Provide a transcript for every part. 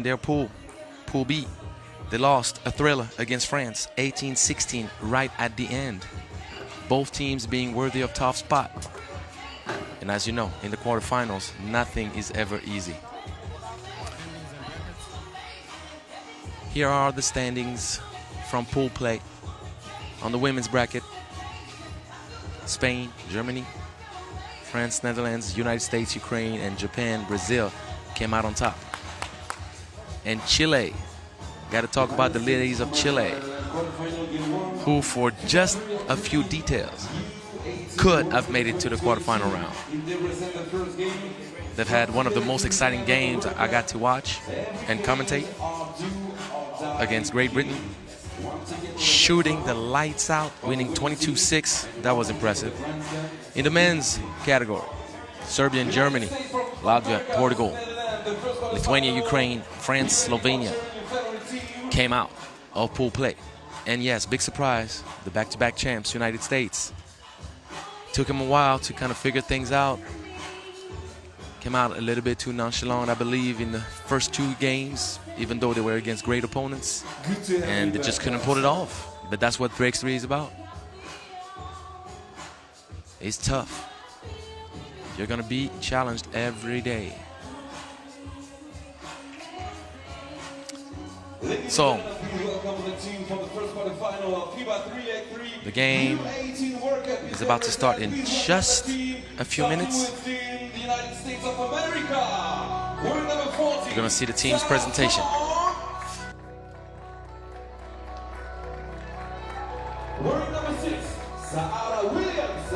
their Pool B. They lost a thriller against France, 18-16, right at the end. Both teams being worthy of top spot. And as you know, in the quarterfinals, nothing is ever easy. Here are the standings from pool play. On the women's bracket, Spain, Germany, France, Netherlands, United States, Ukraine, and Japan, Brazil came out on top. And Chile, got to talk about the ladies of Chile, who for just a few details could have made it to the quarterfinal round. They've had one of the most exciting games I got to watch and commentate against Great Britain, shooting the lights out, winning 22-6. That was impressive. In the men's category, Serbia and Germany, Latvia, Portugal, Lithuania, Ukraine, France, Slovenia came out of pool play. And yes, big surprise, the back-to-back champs, United States. Took them a while to kind of figure things out. Came out a little bit too nonchalant, I believe, in the first two games, even though they were against great opponents. And they just couldn't pull it off. But that's what 3x3 is about. It's tough. You're going to be challenged every day. So, the game is about to start in just a few minutes. You're going to see the team's presentation. Wearing number 6, Sarah Williams.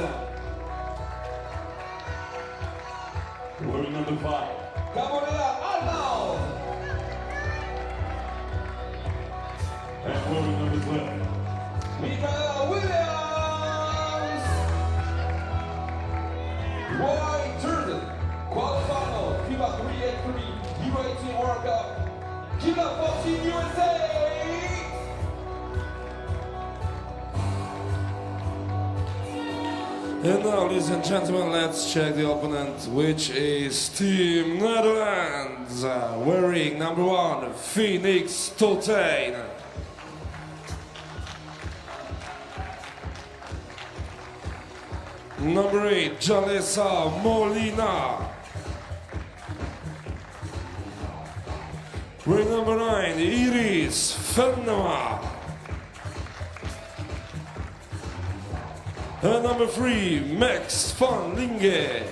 Wearing number 5, Gabriela Arnau. And wearing number 12, Michaela Williams. Roy Turton, quarter-final, FIBA 3x3 U18 World Cup, U18 USA. And now, ladies and gentlemen, let's check the opponent, which is Team Netherlands, wearing number 1, Phoenix Toltein. Number 8, Jalesa Molina. Wearing number 9, Iris Venema. And number 3, Max van Linge.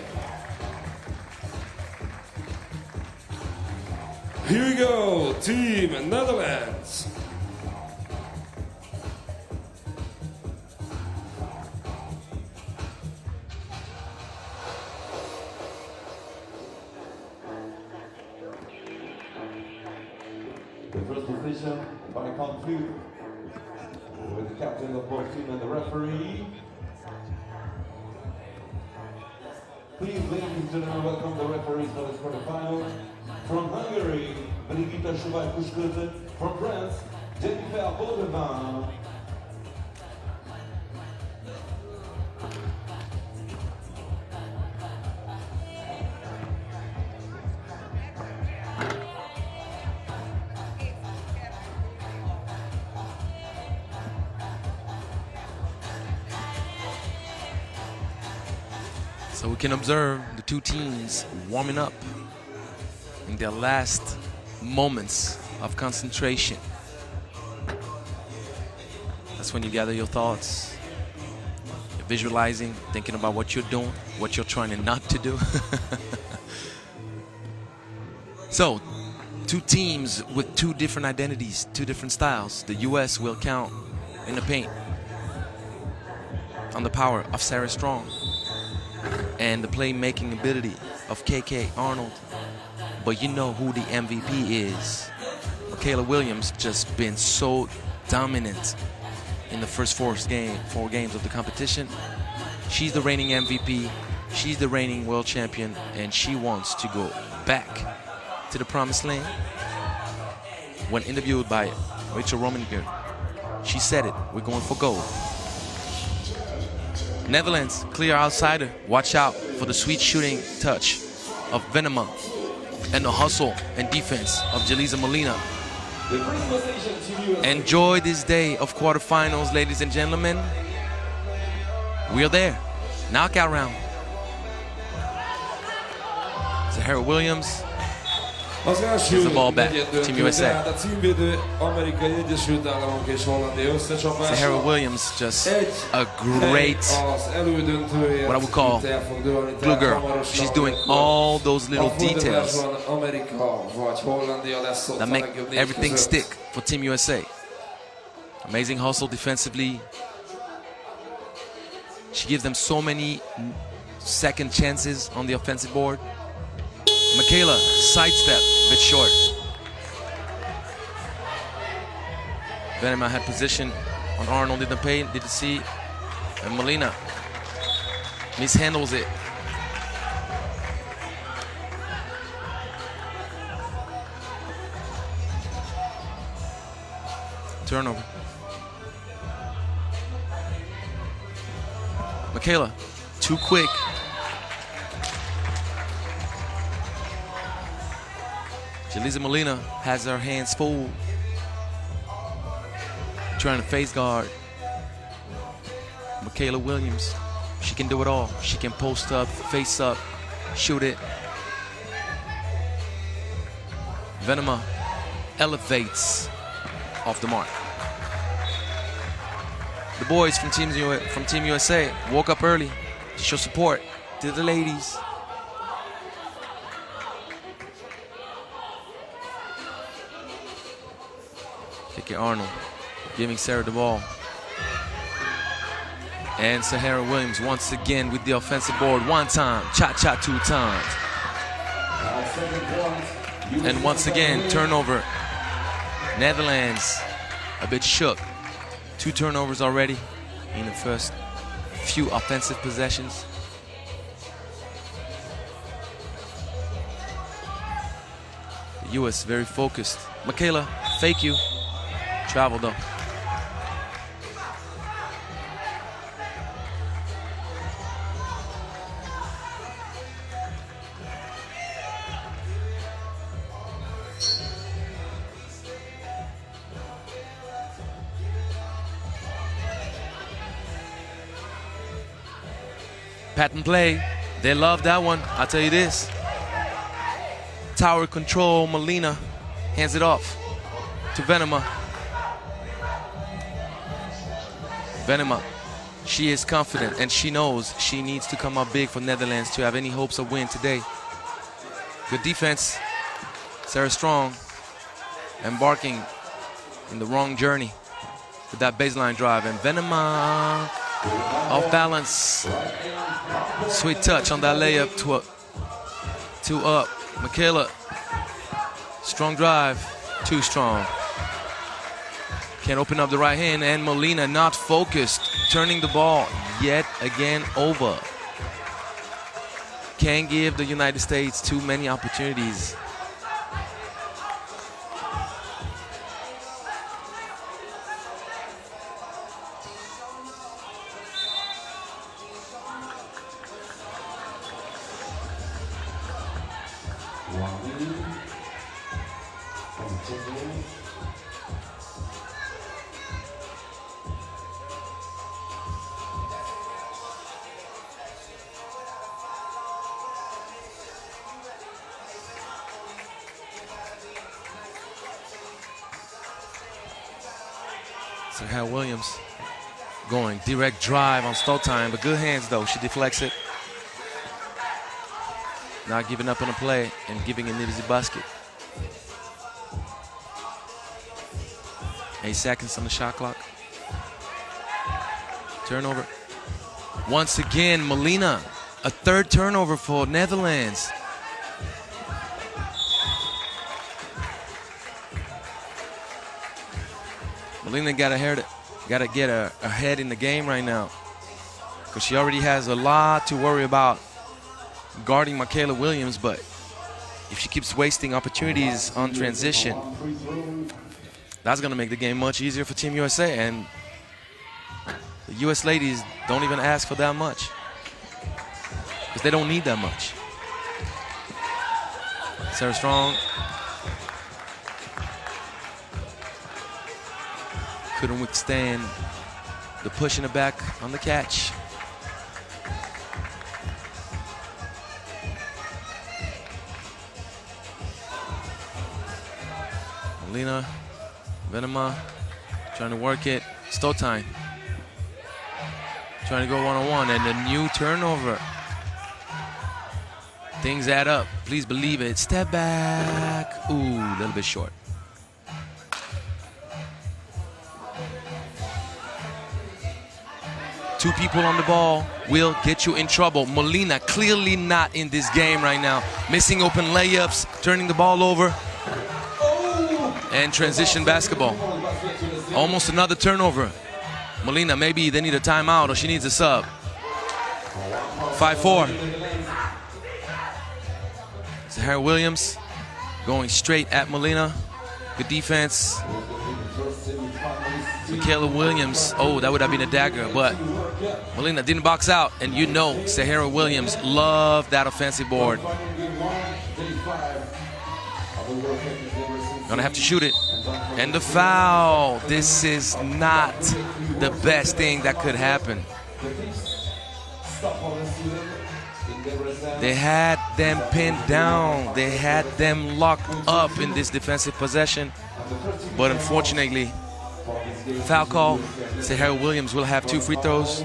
Here we go, Team Netherlands. The first position by conflict with the captain of both team and the referee. Please, ladies and gentlemen, welcome the referees for this quarterfinal. From Hungary, Brigitta Schuwaj-Kuszkudze. From France, Jennifer Baudevin. So we can observe the two teams warming up in their last moments of concentration. That's when you gather your thoughts. You're visualizing, thinking about what you're doing, what you're trying not to do. So, two teams with two different identities, two different styles. The US will count in the paint on the power of Sarah Strong and the playmaking ability of KK Arnold. But you know who the MVP is. Michaela Williams just been so dominant in the first four games of the competition. She's the reigning MVP, she's the reigning world champion, and she wants to go back to the promised land. When interviewed by Rachel Romanger, she said it, we're going for gold. Netherlands, clear outsider. Watch out for the sweet shooting touch of Venema. and the hustle and defense of Jeliza Molina. Enjoy this day of quarterfinals, ladies and gentlemen. We are there. Knockout round. Zahara Williams Az első gives the ball back to Team negyed-döntő, USA. tehát a címvédő Amerikai Egyesült Államok és Hollandia összecsapása. Zahara Williams just a great, Az elődöntőért what I would call, itt el fog dőlni, glue tehát girl. hamarosan, She's doing amikor all those little a details fordulásban Amerika vagy Hollandia lesz ott that a make legjobb négy everything között. stick for Team USA. Amazing hustle defensively. She gives them so many second chances on the offensive board. Michaela, sidestep, bit short. Venema had position on Arnold, didn't see, and Molina mishandles it. Turnover. Michaela, too quick. Jeliza Molina has her hands full, trying to face guard Michaela Williams. She can do it all. She can post up, face up, shoot it. Venema elevates off the mark. The boys from Team USA woke up early to show support to the ladies. Kiki Arnold giving Sarah the ball. And Zahara Williams once again with the offensive board. One time, cha-cha 2 times. And once again, turnover. Netherlands a bit shook. 2 turnovers already in the first few offensive possessions. The US very focused. Michaela, fake you. Travel though. Patent play. They love that one. I'll tell you this. Tower control. Molina hands it off to Venema. Venema, she is confident and she knows she needs to come up big for Netherlands to have any hopes of win today. Good defense. Sarah Strong embarking in the wrong journey with that baseline drive. And Venema off balance. Sweet touch on that layup to up. Michaela, strong drive, too strong. Can't open up the right hand, and Molina not focused, turning the ball yet again over. Can't give the United States too many opportunities. Zahara Williams going direct drive on stall time, but good hands though. She deflects it. Not giving up on a play and giving an easy basket. 8 seconds on the shot clock. Turnover. Once again, Molina, a 3rd turnover for Netherlands. Molina got to get her head in the game right now, because she already has a lot to worry about guarding Michaela Williams. But if she keeps wasting opportunities on transition, that's going to make the game much easier for Team USA. And the US ladies don't even ask for that much, because they don't need that much. Sarah Strong. Couldn't withstand the push in the back on the catch. Melina Venema trying to work it. Still time. Trying to go one-on-one, and a new turnover. Things add up. Please believe it. Step back. Ooh, a little bit short. Two people on the ball will get you in trouble. Molina clearly not in this game right now. Missing open layups, turning the ball over. And transition basketball. Almost another turnover. Molina, maybe they need a timeout or she needs a sub. 5-4. Zahara Williams going straight at Molina. Good defense. Michaela Williams, oh, that would have been a dagger, but Molina didn't box out, and you know Zahara Williams loved that offensive board. Gonna have to shoot it. And the foul. This is not the best thing that could happen. They had them pinned down. They had them locked up in this defensive possession. But unfortunately, foul call. Zahara Williams will have 2 free throws.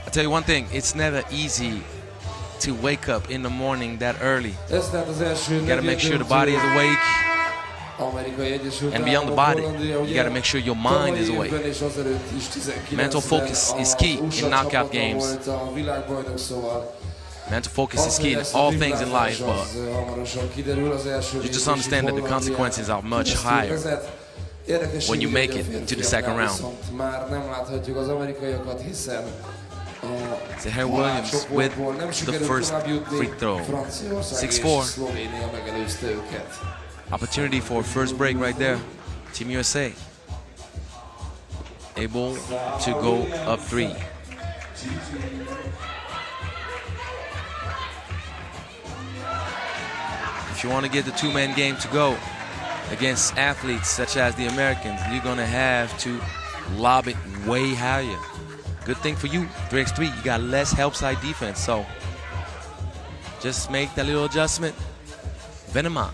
I'll tell you one thing, it's never easy to wake up in the morning that early. You gotta make sure the body is awake. And beyond the body, you gotta make sure your mind is awake. Mental focus is key in knockout games. Mental focus is key in all things in life, but you just understand that the consequences are much higher when you make it to the second round. Zahara Williams with the first free throw. 6-4. Opportunity for first break right there. Team USA able to go up 3. If you want to get the 2-man game to go against athletes such as the Americans, you're going to have to lob it way higher. Good thing for you, 3x3, you got less help side defense, so just make that little adjustment. Venema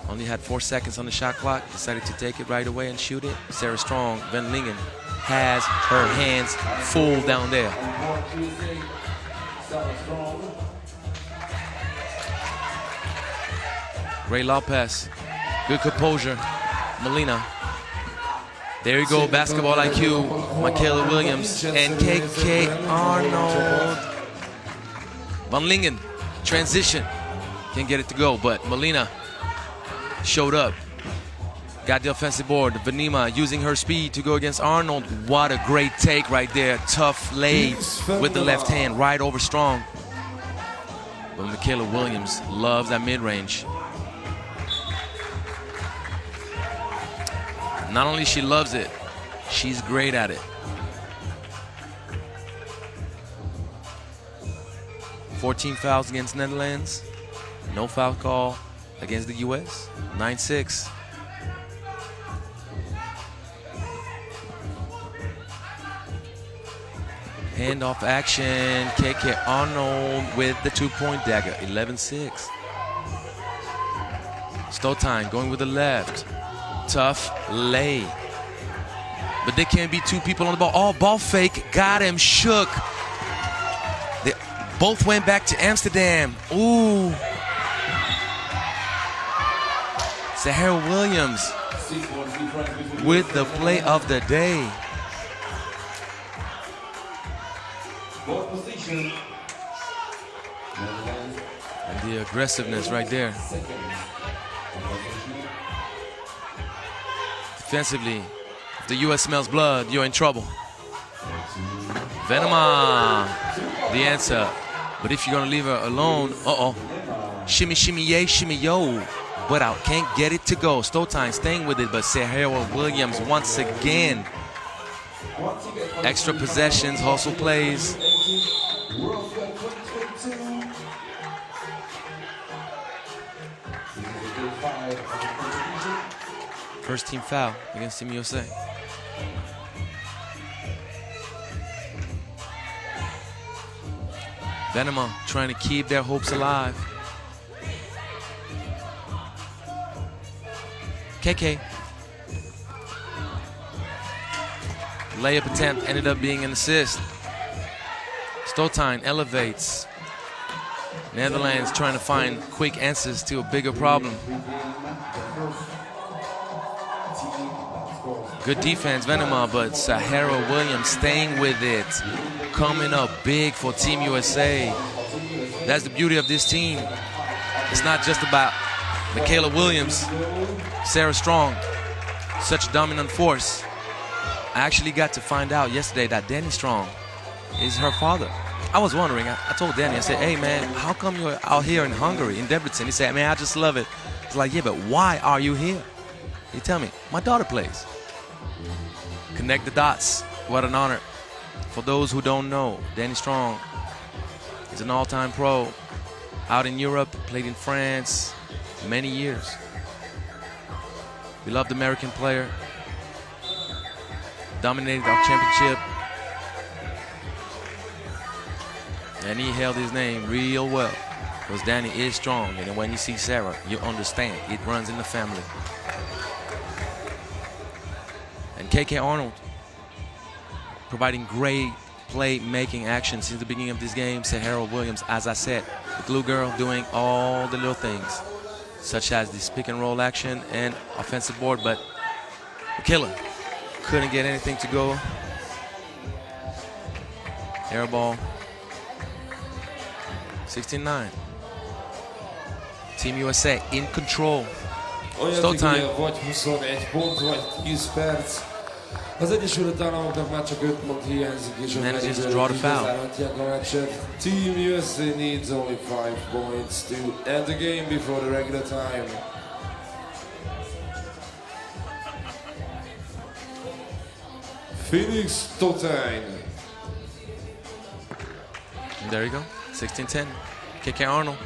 only had 4 seconds on the shot clock, decided to take it right away and shoot it. Sarah Strong, Van Lingen, has her hands full down there. Ray Lopez, good composure. Molina. There you go, basketball IQ. Michaela Williams and KK Arnold. Van Lingen, transition. Can't get it to go, but Molina showed up. Got the offensive board. Venema using her speed to go against Arnold. What a great take right there. Tough lay with the left hand right over Strong. But Michaela Williams loves that mid-range. Not only she loves it, she's great at it. 14 fouls against Netherlands. No foul call against the US. 9-6. Handoff action. KK Arnold with the 2-point dagger. 11-6. Still time going with the left. Tough lay. But there can't be 2 people on the ball. Oh, ball fake. Got him. Shook. They both went back to Amsterdam. Ooh. Zahara Williams with the play of the day. And the aggressiveness right there. Defensively, if the US smells blood, you're in trouble. Venema, the answer. But if you're gonna leave her alone, shimmy, shimmy, yay, shimmy, yo. But out, can't get it to go. Stoltine staying with it, but Zahara Williams once again. Extra possessions, hustle plays. 5 of the competition. First team foul against Team USA. Venema trying to keep their hopes alive. KK. Layup attempt ended up being an assist. Stotijn elevates. Netherlands trying to find quick answers to a bigger problem. Good defense, Venema, but Sahara Williams staying with it. Coming up big for Team USA. That's the beauty of this team. It's not just about Michaela Williams, Sarah Strong, such a dominant force. I actually got to find out yesterday that Danny Strong is her father. I was wondering, I told Danny, I said, hey man, how come you're out here in Hungary, in Debrecen? He said, man, I just love it. It's like, yeah, but why are you here? He tell me, my daughter plays. Connect the dots, what an honor. For those who don't know, Danny Strong is an all-time pro. Out in Europe, played in France, many years. Beloved American player. Dominated our championship. And he held his name real well. Because Danny is strong. And when you see Sarah, you understand. It runs in the family. And KK Arnold providing great play-making action since the beginning of this game. Sahara Williams, as I said, the glue girl doing all the little things, such as this pick and roll action and offensive board, but the killer couldn't get anything to go. Air ball. 16-9. Team USA in control. Stop time. Vagy 21 pont, vagy 10 perc. Az Egyesült Államoknak már csak 5 pont hiányzik, és a lezárhatják a meccset. Team USA needs only 5 points to end the game before the regular time. Phoenix Stotijn. There you go, 16-10. KK Arnold,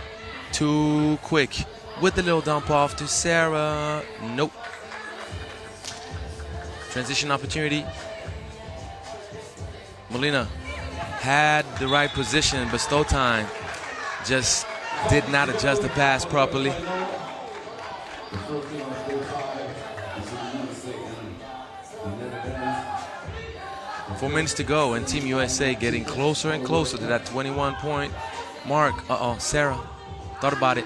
too quick. With the little dump off to Sarah, nope. Transition opportunity. Molina had the right position, but Stotijn just did not adjust the pass properly. 4 minutes to go, and Team USA getting closer and closer to that 21-point mark. Uh-oh, Sarah thought about it.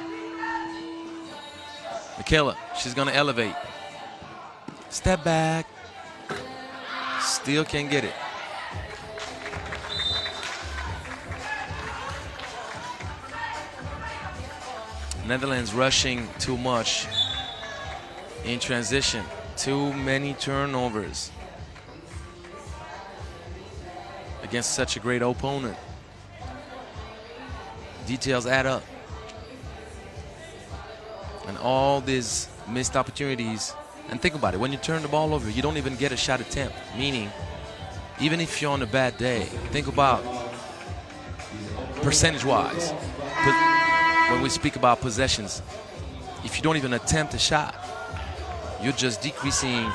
Michaela, she's gonna elevate. Step back. Still can't get it. Netherlands rushing too much in transition. Too many turnovers against such a great opponent. Details add up. And all these missed opportunities. And think about it, when you turn the ball over, you don't even get a shot attempt. Meaning, even if you're on a bad day, think about percentage-wise. When we speak about possessions, if you don't even attempt a shot, you're just decreasing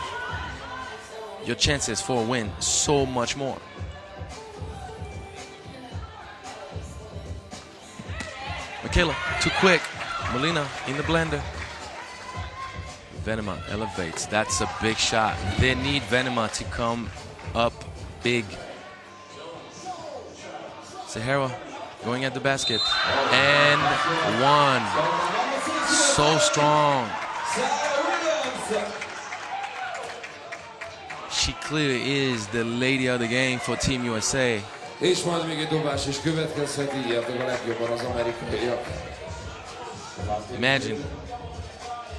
your chances for a win so much more. Michaela, too quick. Molina in the blender. Venema elevates. That's a big shot. They need Venema to come up big. Sahara going at the basket. And one. So strong. She clearly is the lady of the game for Team USA. És majd még egy dobás is következhet, így értek a legjobban az amerikaiak. Imagine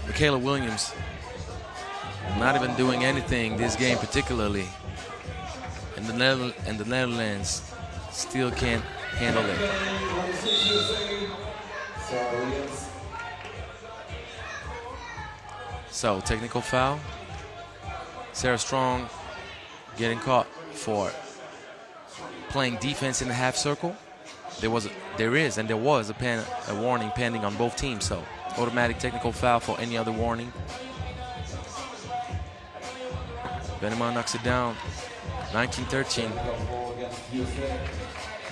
Michaela Williams not even doing anything this game particularly, and the Netherlands still can't handle it. So technical foul. Sarah Strong getting caught for playing defense in the half circle. there was a warning pending on both teams, so automatic technical foul for any other warning. Venema knocks it down, 19-13.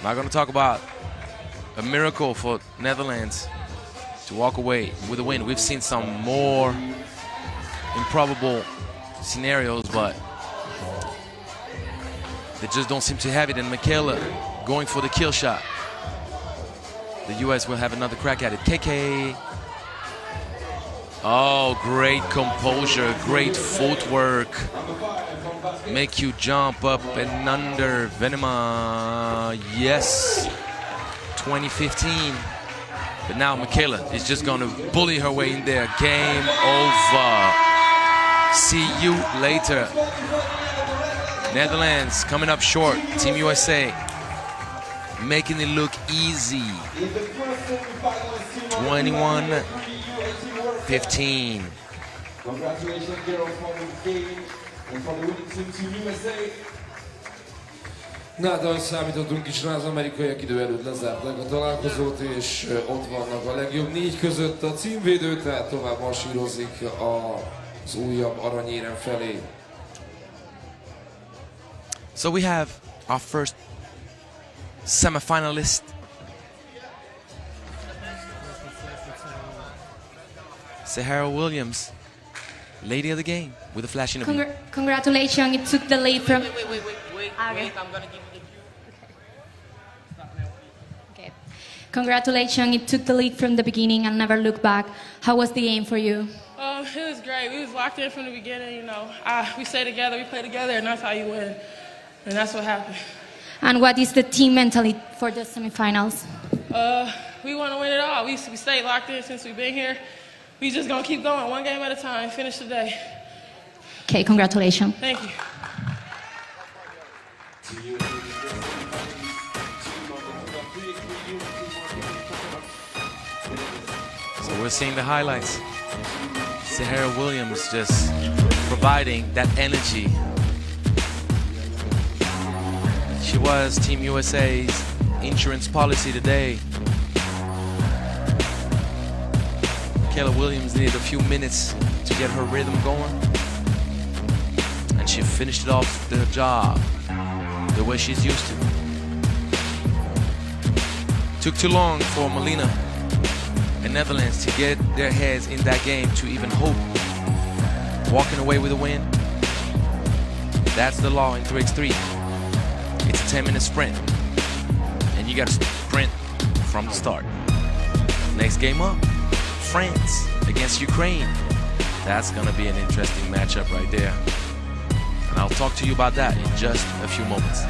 Not going to talk about a miracle for Netherlands to walk away with a win. We've seen some more improbable scenarios, but they just don't seem to have it. And Michaela going for the kill shot. The US will have another crack at it. KK. Oh, great composure, great footwork. Make you jump up and under. Venema, yes. 2015. But now Michaela is just going to bully her way in there. Game over. See you later. Netherlands coming up short. Team USA making it look easy. 21-15. Congratulations, girls, for the game and for the winning team, Team USA. Na, de ahogy számítottunk is rá, az amerikaiak idő előtt lezárták a találkozót, és ott vannak a legjobb 4 között a címvédő, tehát tovább marsírozik az újabb aranyérem felé. So we have our first semifinalist. Sahara Williams, lady of the game, with a flash interview. Congratulations, it took the lead from... Wait, Okay. I'm gonna give you the cue. Okay. Congratulations, it took the lead from the beginning and never looked back. How was the game for you? It was great. We was locked in from the beginning, you know. We stay together, we play together, and that's how you win. And that's what happened. And what is the team mentality for the semifinals? We want to win it all. We stayed locked in since we've been here. We just gonna keep going, one game at a time, finish the day. Okay, congratulations. Thank you. So we're seeing the highlights. Sahara Williams just providing that energy. She was Team USA's insurance policy today. Michaela Williams needed a few minutes to get her rhythm going. And she finished it off the job the way she's used to. Took too long for Melina and Netherlands to get their heads in that game to even hope. Walking away with a win. That's the law in 3x3. It's a 10-minute sprint. And you gotta sprint from the start. Next game up, France against Ukraine. That's gonna be an interesting matchup right there. And I'll talk to you about that in just a few moments.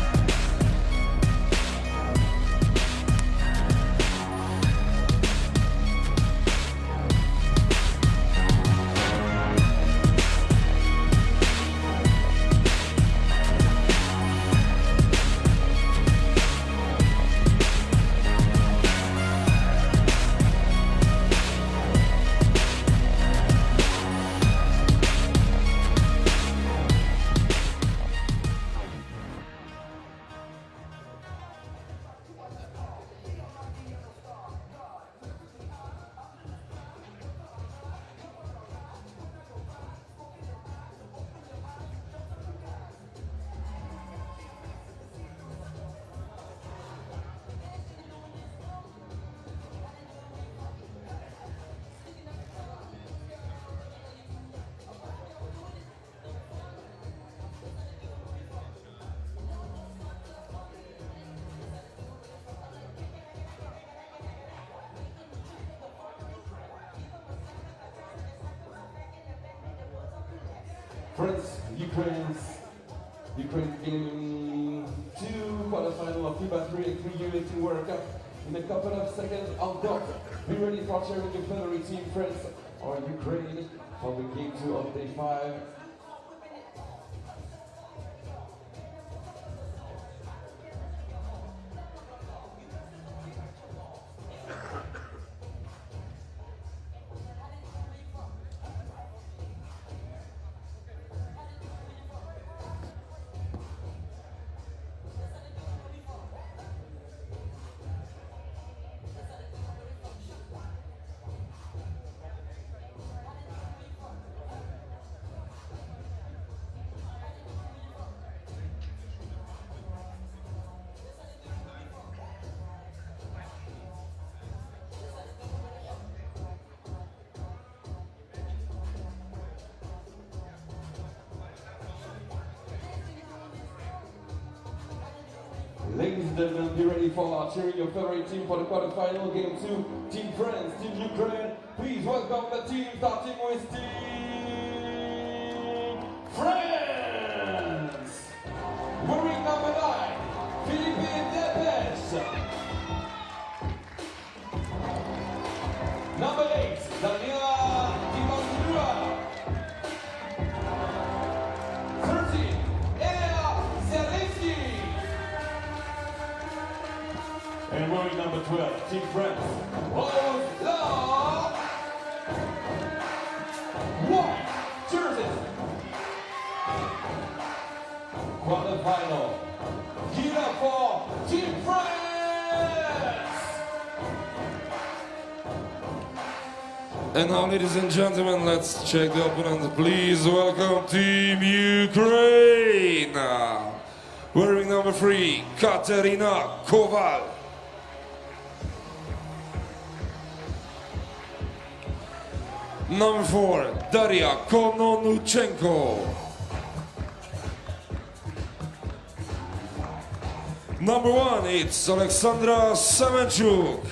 France, Ukraine game 2, quarter-final of FIBA 3x3 U18 World Cup. In a couple of seconds on dot, be ready for cheering your favorite team, France or Ukraine, for the game 2 of day 5. and gentlemen, be ready for cheering your favorite team for the quarterfinal game 2. Team France, Team Ukraine. Please welcome the team starting with Team France. Wearing number 9, Philippe Debrecen. Number 8, Daniela Dimantua. 13, Elena Zerlinski. And wearing number 12, Team France, Rose Law. White jersey. Quarter-final. Give up for Team France. And now, ladies and gentlemen, let's check the opponent. Please welcome Team Ukraine. Wearing number 3, Katerina Koval. Number 4, Daria Kononuchenko. Number 1, it's Alexandra Semenchuk.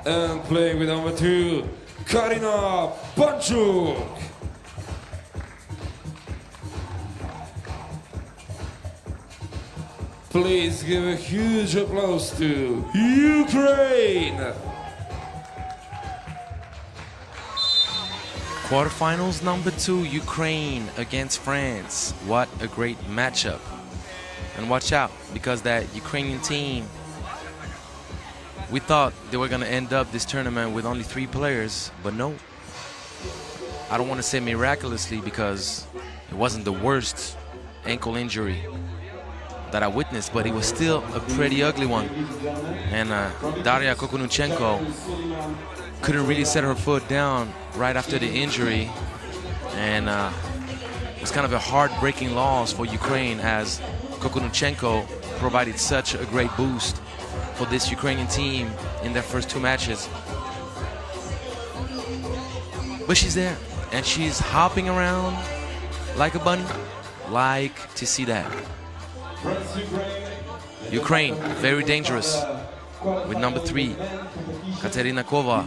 And playing with number 2, Karina Panchuk. Please give a huge applause to Ukraine. Quarterfinals number 2, Ukraine against France. What a great matchup. And watch out, because that Ukrainian team, we thought they were going to end up this tournament with only 3 players, but no. I don't want to say miraculously, because it wasn't the worst ankle injury that I witnessed, but it was still a pretty ugly one. And Daria Kokonuchenko couldn't really set her foot down right after the injury. And it was kind of a heartbreaking loss for Ukraine, as Kokonuchenko provided such a great boost for this Ukrainian team in their first 2 matches. But she's there, and she's hopping around like a bunny. Like to see that. Ukraine, very dangerous with number 3, Katerina Kova.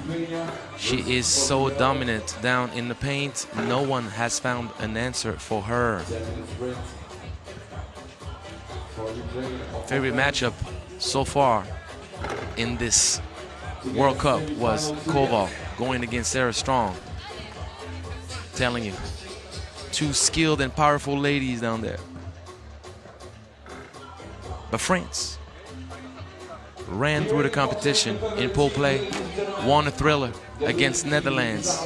She is so dominant down in the paint. No one has found an answer for her. Favorite matchup so far in this World Cup was Kova going against Sarah Strong. Telling you, 2 skilled and powerful ladies down there. But France ran through the competition in pool play, won a thriller against Netherlands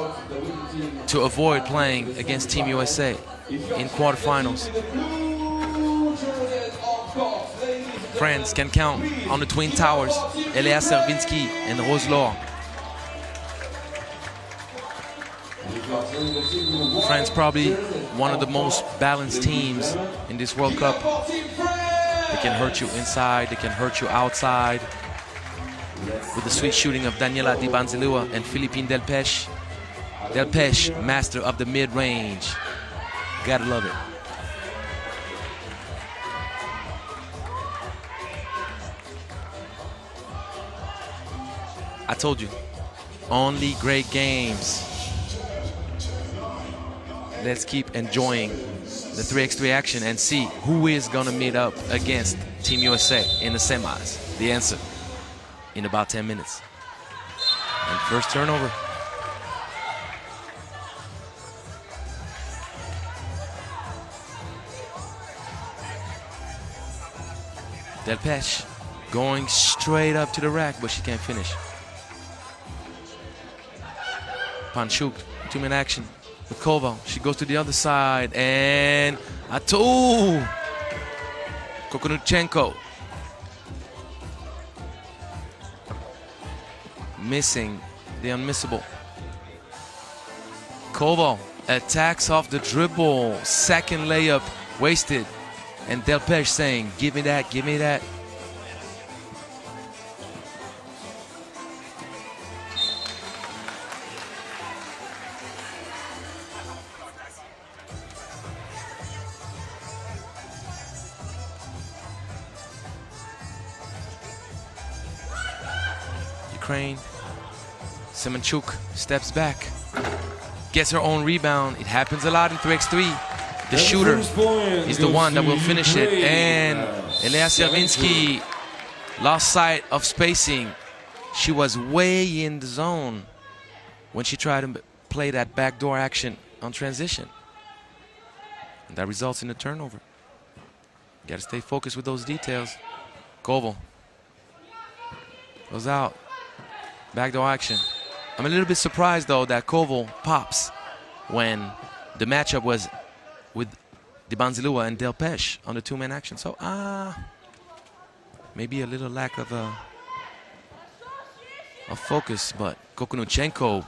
to avoid playing against Team USA in quarterfinals. France can count on the Twin Towers, Elea Servinsky and Rose Law. France probably one of the most balanced teams in this World Cup. They can hurt you inside, they can hurt you outside. With the sweet shooting of Daniela Dibanzilua and Philippine Delpech. Delpech, master of the mid-range. Gotta love it. I told you, only great games. Let's keep enjoying the 3x3 action and see who is gonna meet up against Team USA in the semis. The answer in about 10 minutes. And first turnover. Delpech going straight up to the rack, but she can't finish. Panchuk, 2-minute action with Koval. She goes to the other side, and Atu! Kokonuchenko. Missing the unmissable. Koval attacks off the dribble. Second layup wasted. And Delpech saying, give me that, give me that. Ukraine. Semenchuk steps back, gets her own rebound. It happens a lot in 3x3. The shooter is the one that will finish it. And Elea Servinsky lost sight of spacing. She was way in the zone when she tried to play that backdoor action on transition. And that results in a turnover. Got to stay focused with those details. Koval goes out. Backdoor action. I'm a little bit surprised, though, that Koval pops when the matchup was with Dibanzilua and Delpesh on the two-man action. So, maybe a little lack of focus, but Kokonuchenko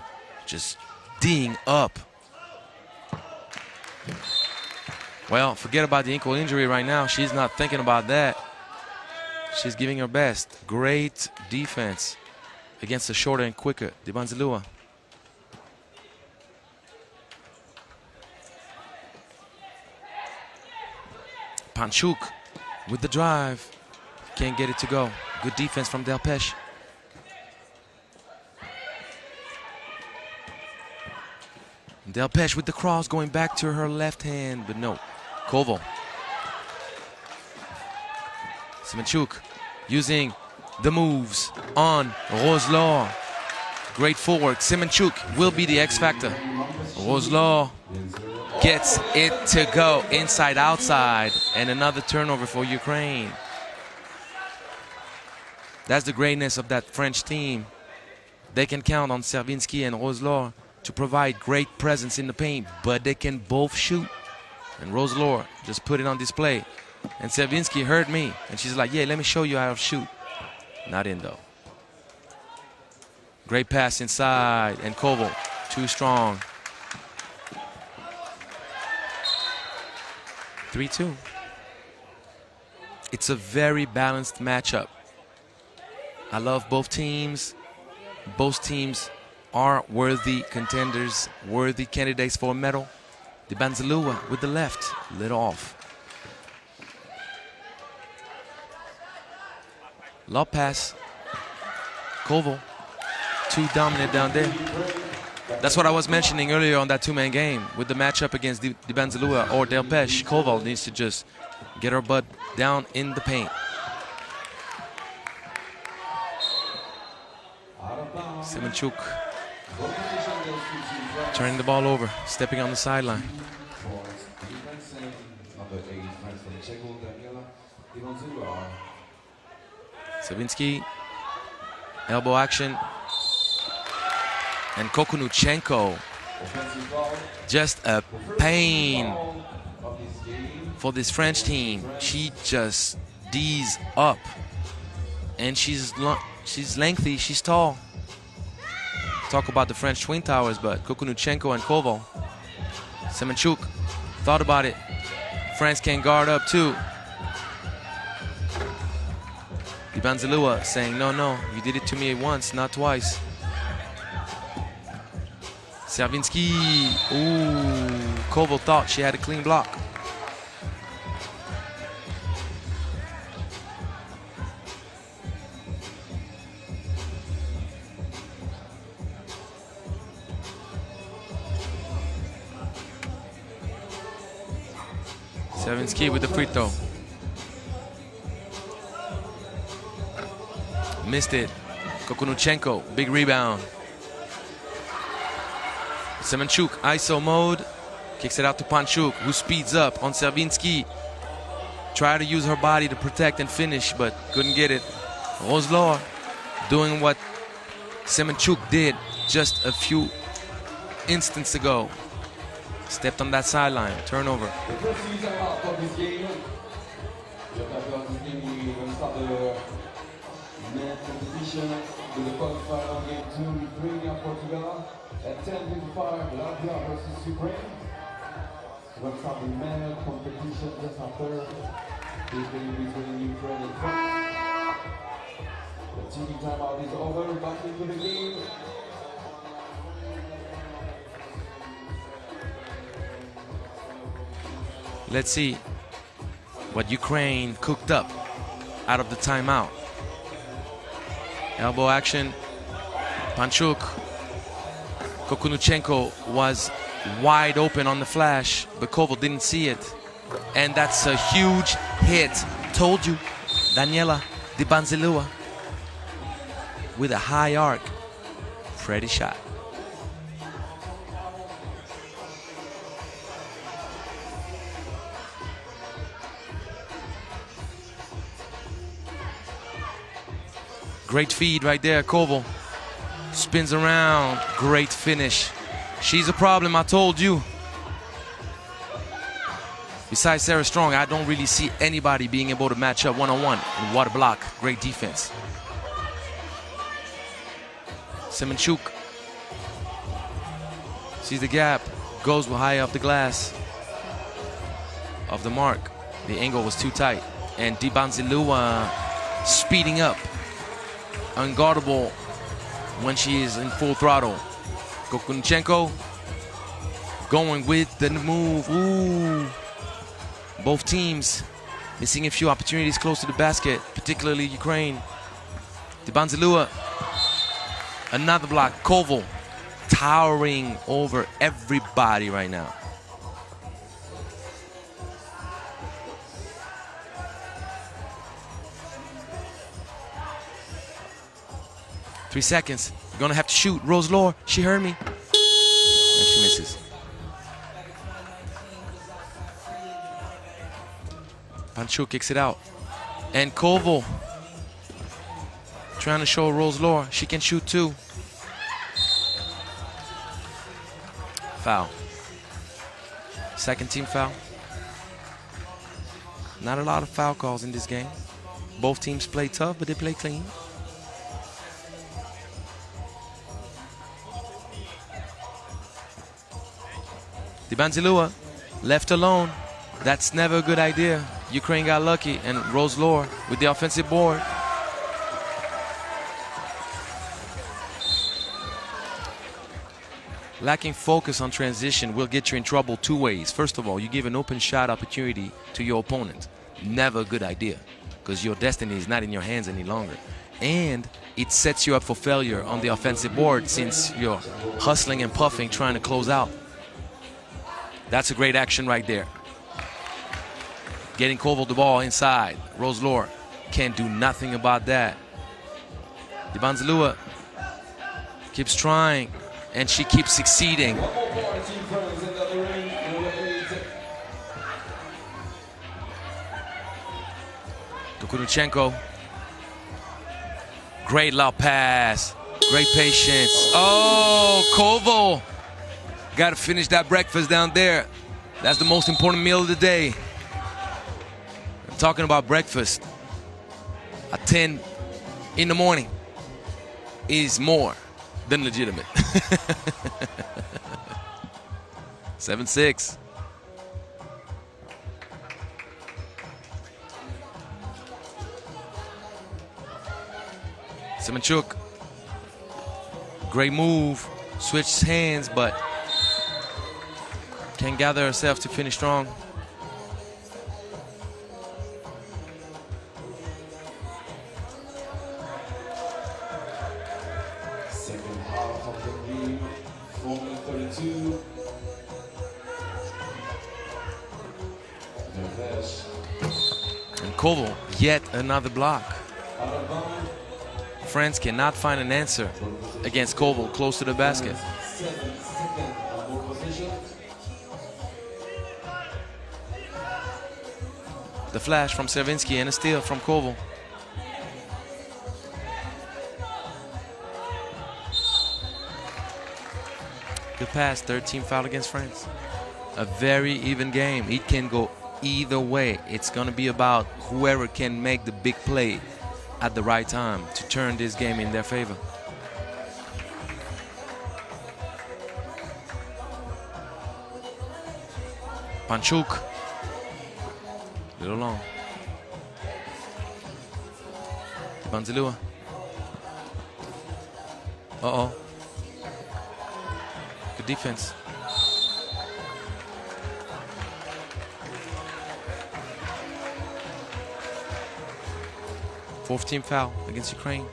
just D'ing up. Well, forget about the ankle injury right now. She's not thinking about that. She's giving her best. Great defense against the shorter and quicker Dibanzilua. Panchuk with the drive. Can't get it to go. Good defense from Delpesh. Delpesh with the cross going back to her left hand, but no. Koval. Semenchuk using the moves on Roselor. Great footwork. Semenchuk will be the X factor. Roselor gets it to go inside outside, and another turnover for Ukraine. That's the greatness of that French team. They can count on Servinsky and Roselor to provide great presence in the paint, but they can both shoot. And Roselor just put it on display. And Servinsky heard me, and she's like, yeah, let me show you how to shoot. Not in, though. Great pass inside, and Koval, too strong. 3-2. It's a very balanced matchup. I love both teams. Both teams are worthy contenders, worthy candidates for a medal. Dibanzilua with the left, lit off. Lob pass. Koval, too dominant down there. That's what I was mentioning earlier on that two-man game. With the matchup against Dibanzilua or Delpesh, Koval needs to just get her butt down in the paint. Semenchuk turning the ball over, stepping on the sideline. Servinsky, elbow action. And Kokonuchenko, just a pain for this French team. She just D's up. And she's lengthy, she's tall. Talk about the French Twin Towers, but Kokonuchenko and Koval. Semenchuk thought about it. France can guard up too. Dibanzilua saying, no, you did it to me once, not twice. Servinsky, ooh, Koval thought she had a clean block. Servinsky with the free throw. Missed it. Kokonuchenko, big rebound. Semenchuk, ISO mode. Kicks it out to Panchuk, who speeds up on Servinsky. Tried to use her body to protect and finish, but couldn't get it. Roselor doing what Semenchuk did just a few instants ago. Stepped on that sideline, turnover. The first season out of this game. Just after this game, we will start the net competition with the quarter-final game 2, Lithuania, Portugal. At 10:55, Latvia versus Ukraine. We'll start the men competition just after this game between Ukraine and France. The TV timeout is over. Back into the game. Let's see what Ukraine cooked up out of the timeout. Elbow action. Panchuk. Kokunuchenko was wide open on the flash, but Koval didn't see it. And that's a huge hit. Told you, Daniela Dibanzilua with a high arc. Pretty shot. Great feed right there, Koval. Spins around, great finish. She's a problem, I told you. Besides Sarah Strong, I don't really see anybody being able to match up one-on-one. And what a block, great defense. Semenchuk sees the gap, goes high up the glass of the mark. The angle was too tight. And Dibanzilua speeding up. Unguardable when she is in full throttle. Kokunchenko going with the move. Ooh. Both teams missing a few opportunities close to the basket, particularly Ukraine. Dibanzilua, another block. Koval towering over everybody right now. Three seconds. You're gonna have to shoot. Rose Lore, she heard me. And she misses. Panchuk kicks it out. And Koval trying to show Rose Lore she can shoot too. Foul. Second team foul. Not a lot of foul calls in this game. Both teams play tough, but they play clean. Dibanzilua left alone. That's never a good idea. Ukraine got lucky, and Rose Lore with the offensive board. Lacking focus on transition will get you in trouble two ways. First of all, you give an open shot opportunity to your opponent. Never a good idea, because your destiny is not in your hands any longer. And it sets you up for failure on the offensive board since you're hustling and puffing trying to close out. That's a great action right there. Getting Koval the ball inside. Rose Lore can't do nothing about that. Dibanzilua keeps trying, and she keeps succeeding. Kokunuchenko. Great lob pass. Great patience. Oh, Koval. Got to finish that breakfast down there. That's the most important meal of the day. I'm talking about breakfast at 10 in the morning is more than legitimate. 7-6. Semenchuk. Great move. Switched hands, but can't gather herself to finish strong. Second half of the game, 4:32. And Koval, yet another block. France cannot find an answer against Koval close to the basket. The flash from Servinsky and a steal from Koval. Good pass, third team foul against France. A very even game. It can go either way. It's gonna be about whoever can make the big play at the right time to turn this game in their favor. Panchuk. Little long. Dibanzilua. Uh-oh. Good defense. Fourth team foul against Ukraine.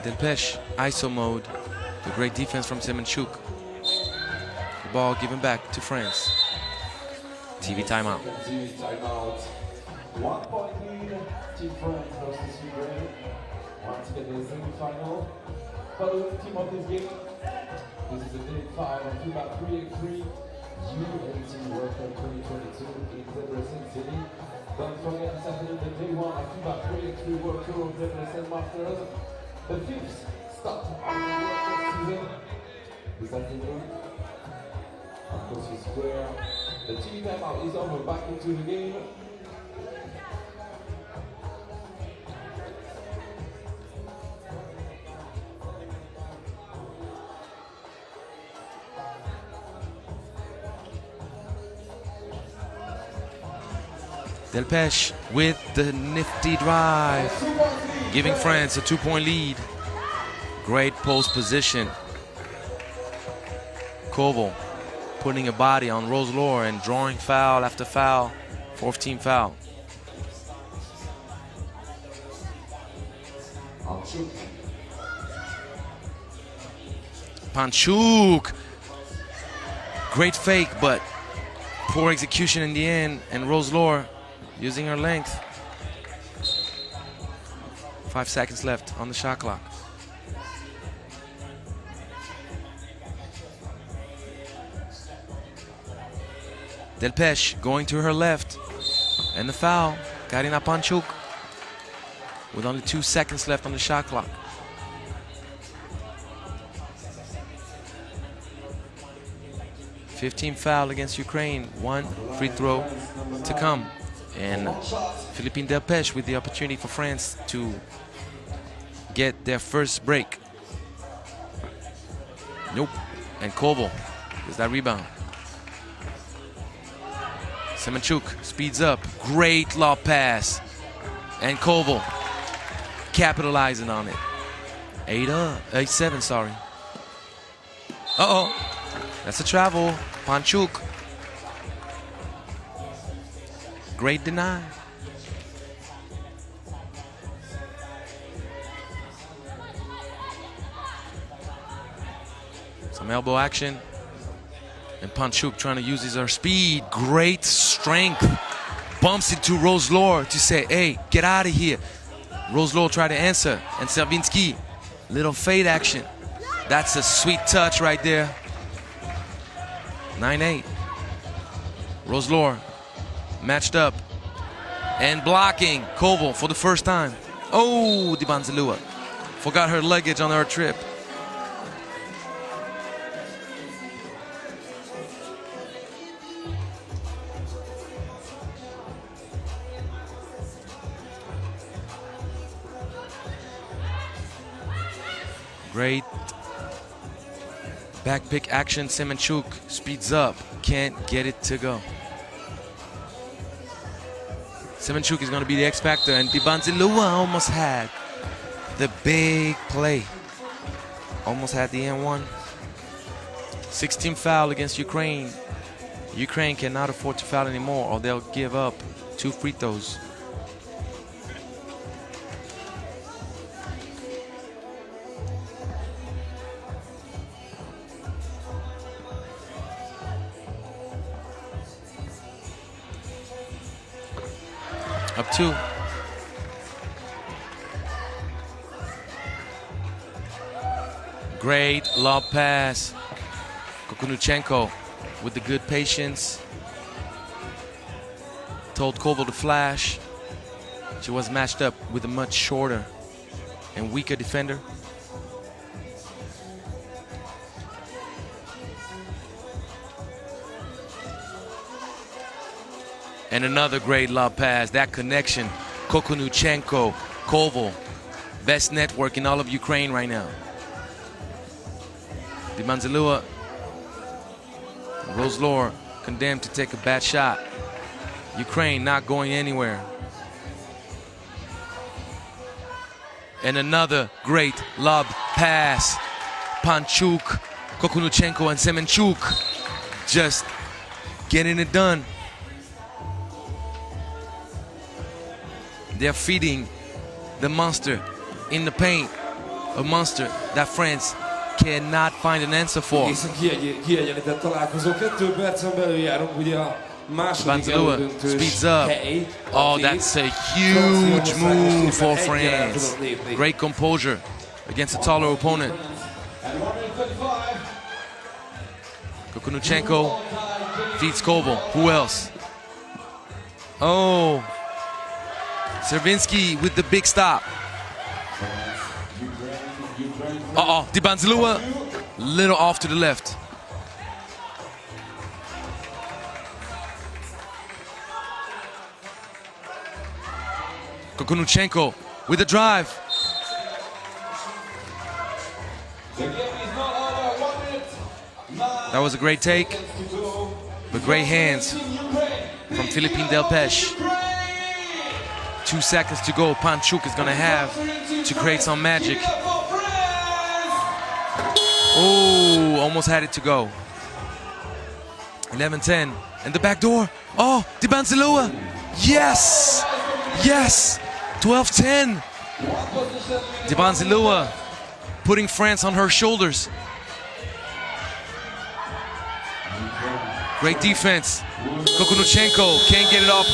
Delpesh, ISO mode. The great defense from Semenchuk. The ball given back to France. TV timeout. TV timeout. 1 point lead. Team France versus Ukraine. Once again, the semi-final. Following team of this game. This is the day 5 of FIBA 3x3 U18 World Cup 2022 in Debrecen City. Don't forget this afternoon the day 1 of FIBA 3x3 World Tour of Debrecen Masters. The 5th stop of the World Cup season. This afternoon, of course, you square. The TV timeout is over. Back into the game. Delpesh with the nifty drive, giving France a 2-point lead. Great post position. Koval putting a body on Roselore and drawing foul after foul. 4th team foul. Panchuk. Great fake, but poor execution in the end, and Roselore using her length. 5 seconds left on the shot clock. Delpesh going to her left. And the foul. Karina Panchuk with only 2 seconds left on the shot clock. Fifth-team foul against Ukraine. 1 free throw to come. And Philippine Delpesh with the opportunity for France to get their first break. Nope. And Koval is that rebound. Semenchuk speeds up. Great lob pass. And Koval capitalizing on it. 8-7, sorry. Uh-oh. That's a travel. Panchuk. Great deny. Some elbow action. And Panchuk trying to use her speed. Great strength. Bumps into Roselore to say, hey, get out of here. Roselore tried to answer. And Servinski, little fade action. That's a sweet touch right there. 9-8. Roselore matched up and blocking Koval for the first time. Oh, Dibanzalua forgot her luggage on her trip. Great back pick action. Semenchuk speeds up, can't get it to go. Semenchuk is going to be the X factor, and Dibanzalua almost had the big play. Almost had the N1. 16 foul against Ukraine. Ukraine cannot afford to foul anymore, or they'll give up 2 free throws. Up 2. Great lob pass. Kokonuchenko with the good patience. Told Koval to flash. She was matched up with a much shorter and weaker defender. And another great lob pass. That connection. Kokonuchenko, Koval. Best network in all of Ukraine right now. Dibanzalua. Roselore condemned to take a bad shot. Ukraine not going anywhere. And another great lob pass. Panchuk, Kokonuchenko, and Semenchuk just getting it done. They're feeding the monster in the paint. a monster that France cannot find an answer for. Egészen kiegyenlített találkozó. 2 percen belül járunk, ugye a második Banzalua elődöntős speeds up. hely. Oh, that's a huge move for France. Great composure against a taller opponent. Kokonuchenko feeds Koval. Who else? Oh, Servinski with the big stop. Uh-oh, Dibanzalua, little off to the left. Kokonuchenko with the drive. That was a great take, but great hands from Philippine Delpesh. 2 seconds to go. Panchuk is gonna have to create some magic. Oh, almost had it to go. 11-10, and the back door. Oh, Dibanzalua, yes, yes, 12-10. Dibanzalua putting France on her shoulders. Great defense. Kokonuchenko can't get it up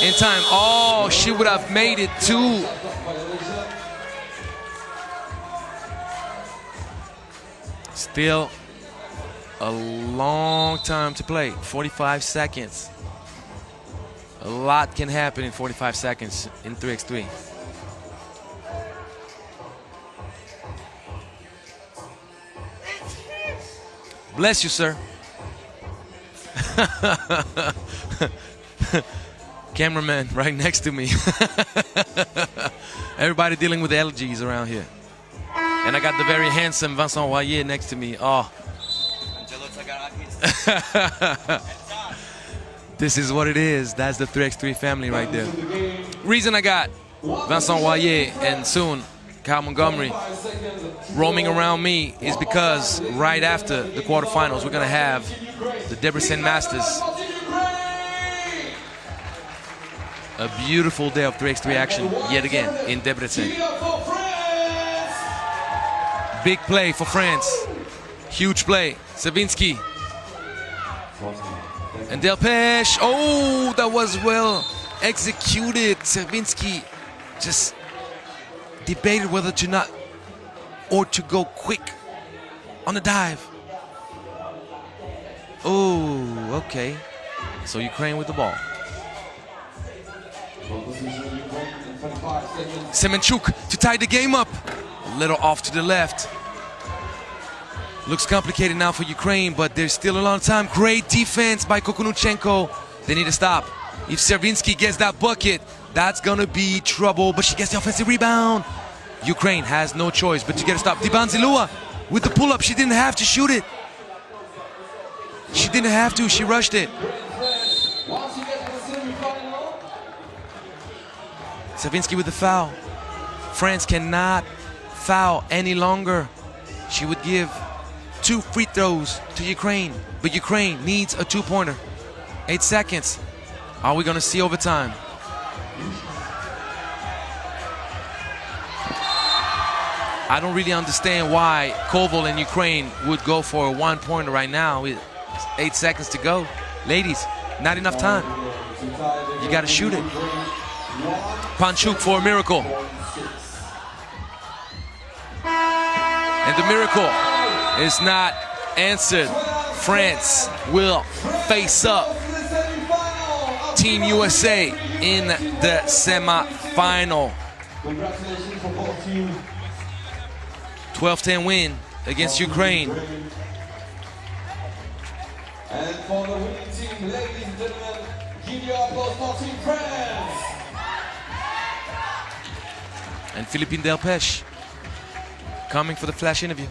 in time. Oh, she would have made it too. Still a long time to play. 45 seconds. A lot can happen in 45 seconds in 3x3. Bless you, sir. Cameraman right next to me. Everybody dealing with allergies around here. And I got the very handsome Vincent Royer next to me. Oh. This is what it is. That's the 3x3 family right there. Reason I got Vincent Royer and soon Kyle Montgomery roaming around me is because right after the quarterfinals, we're gonna have the Debrecen Masters. A beautiful day of 3x3 action yet again in Debrecen. Big play for France. Huge play. Servinski. And Delpesh. Oh, that was well executed. Servinski just debated whether to not or to go quick on the dive. Oh, okay. So Ukraine with the ball. Semenchuk to tie the game up. A little off to the left. Looks complicated now for Ukraine, but there's still a long time. Great defense by Kokonuchenko. They need to stop. If Servinski gets that bucket, that's gonna be trouble, but she gets the offensive rebound. Ukraine has no choice but to get a stop. Dibanzalua with the pull-up. She didn't have to shoot it. She didn't have to, she rushed it. Servinski with the foul. France cannot foul any longer. She would give 2 free throws to Ukraine, but Ukraine needs a 2-pointer. 8 seconds. Are we gonna see overtime? I don't really understand why Koval and Ukraine would go for a 1-pointer right now with 8 seconds to go. Ladies, not enough time. You gotta shoot it. Panchuk for a miracle. And the miracle is not answered. France will face up Team USA in the semi-final. 12-10 win against Ukraine. And for the winning team, ladies and gentlemen, give your applause for Team France. And Philippine Delpesh coming for the flash interview.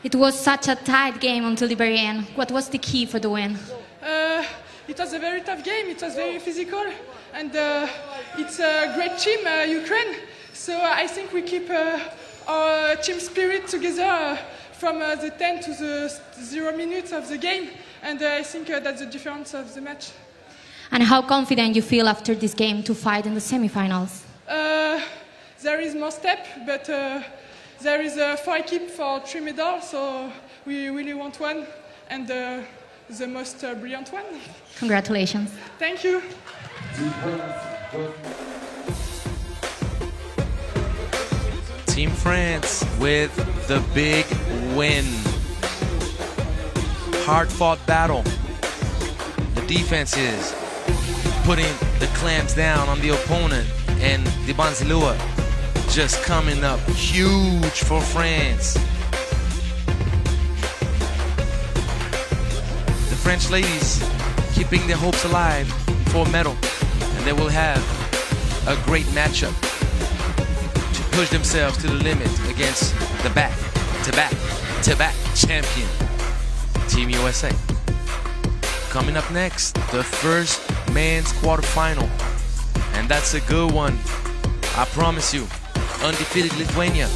It was such a tight game until the very end. What was the key for the win? it was a very tough game. It was very physical, and it's a great team, Ukraine. So I think we keep our team spirit together from the 10 to the 0 minutes of the game, and I think that's the difference of the match. And how confident you feel after this game to fight in the semifinals? There is more step, but there is a 4 equipe for 3 medals, so we really want one, and the most brilliant one. Congratulations. Thank you. Team France with the big win. Hard-fought battle. The defense is putting the clamps down on the opponent, and the Banzilua just coming up huge for France. The French ladies keeping their hopes alive for a medal, and they will have a great matchup to push themselves to the limit against the back-to-back champion, Team USA. Coming up next, the first men's quarterfinal, and that's a good one, I promise you. Undefeated Lithuania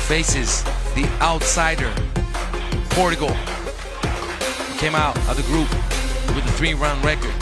faces the outsider Portugal, who came out of the group with a 3-round record.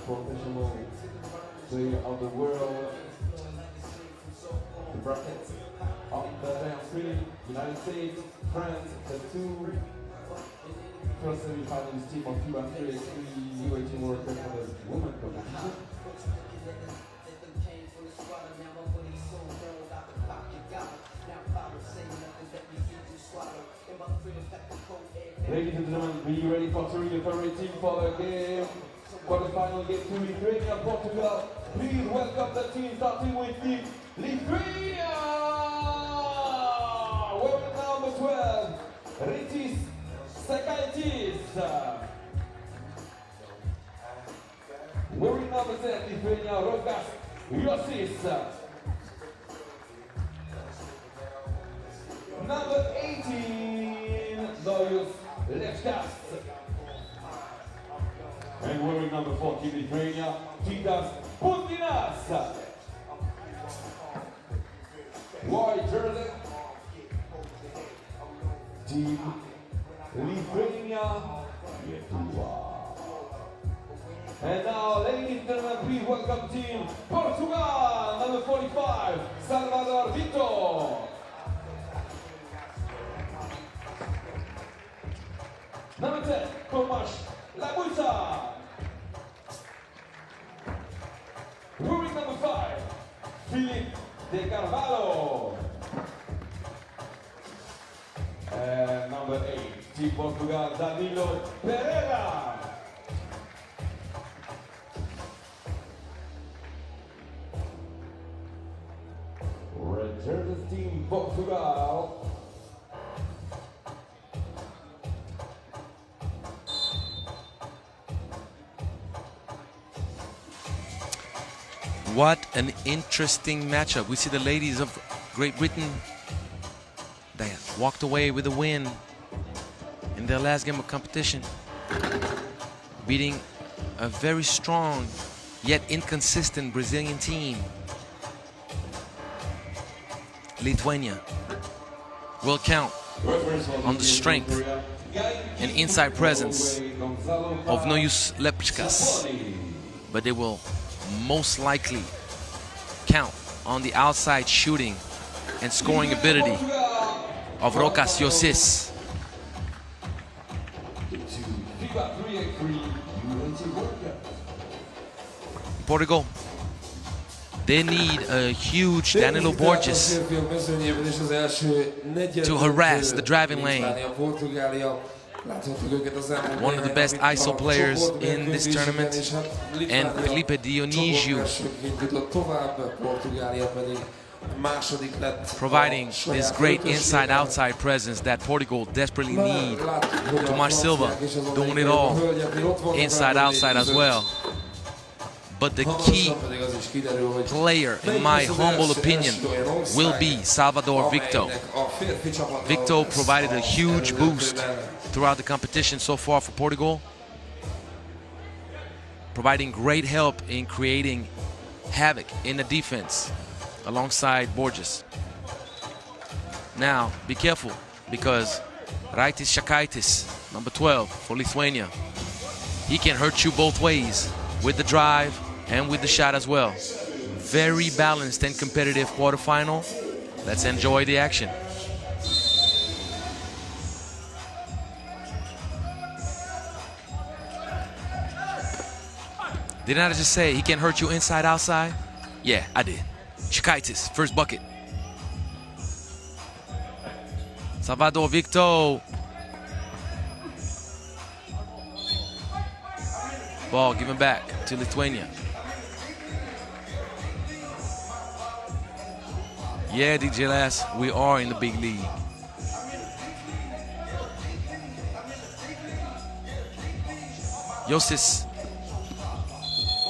Professional player of the world. The brackets of the round 3, United States, France, the 2 first semi-finalist team of FIBA 3x3 U18 World Cup for the women competition. Ladies and gentlemen, be ready for cheering your favorite team for the game. Quarter-final game to Lithuania, Portugal. Please welcome the team starting with the Lithuania! Wearing number 12, Rytis Sekaitis. Wearing number 10, Lithuania, Rokas Josis. Number 18, Darius Levskas. And wearing number 14, Lithuania, Titas Putinas. White jersey, Team Lithuania, Lietuva. And now, ladies and gentlemen, please welcome Team Portugal, number 45, Salvador Vito. Number 10, Tomasz Labusa. Wearing number 5, Philip De Carvalho. And number 8, Team Portugal, Danilo Pereira. Red jersey Team Portugal. What an interesting matchup. We see the ladies of Great Britain, they walked away with a win in their last game of competition, beating a very strong yet inconsistent Brazilian team. Lithuania will count on the strength and inside presence of Nojus Lepčkas, but they will most likely count on the outside shooting and scoring ability of Rokas Josis. Portugal, They need a huge Danilo Borges to harass the driving lane. One of the best ISO players in this tournament, and Felipe Dionísio providing this great inside-outside presence that Portugal desperately need. Tomás Silva doing it all, inside-outside as well. But the key player, in my humble opinion, will be Salvador Victor. Victor provided a huge boost throughout the competition so far for Portugal, providing great help in creating havoc in the defense alongside Borges. Now, be careful, because Raitis Šakaitis, number 12 for Lithuania, he can hurt you both ways, with the drive and with the shot as well. Very balanced and competitive quarterfinal. Let's enjoy the action. Didn't I just say he can hurt you inside, outside? Yeah, I did. Šakaitis, first bucket. Salvador Victor. Ball given back to Lithuania. Yeah, DJ Lass, we are in the big league. Josis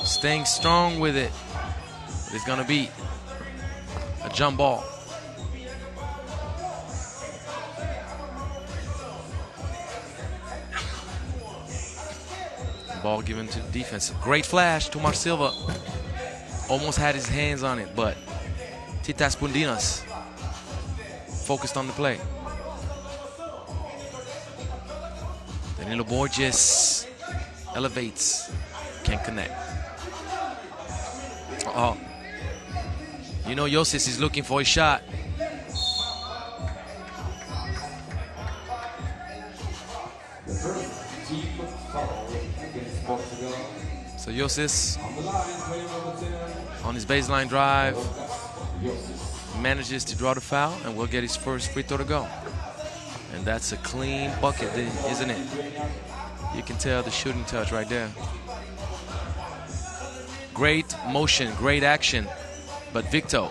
staying strong with it. But it's gonna be a jump ball. Ball given to the defense. Great flash. Tomás Silva almost had his hands on it, but Titas Pundinas focused on the play. Danilo Borges elevates, can't connect. Uh-oh. You know Josis is looking for a shot. So Josis on his baseline drive manages to draw the foul and will get his first free throw to go. And that's a clean bucket, isn't it? You can tell the shooting touch right there. Great motion, great action, but Victor,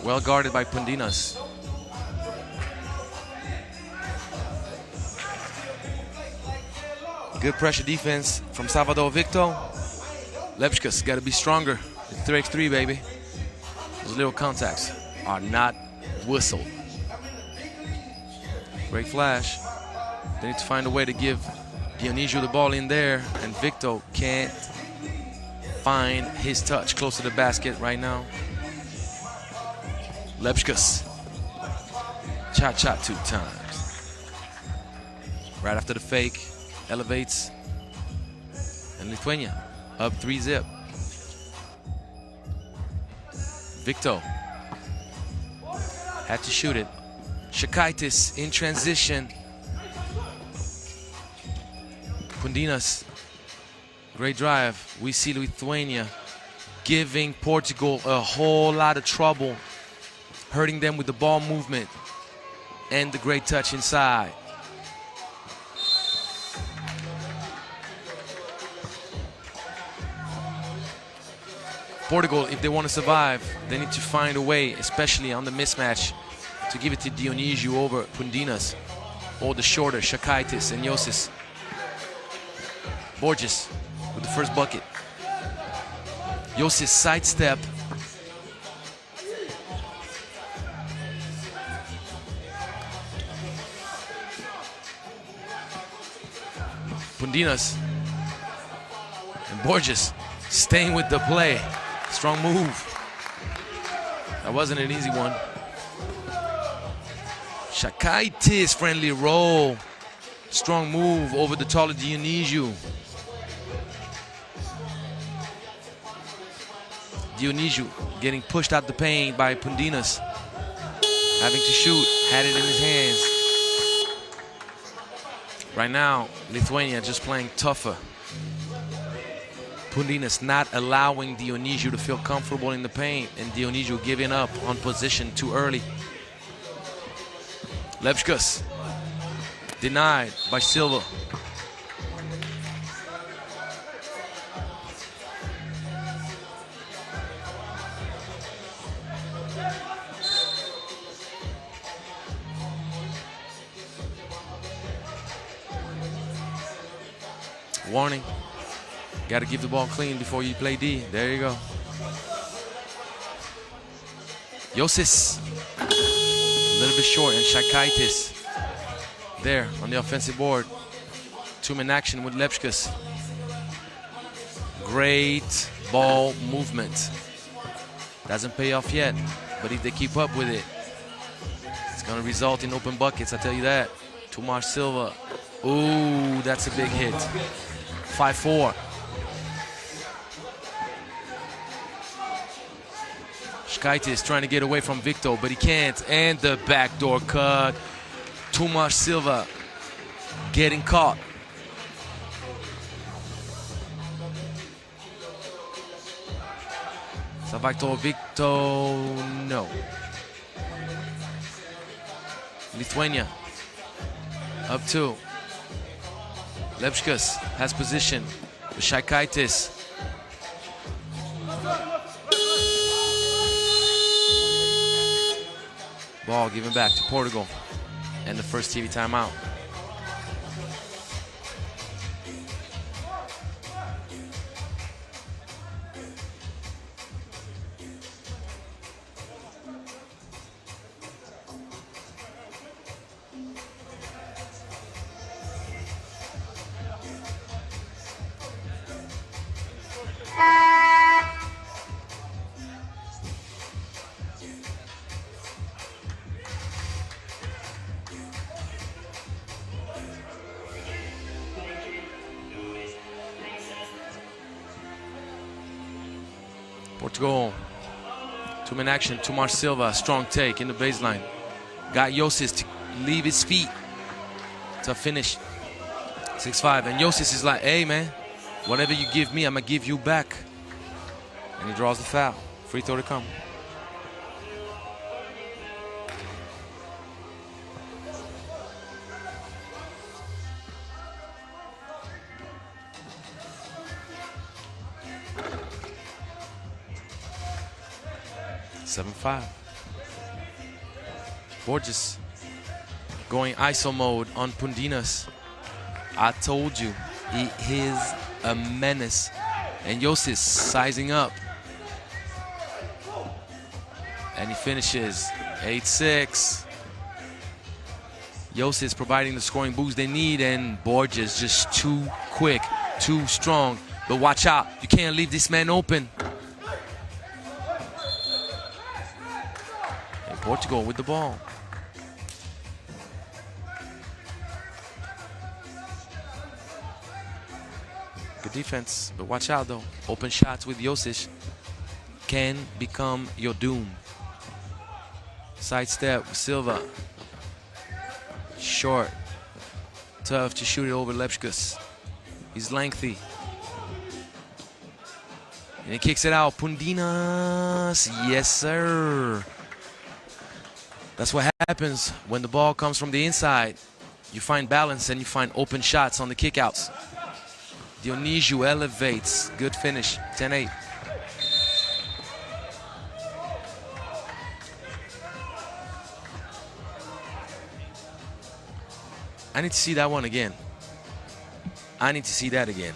well guarded by Pundinas. Good pressure defense from Salvador Victor. Lepska's got to be stronger. It's 3x3, baby. Those little contacts are not whistled. Great flash. They need to find a way to give Dionísio the ball in there, and Victor can't find his touch close to the basket right now. Lepska's cha-cha 2 times. Right after the fake, elevates, and Lithuania up 3-zip. Victor had to shoot it. Šakaitis in transition. Pundinas, great drive. We see Lithuania giving Portugal a whole lot of trouble, hurting them with the ball movement and the great touch inside. Portugal, if they want to survive, they need to find a way, especially on the mismatch, to give it to Dionísio over Pundinas, or the shorter Šakaitis and Josis. Borges with the first bucket. Josis sidestep. Pundinas and Borges staying with the play. Strong move. That wasn't an easy one. Šakaitis, friendly roll. Strong move over the taller Dionísio. Dionísio getting pushed out the paint by Pundinas. Having to shoot, had it in his hands. Right now, Lithuania just playing tougher. Pundinas not allowing Dionysiu to feel comfortable in the paint, and Dionysiu giving up on position too early. Lepškas denied by Silva. Warning. Got to give the ball clean before you play D. There you go. Josis. A little bit short, and Šaikaitis there on the offensive board. Two-man action with Lepškas. Great ball movement. Doesn't pay off yet, but if they keep up with it, it's going to result in open buckets, I tell you that. Tomáš Silva. Ooh, that's a big hit. 5-4. Šaikaitis trying to get away from Victor, but he can't. And the backdoor cut. Tomáš Silva getting caught. Salvatore Victor, no. Lithuania up 2. Lepškas has position. Šaikaitis. Ball given back to Portugal. And the first TV timeout. Portugal, two-man action, Tomáš Silva, strong take in the baseline. Got Josis to leave his feet to finish. 6-5, and Josis is like, hey man, whatever you give me, I'm gonna give you back. And he draws the foul. Free throw to come. Seven 5. Borges going ISO mode on Pundinas. I told you, he is a menace. And Josis sizing up. And he finishes 8-6. Josis providing the scoring boost they need, and Borges just too quick, too strong. But watch out, you can't leave this man open. And Portugal with the ball. Good defense, but watch out though. Open shots with Josis can become your doom. Sidestep, Silva. Short. Tough to shoot it over Lepškas. He's lengthy. And he kicks it out. Pundinas. Yes, sir. That's what happens when the ball comes from the inside. You find balance and you find open shots on the kickouts. Dionysiu elevates. Good finish. 10-8. I need to see that one again. I need to see that again.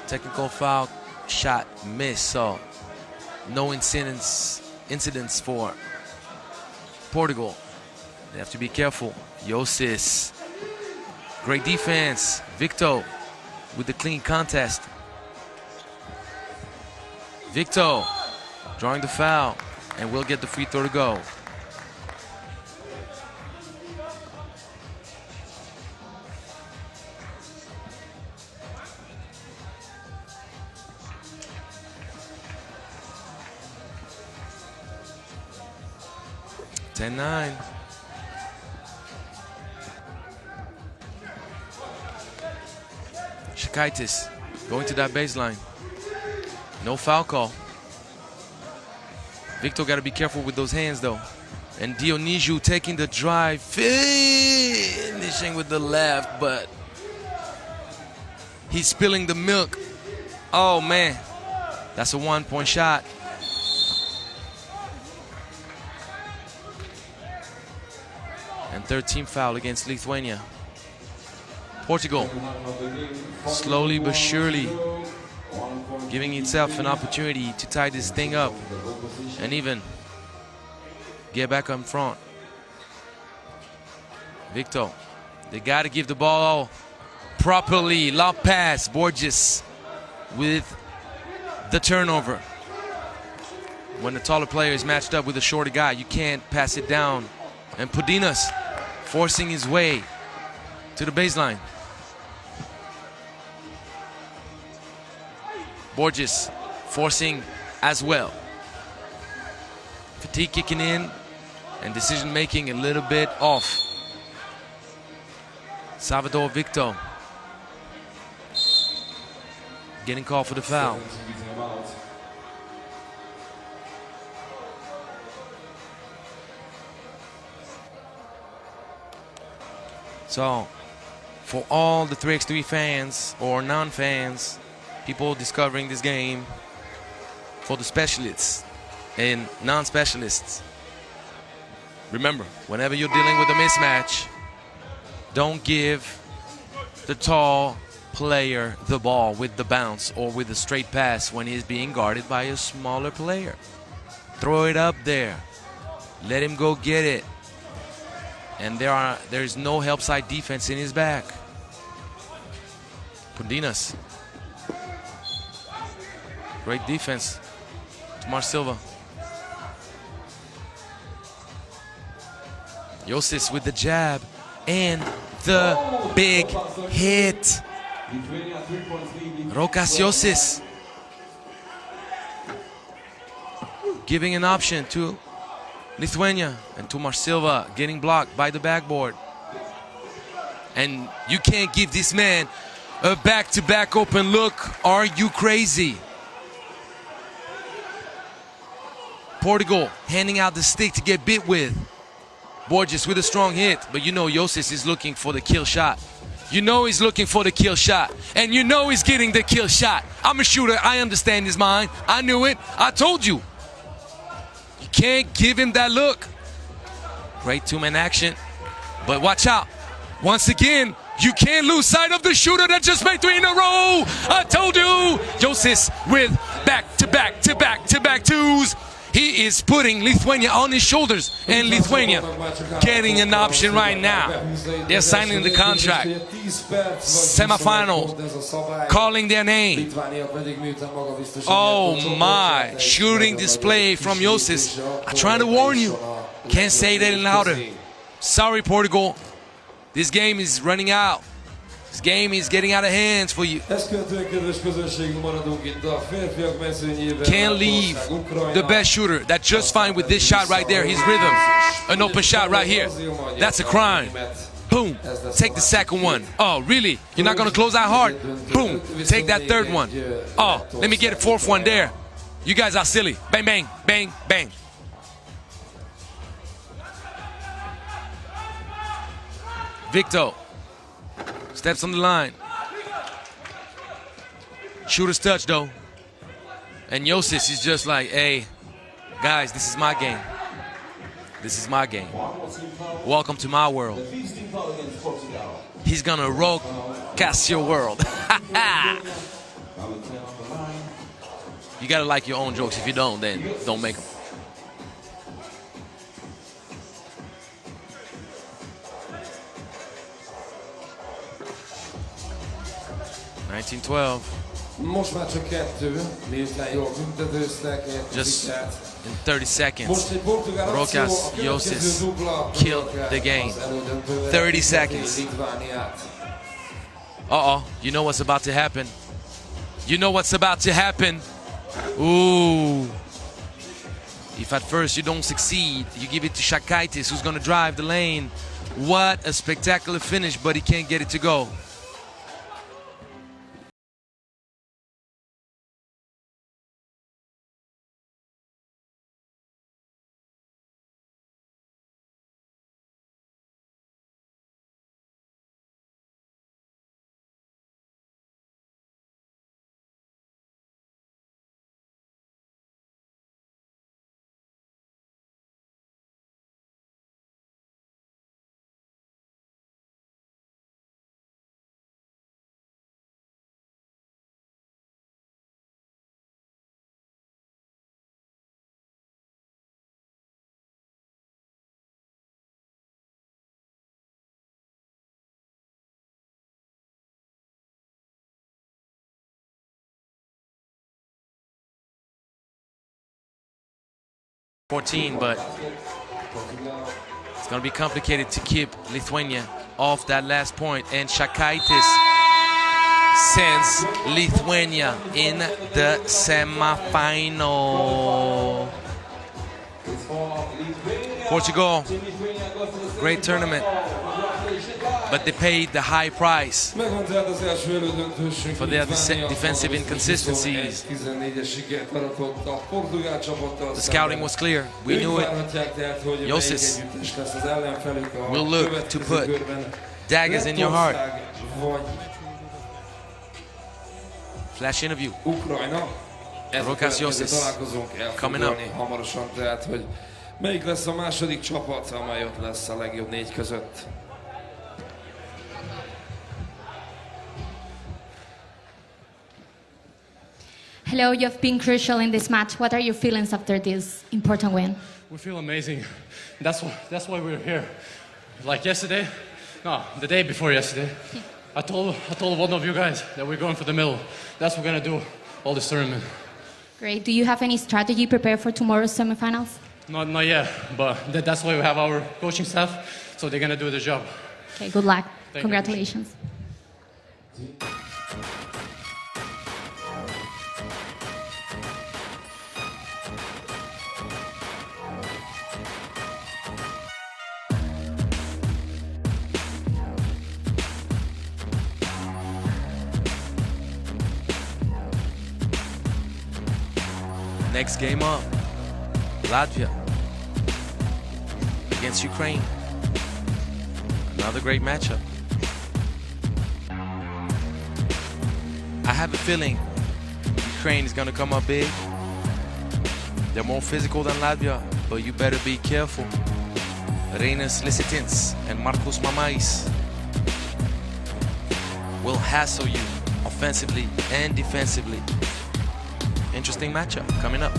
Technical foul, shot, miss, so no incidents for Portugal. They have to be careful. Josis, great defense. Victor with the clean contest. Victor drawing the foul, and will get the free throw to go. 10-9. Shakaitis going to that baseline. No foul call. Victor got to be careful with those hands though. And Dionysiou taking the drive, finishing with the left, but he's spilling the milk. Oh man, that's a 1-point shot. And 13th foul against Lithuania. Portugal, slowly but surely, giving itself an opportunity to tie this thing up and even get back up front. Victor, they got to give the ball properly. Lob pass, Borges with the turnover. When the taller player is matched up with a shorter guy, you can't pass it down. And Pudinas forcing his way to the baseline. Borges forcing as well. Fatigue kicking in and decision making a little bit off. Salvador Victor getting called for the foul. So, for all the 3x3 fans or non-fans, people discovering this game, for the specialists and non-specialists, remember, whenever you're dealing with a mismatch, don't give the tall player the ball with the bounce or with a straight pass when he's being guarded by a smaller player. Throw it up there. Let him go get it. And there's no help side defense in his back. Pudinas. Great defense. Tomar Silva. Josis with the jab and the big hit. Rokas Josis giving an option to Lithuania, and Tomar Silva getting blocked by the backboard. And you can't give this man a back-to-back open look. Are you crazy? Portugal handing out the stick to get bit with. Borges with a strong hit, but you know Josis is looking for the kill shot. You know he's looking for the kill shot, and you know he's getting the kill shot. I'm a shooter, I understand his mind. I knew it, I told you. You can't give him that look. Great two-man action, but watch out. Once again, you can't lose sight of the shooter that just made 3 in a row. I told you. Josis with back-to-back twos. He is putting Lithuania on his shoulders, and Lithuania getting an option right now. They're signing the contract. Semifinal, calling their name. Oh my, shooting display from Josis. I'm trying to warn you. Can't say it any louder. Sorry, Portugal. This game is running out. This game is getting out of hands for you. Can't leave the best shooter. That's just fine with this shot right there. His rhythm. An open shot right here. That's a crime. Boom. Take the second one. Oh, really? You're not going to close out hard? Boom. Take that third one. Oh, let me get a fourth one there. You guys are silly. Bang, bang, bang, bang. Victor steps on the line. Shooter's touch though. And Josis is just like, hey, guys, this is my game. This is my game. Welcome to my world. He's gonna rock cast your world. You gotta like your own jokes. If you don't, then don't make them. Most már csak 2, miután jól büntetőztek. Just in 30 seconds, Rokas Josis killed the game. 30 seconds. Uh-oh, you know what's about to happen. You know what's about to happen. Ooh. If at first you don't succeed, you give it to Šakaitis, who's going to drive the lane. What a spectacular finish, but he can't get it to go. But it's going to be complicated to keep Lithuania off that last point. And Šakaitis sends Lithuania in the semifinal. Portugal, great tournament, but they paid the high price for their defensive inconsistencies. The scouting was clear. We knew it. Josis will look to put daggers in your heart. Flash interview. Rokas Josis coming up. Melyik lesz a második csapat, amely ott lesz a legjobb 4 között? Hello, you've been crucial in this match. What are your feelings after this important win? We feel amazing. That's why we're here. Like yesterday, no, the day before yesterday, I told one of you guys that we're going for the middle. That's what we're gonna do all this tournament. Great. Do you have any strategy prepared for tomorrow's semifinals? Not yet, but that's why we have our coaching staff, so they're gonna do the job. Okay, good luck. Thank Congratulations. Next game up, Latvia against Ukraine. Another great matchup. I have a feeling Ukraine is going to come up big. They're more physical than Latvia, but you better be careful. Reinas Lisitins and Markus Mamais will hassle you offensively and defensively. Interesting matchup coming up.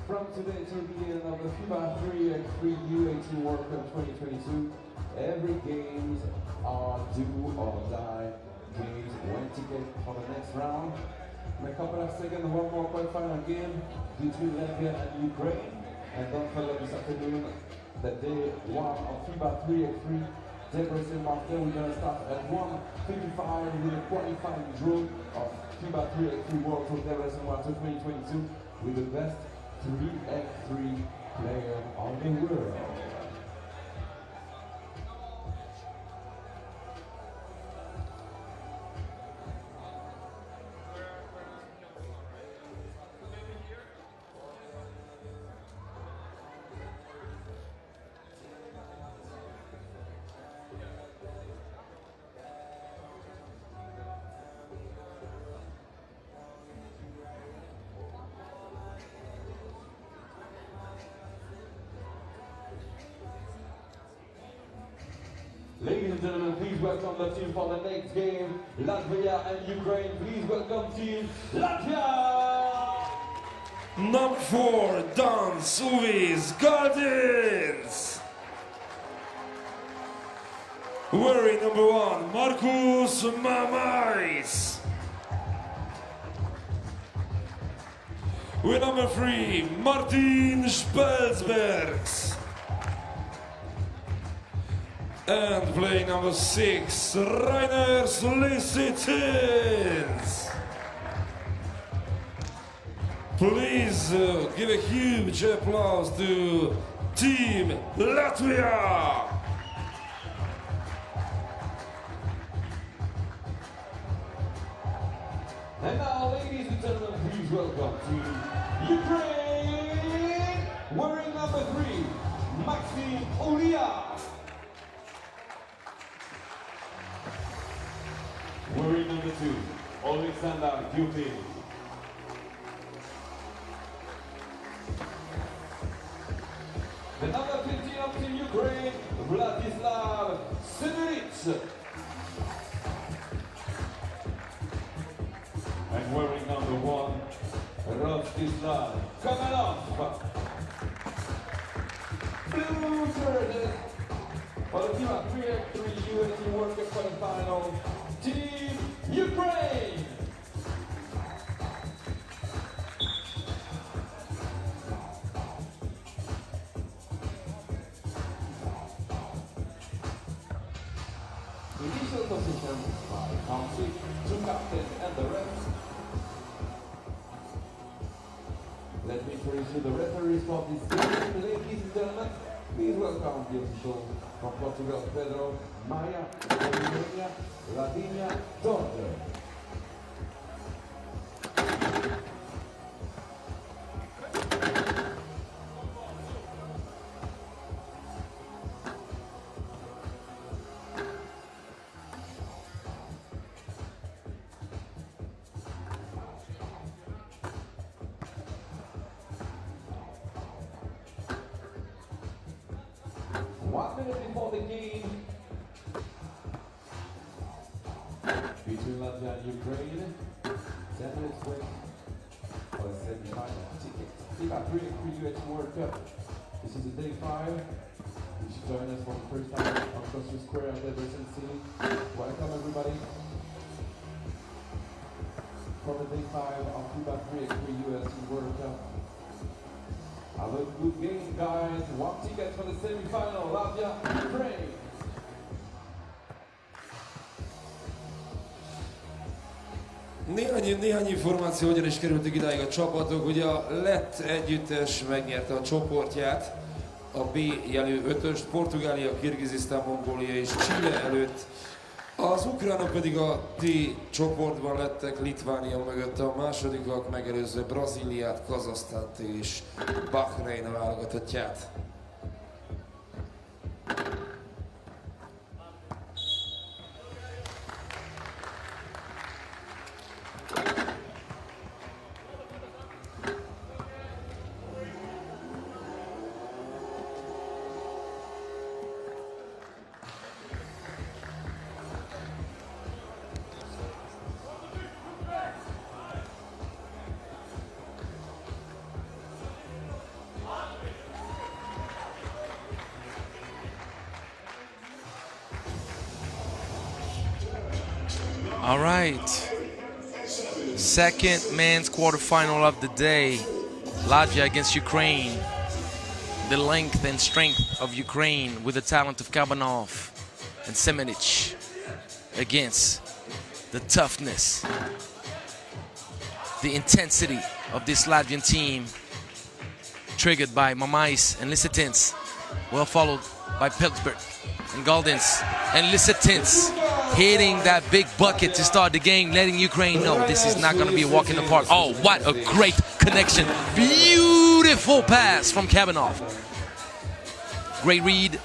From today to the beginning of the FIBA 3x3 U18 World Cup 2022, every games are do or die games. One ticket for the next round. In a couple of seconds, one more quarter-final game between Latvia and Ukraine. And don't forget this afternoon, the day one of FIBA 3x3 Debrecen. We're going to start at 1:55 with a qualifying draw of FIBA 3x3 World Cup Debrecen 2022 with the best 3x3 player of the world. Ladies and gentlemen, please welcome the team for the next game, Latvia and Ukraine. Please welcome team Latvia! Number 4, Don Suvis Gardens. wearing number 1, Markus Mamais. With number 3, Martin Spelsbergs. And playing number 6, Rainer Lisitins. Please give a huge applause to Team Latvia. And now, ladies and gentlemen, please welcome Team Ukraine, wearing number 3, Maxim Ulia. Wearing number 2, Alexander Dupin. The number 15 of Team Ukraine, Vladislav Semeritz. And wearing number 1, Rostislav Kamenov. Blue jerseys for the FIBA 3x3 U18 World Cup quarter-final, Team Ukraine. Initial position by country, 2 captains and the rest. Let me introduce you the referees for this game. Ladies and gentlemen, please welcome the official from Portugal, Pedro, Maya, Lithuania, Latvia, Torter. Before the game between Latvia and Ukraine, 10 minutes wait for the semi-final ticket. FIBA 3x3 U18 World Cup. This is the day 5. You should join us for the first time on Costa Square in Debrecen City. Welcome everybody for the day 5 of FIBA 3x3 U18 World Cup. Have a good game, guys. 1 ticket for the semi-final, Latvia, Ukraine. Néhány információ, hogyan is kerültek idáig a csapatok. Ugye a lett együttes megnyerte a csoportját, a B jelű 5-öst, Portugália, Kirgizisztán, Mongólia és Chile előtt. Az ukránok pedig a D csoportban lettek, Lithuania mögött, a másodikak megelőzve Brazíliát, Kazahsztánt és Bahrein válogatottját. All right, second men's quarterfinal of the day, Latvia against Ukraine. The length and strength of Ukraine with the talent of Kabanov and Semenich against the toughness, the intensity of this Latvian team, triggered by Mamais and Lisitins, well followed by Pelsberg and Galdins and Lisitins. Hitting that big bucket to start the game, letting Ukraine know this is not going to be a walk in the park. Oh, what a great connection. Beautiful pass from Kabanov. Great read.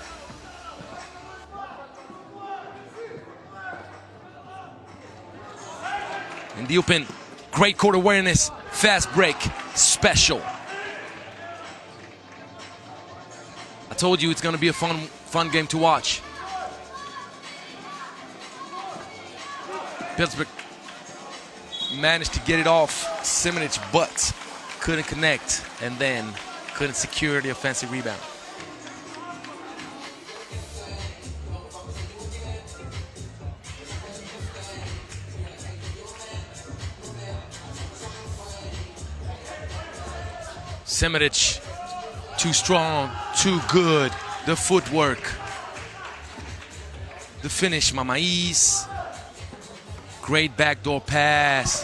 And Dupin, great court awareness, fast break, special. I told you it's going to be a fun game to watch. Pelsberg managed to get it off Semenich, but couldn't connect, and then couldn't secure the offensive rebound. Semiric, too strong, too good. The footwork. The finish, Mamais. Great backdoor pass.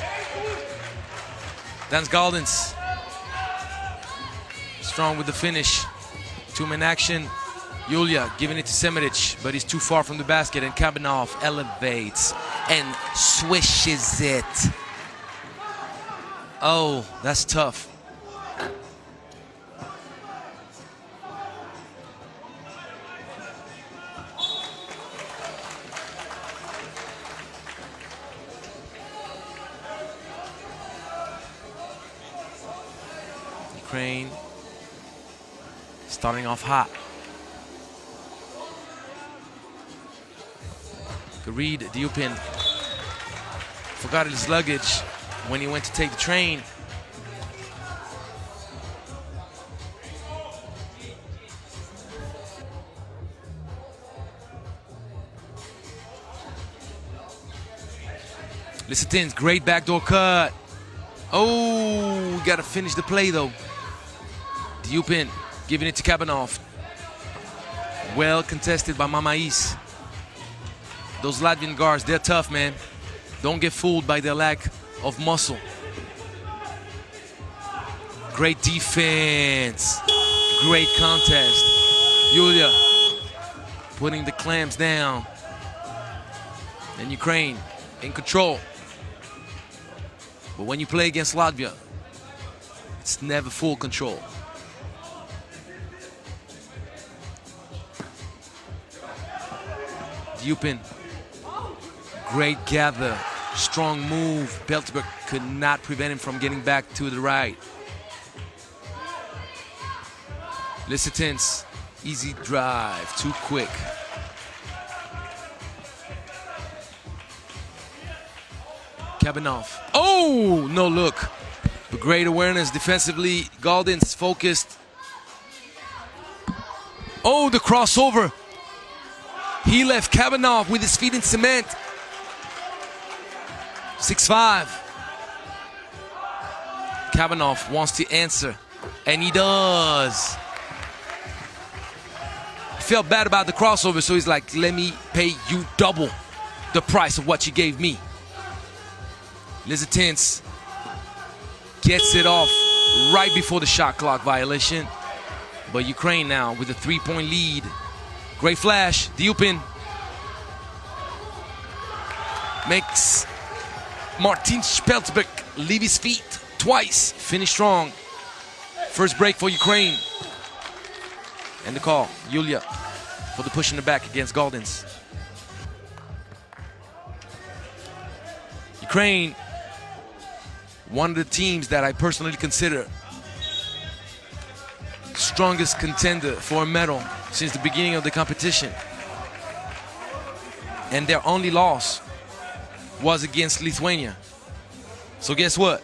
Dans Galdens. Strong with the finish. Two-man action. Yulia giving it to Semiric, but he's too far from the basket, and Kabanov elevates and swishes it. Oh, that's tough. Ukraine starting off hot. Read Diupin forgot his luggage when he went to take the train. Lisitins, great backdoor cut. Oh, we gotta finish the play though. Diupin giving it to Kabanov. Well contested by Mamais. Those Latvian guards, they're tough, man. Don't get fooled by their lack of muscle. Great defense. Great contest. Yulia putting the clamps down. And Ukraine in control. But when you play against Latvia, it's never full control. Diupin. Great gather, strong move. Belzberg could not prevent him from getting back to the right. Lisitins, easy drive, too quick. Kabanov, oh, no look. But great awareness defensively. Galdens focused. Oh, the crossover. He left Kabanov with his feet in cement. 6-5. Kabanov wants to answer, and he does. Felt bad about the crossover, so he's like, let me pay you double the price of what you gave me. Lisitins gets it off right before the shot clock violation. But Ukraine now with a 3-point lead. Great flash, Diupin makes Martin Speltzberg leave his feet twice. Finish strong. First break for Ukraine. And the call, Yulia, for the push in the back against Galdens. Ukraine, one of the teams that I personally consider strongest contender for a medal since the beginning of the competition. And their only loss was against Lithuania. So guess what?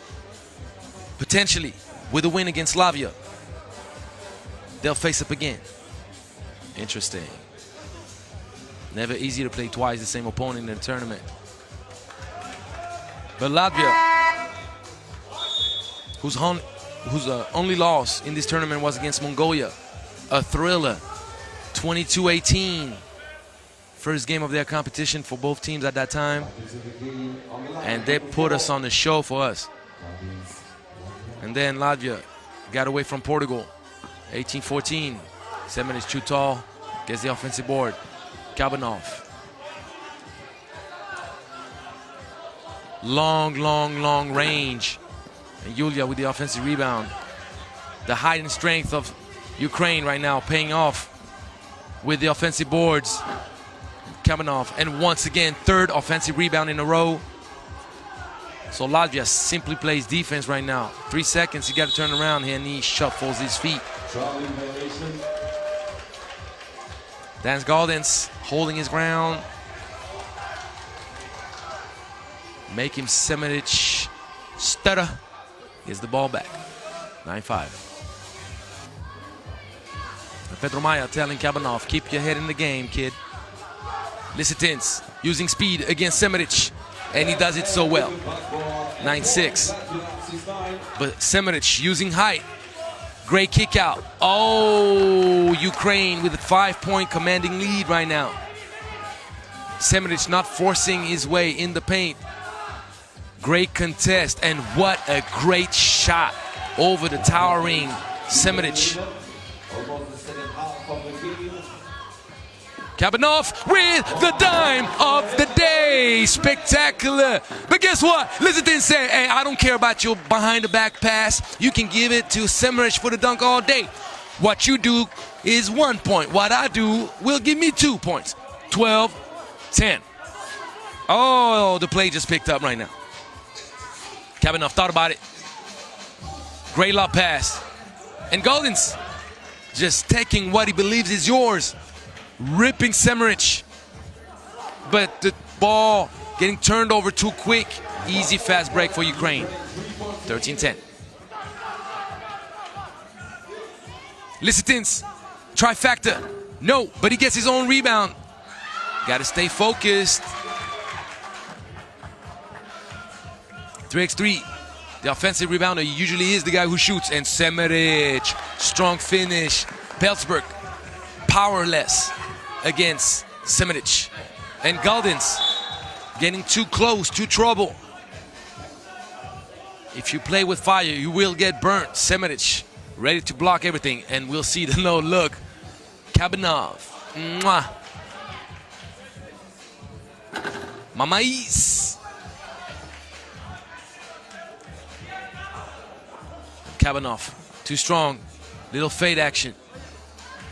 Potentially, with a win against Latvia, they'll face up again. Interesting. Never easy to play twice the same opponent in a tournament. But Latvia, whose only loss in this tournament was against Mongolia, a thriller, 22-18. First game of their competition for both teams at that time. And they put us on the show for us. And then Latvia got away from Portugal, 18-14. 7 is too tall, gets the offensive board. Kabanov. Long range. And Yulia with the offensive rebound. The height and strength of Ukraine right now paying off with the offensive boards. Kabanov, and once again, third offensive rebound in a row. So Latvia simply plays defense right now. 3 seconds, you got to turn around here, and he shuffles his feet. Dans Galdens holding his ground. Making Semiric stutter. Gets the ball back. 9-5. Pedro Maya telling Kabanov, keep your head in the game, kid. Lisitins using speed against Semiric, and he does it so well. 9-6. But Semiric using height Great kick out. Oh, Ukraine with a 5-point commanding lead right now. Semenic not forcing his way in the paint. Great contest, and what a great shot over the towering Semenic. Kabanov with the dime of the day. Spectacular. But guess what? Littleton said, hey, I don't care about your behind-the-back pass. You can give it to Semenic for the dunk all day. What you do is 1 point. What I do will give me 2 points. 12-10. Oh, the play just picked up right now. Kabanov thought about it. Great lob pass. And Goldens just taking what he believes is yours. Ripping Semenic. But the ball getting turned over too quick. Easy fast break for Ukraine. 13-10. Lisitins, trifecta. No, but he gets his own rebound. Got to stay focused. 3x3. The offensive rebounder usually is the guy who shoots. And Semenic, strong finish. Pelsberg, powerless against Semenic. And Goldens getting too close to trouble. If you play with fire, you will get burnt. Semenic ready to block everything, and we'll see the no look. Kabanov. Mwah. Mamais. Kabanov, too strong. Little fade action.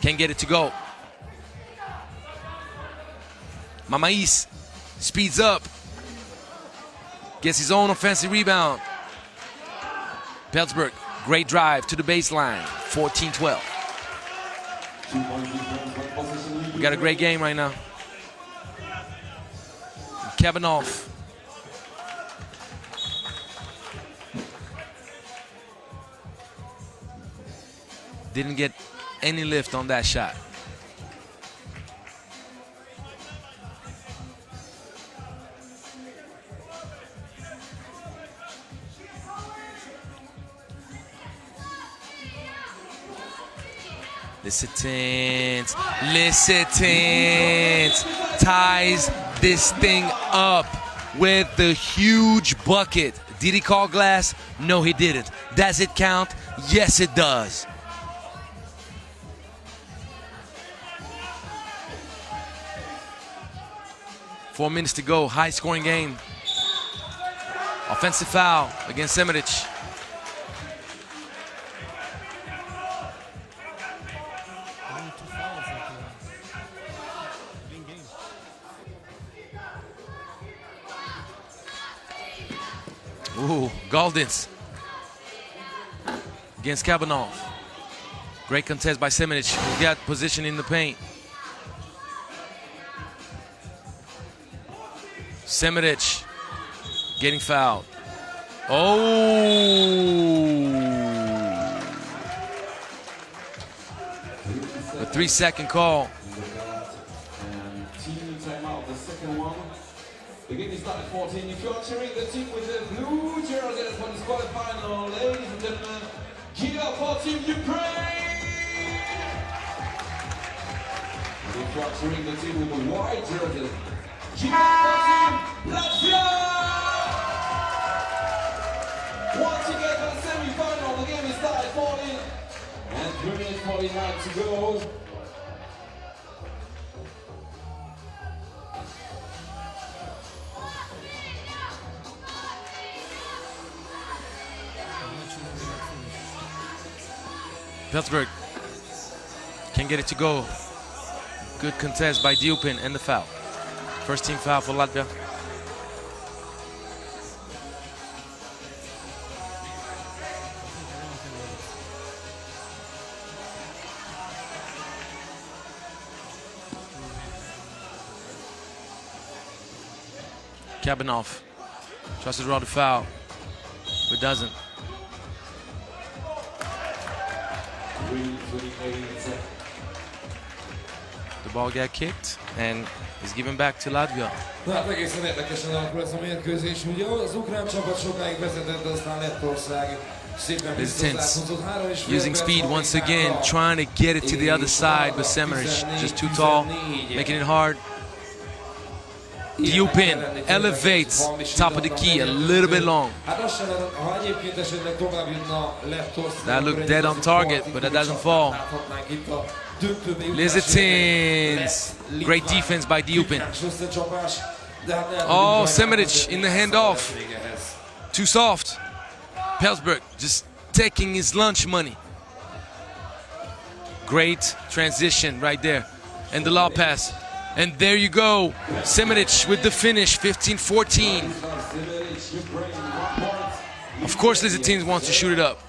Can't get it to go. Mamais speeds up. Gets his own offensive rebound. Pelsberg, great drive to the baseline. 14-12. We got a great game right now. Kabanov. Didn't get any lift on that shot. Lisitins ties this thing up with the huge bucket. Did he call glass? No, he didn't. Does it count? Yes, it does. Four minutes to go, high-scoring game. Offensive foul against Semenic. Ooh, Goldens against Kabanov. Great contest by Semenic, who got position in the paint. Semenic getting fouled. Oh! A 3-second call. Team timeout, the second one. The game is started 14. If you're cheering the team with the blue jerseys for this quarterfinal, ladies and gentlemen, give up for Team Ukraine! If you're cheering the team with the white jerseys, give up for Team Latvia! Once again for the semi-final, the game is started 14 and 3 minutes 49 to go. Pelsberg can get it to go. Good contest by Diupin and the foul. First team foul for Latvia. Kabanov tries to draw the foul, but doesn't. The ball got kicked and is given back to Latvia. Na hát egészen érdekesen alakul ez a mérkőzés. Ugye az ukrán csapat sokáig vezetett, de aztán Lettország Lithuanians using speed once again, trying to get it to the other side, but Semenic just too tall, making it hard. U18 elevates top of the key a little bit long. That looked dead on target, but that doesn't fall. Lithuanians, great defense by U18. Oh, Semenic in the handoff. Too soft. Pelsberg just taking his lunch money. Great transition right there. And the low pass. And there you go. Semenic with the finish, 15-14. Of course, Lithuania wants to shoot it up.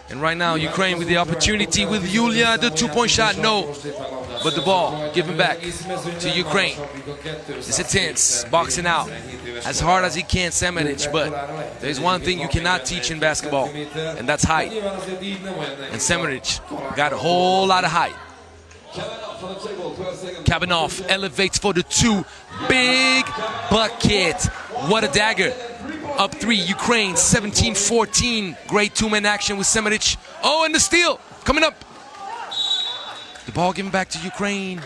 And right now, Ukraine with the opportunity with Yulia, the two-point shot, no. But the ball given back to Ukraine. Lithuania boxing out as hard as he can, Semenic, but there's one thing you cannot teach in basketball, and that's height. And Semenic got a whole lot of height. Kabanov elevates for the two. Big bucket. What a dagger. Up 3, Ukraine, 17-14. Great two-man action with Semenic. Oh, and the steal coming up. The ball given back to Ukraine.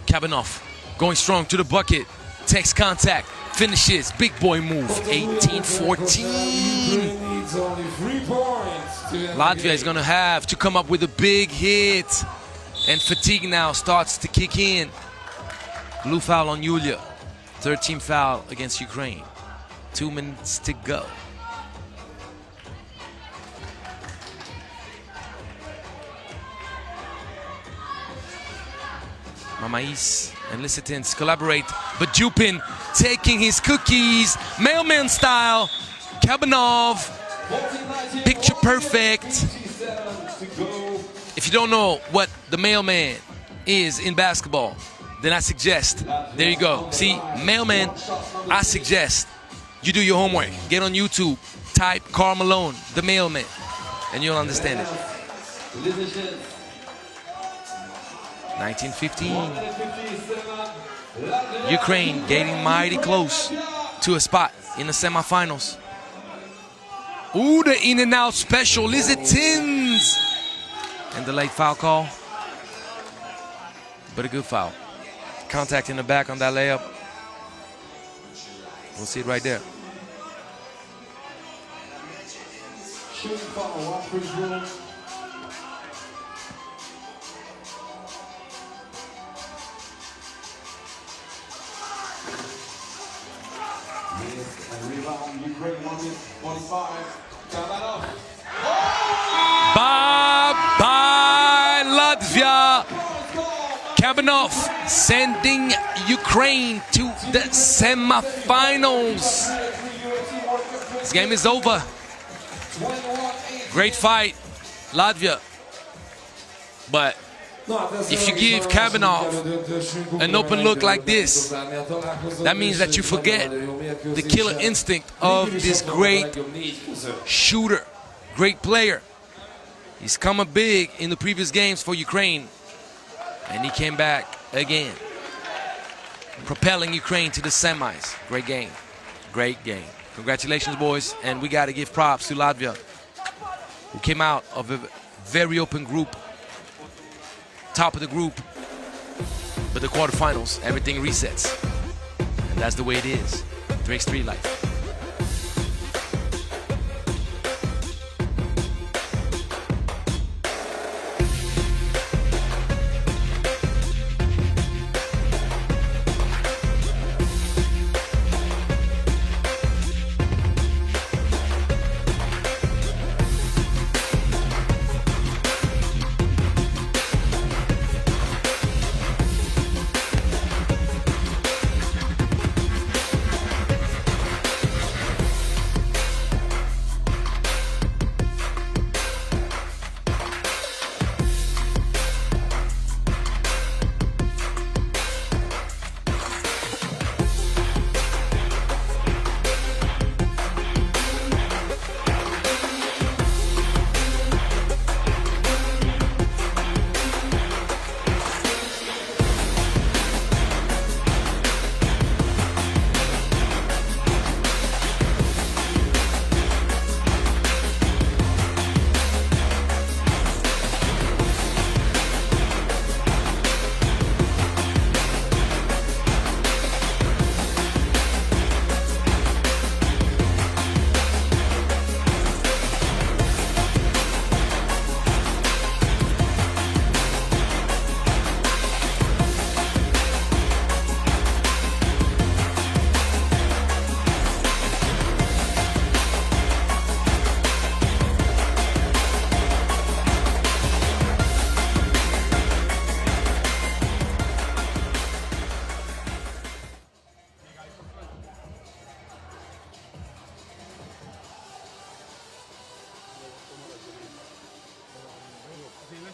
Kabanov going strong to the bucket, takes contact, finishes, big boy move, 18-14. Latvia is gonna have to come up with a big hit, and fatigue now starts to kick in. Blue foul on Yulia, 13 foul against Ukraine. 2 minutes to go. Mamais and Lithuanians collaborate, but Dupin taking his cookies, mailman style. Kabanov, picture perfect. If you don't know what the mailman is in basketball, then I suggest, there you go. See, mailman, I suggest you do your homework. Get on YouTube, type Karl Malone, the mailman, and you'll understand it. 19-15. Ukraine getting mighty close to a spot in the semifinals. Ooh, the in and out special, Lithuanians. And the late foul call. But a good foul. Contact in the back on that layup. We'll see it right there. Shooting foul, 1 free throw. Bye-bye, Latvia. Kabanov sending Ukraine to the semifinals. This game is over. Great fight, Latvia. But if you give Kabanov an open look like this, that means that you forget the killer instinct of this great shooter, great player. He's come up big in the previous games for Ukraine, and he came back again, propelling Ukraine to the semis. Great game, great game. Congratulations, boys, and we got to give props to Latvia, who came out of a very open group, top of the group, but the quarterfinals, everything resets. And that's the way it is. 3x3 life.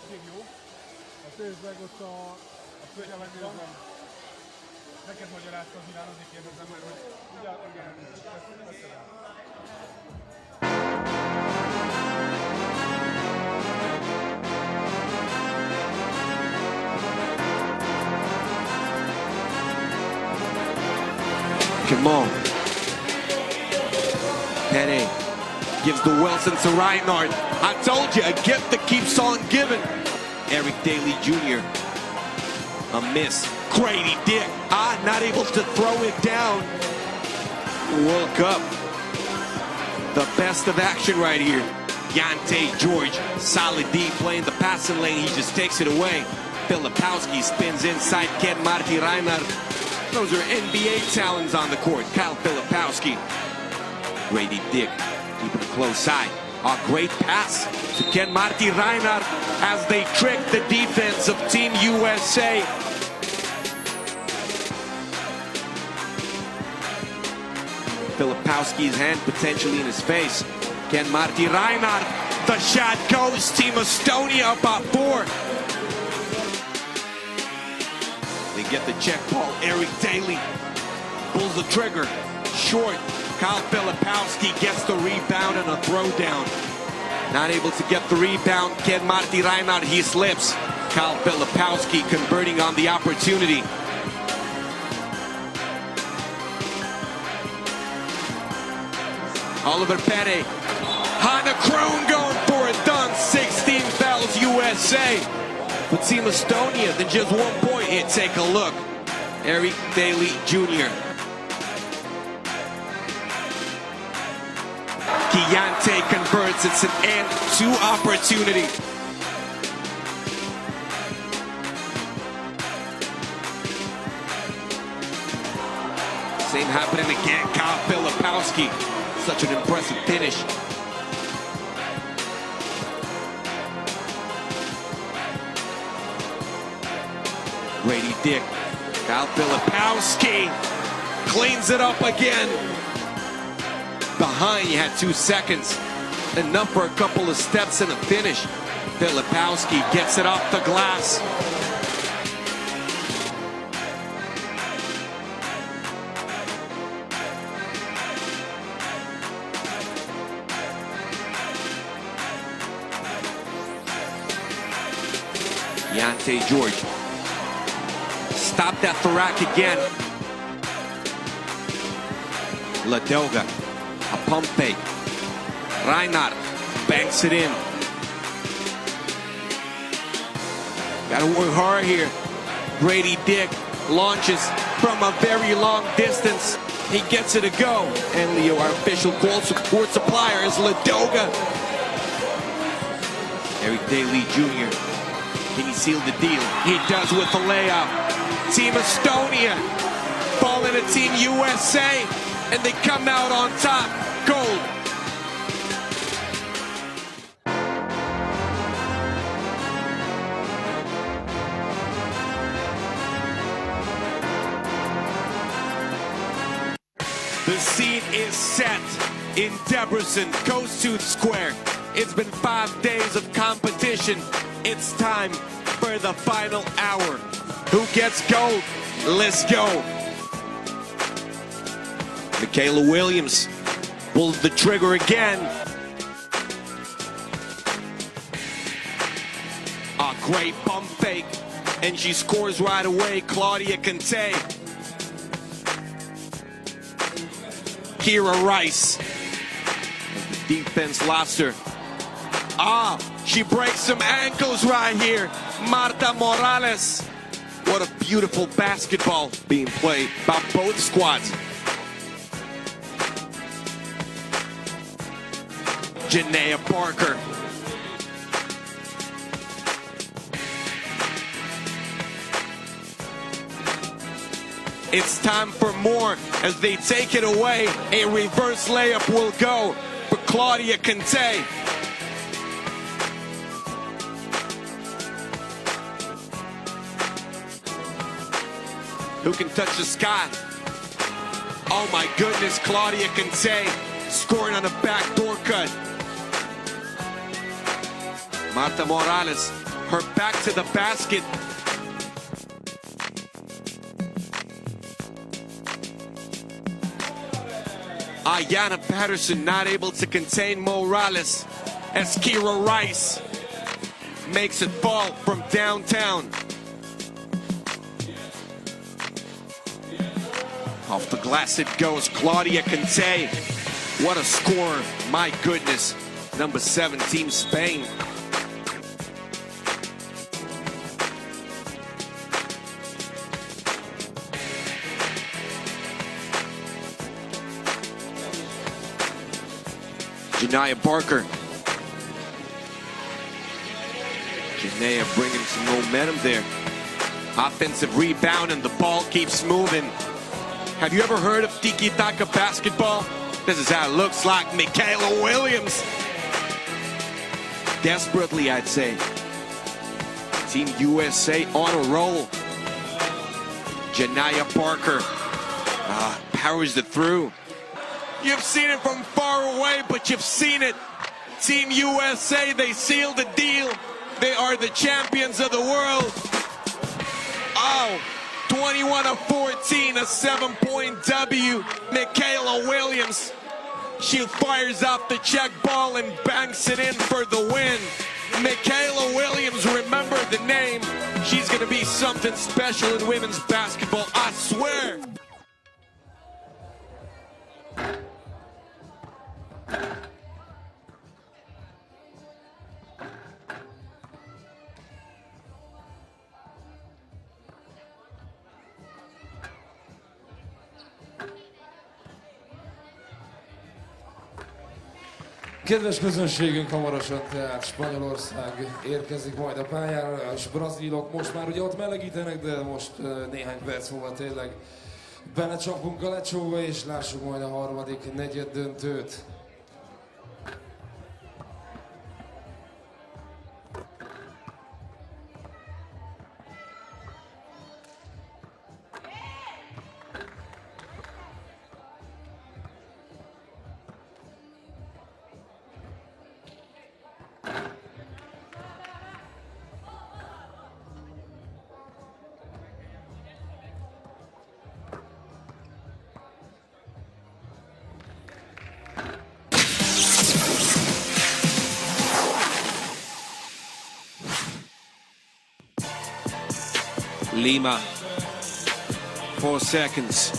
mindig jó. A tőzsleg ott a főnyelemnézem. Neked magyarázta az Milán, azért kérdezem meg, hogy ugye, igen, köszönöm. Come on. Penne gives the Wilson to Reinhardt. I told you, a gift that keeps on giving. Eric Daly Jr. A miss. Grady Dick. Not able to throw it down. World Cup. The best of action right here. Yante George. Solid D playing the passing lane. He just takes it away. Filipowski spins inside Ken Marty Reinhardt. Those are NBA talents on the court. Kyle Filipowski. Grady Dick keeping a close eye. A great pass to Ken Marty Reinhardt as they trick the defense of Team USA. Filipowski's hand potentially in his face. Ken Marty Reinhardt. The shot goes. Team Estonia up by 4. They get the check ball. Eric Daly pulls the trigger. Short. Kyle Filipowski gets the rebound and a throwdown. Not able to get the rebound. Ken Marty Reinhardt, he slips. Kyle Filipowski converting on the opportunity. Oliver Penne. Hannah Kroon going for it. Done. 16 fouls USA. But Team Estonia, then just 1 point here. Take a look. Eric Daly Jr. Kiante converts. It's an and 2 opportunity. Same happening again. Kyle Filipowski. Such an impressive finish. Grady Dick. Kyle Filipowski cleans it up again. Behind, you had 2 seconds. Enough for a couple of steps and a finish. Filipowski gets it off the glass. Yante George. Stop that Thorak again. Ladoga. A pump fake. Reinhardt banks it in. Gotta work hard here. Grady Dick launches from a very long distance. He gets it to go. And Leo, our official goal support supplier, is Ladoga. Eric Daly Jr. Can he seal the deal? He does with the layup. Team Estonia falling to Team USA, and they come out on top. Gold. The scene is set in Debrecen, Kossuth Square. It's been 5 days of competition. It's time for the final hour. Who gets gold? Let's go. Michaela Williams pulls the trigger again. A great pump fake, and she scores right away. Claudia Conte. Kira Rice. The defense lost her. She breaks some ankles right here. Marta Morales. What a beautiful basketball being played by both squads. Janaea Parker. It's time for more as they take it away. A reverse layup will go for Claudia Conte. Who can touch the sky? Oh my goodness, Claudia Conte scoring on a backdoor cut. Marta Morales her back to the basket. Ayanna Patterson not able to contain Morales as Kira Rice makes it fall from downtown. Off the glass it goes, Claudia Conte. What a score, my goodness. Number 7, Team Spain. Janaea Barker. Janaea bringing some momentum there. Offensive rebound and the ball keeps moving. Have you ever heard of tiki-taka basketball? This is how it looks like. Michaela Williams. Desperately, I'd say. Team USA on a roll. Janaea Barker powers it through. You've seen it from far away, but you've seen it. Team USA, they sealed the deal. They are the champions of the world. Oh, 21 of 14, a 7-point W. Michaela Williams, she fires off the check ball and banks it in for the win. Michaela Williams, remember the name. She's going to be something special in women's basketball, I swear. Kedves közönségünk, hamarosan tehát Spanyolország érkezik majd a pályára, és brazilok most már ugye ott melegítenek, de most néhány perc múlva tényleg belecsapunk a lecsóba, és lássuk majd a harmadik negyeddöntőt. Lima, 4 seconds.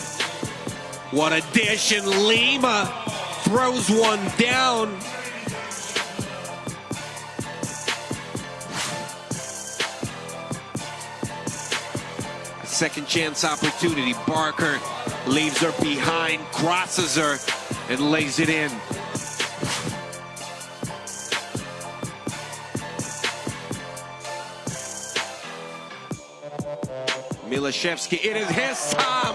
What a dish, and Lima throws one down. Second chance opportunity. Barker leaves her behind, crosses her, and lays it in. Milashevsky, it is his time.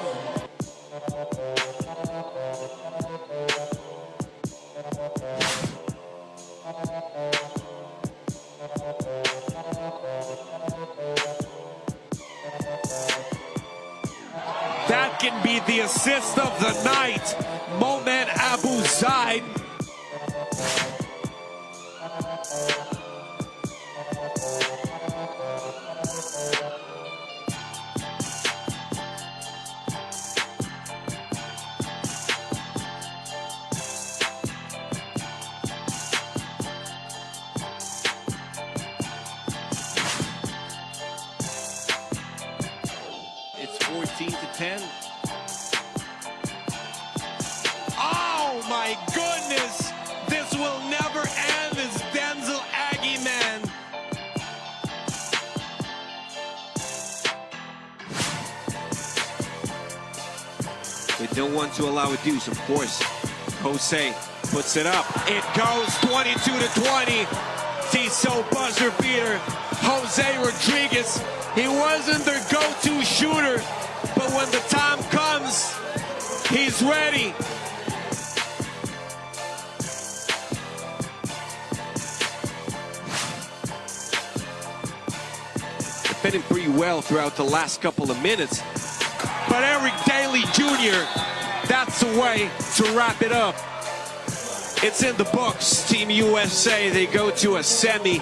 That can be the assist of the night. Moment Abu Zaid. It's 14-10. Oh my goodness! This will never end, as Denzel Aggie, man. They don't want to allow a deuce, of course. Jose puts it up. It goes 22-20. Tissot buzzer beater. Jose Rodriguez. He wasn't their go-to shooter, but when the time comes, he's ready. Defending pretty well throughout the last couple of minutes. But Eric Daly Jr., that's the way to wrap it up. It's in the books. Team USA, they go to a semi.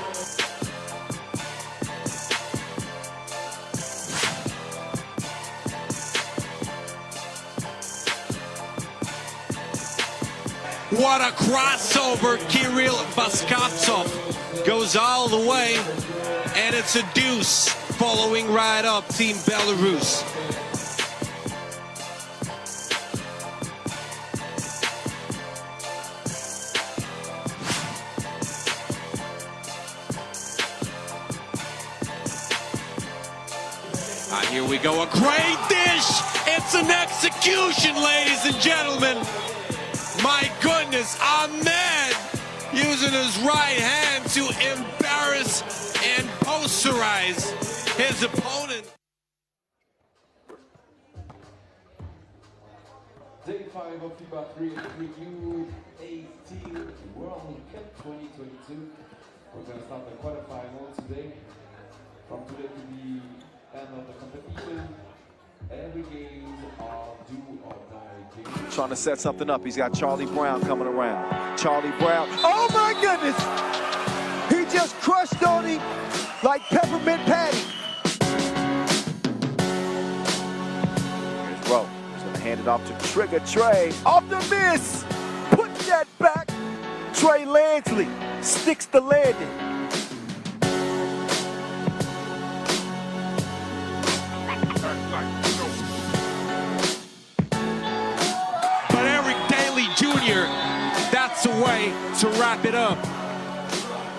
What a crossover. Kirill Baskaptsov goes all the way, and it's a deuce following right up Team Belarus. Here we go, a great dish. It's an execution, ladies and gentlemen. My goodness, Ahmed using his right hand to embarrass and posterize his opponent. Day 5 of FIBA 3x3 U18 World Cup 2022. We're going to start the quarterfinals today. From today to the end of the competition, every game are do or die games. Trying to set something up. He's got Charlie Brown coming around. Charlie Brown. Oh my goodness! He just crushed on him like peppermint patty. Here's Rowe. He's going to hand it off to Trigger Trey. Off the miss! Put that back. Trey Lansley sticks the landing. That's the way to wrap it up.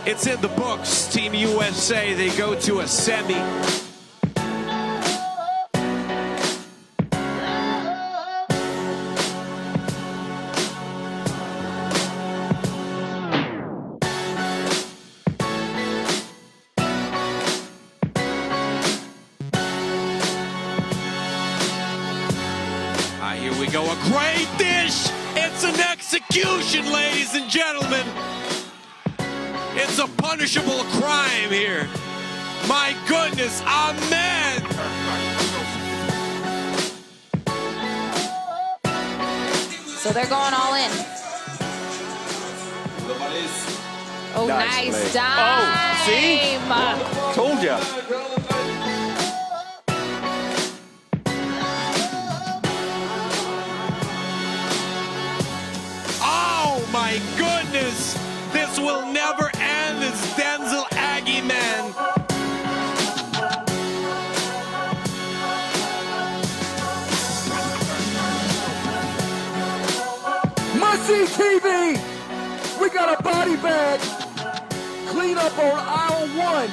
It's in the books. Team USA, they go to a semi. Here we go, a great dish. It's an execution, ladies and gentlemen. It's a punishable crime here. My goodness, Ahmed. So they're going all in. Oh, nice dive. Oh, see? Told ya. My goodness, this will never end, this Denzel Aggie man. Must-see TV! We got a body bag. Clean up on aisle 1.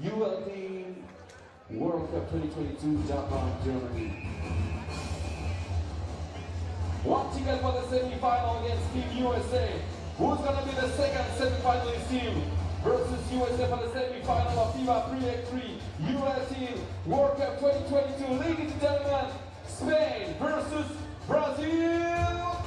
U18 World Cup 2022, Japan, Germany. One ticket for the semi-final against Team USA. Who's going to be the second semi-finalist team versus USA for the semi-final of FIBA 3x3 U18 World Cup 2022. Ladies and gentlemen, Spain versus Brazil.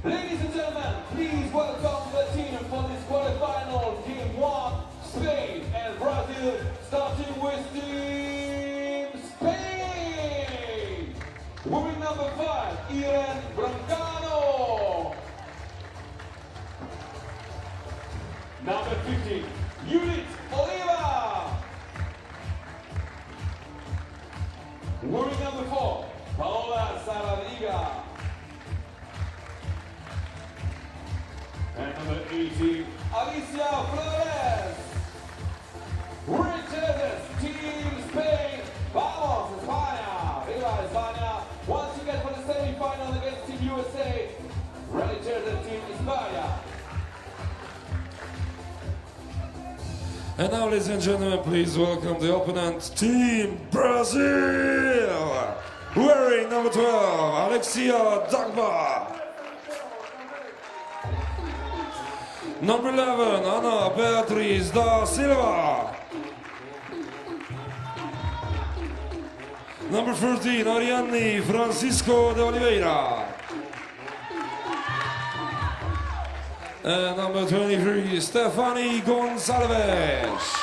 Ladies and gentlemen, please welcome the team for this quarterfinal, Game 1, Spain and Brazil, starting with Team Spain. Women number 5, Irene Brancano. Number 15, Judith Oliva. Women number 4, Paola Saradiga. And number 18, Alicia Flores. Richards, Team Spain. Vamos, España. Viva España. One ticket for the semi-final against Team USA. Richards, Team España. And now, ladies and gentlemen, please welcome the opponent, Team Brazil. Wearing number 12, Alexia Dagba. Number 11, Ana Beatriz da Silva. Number 13, Arianni Francisco de Oliveira. And number 23, Stefani Gonçalves.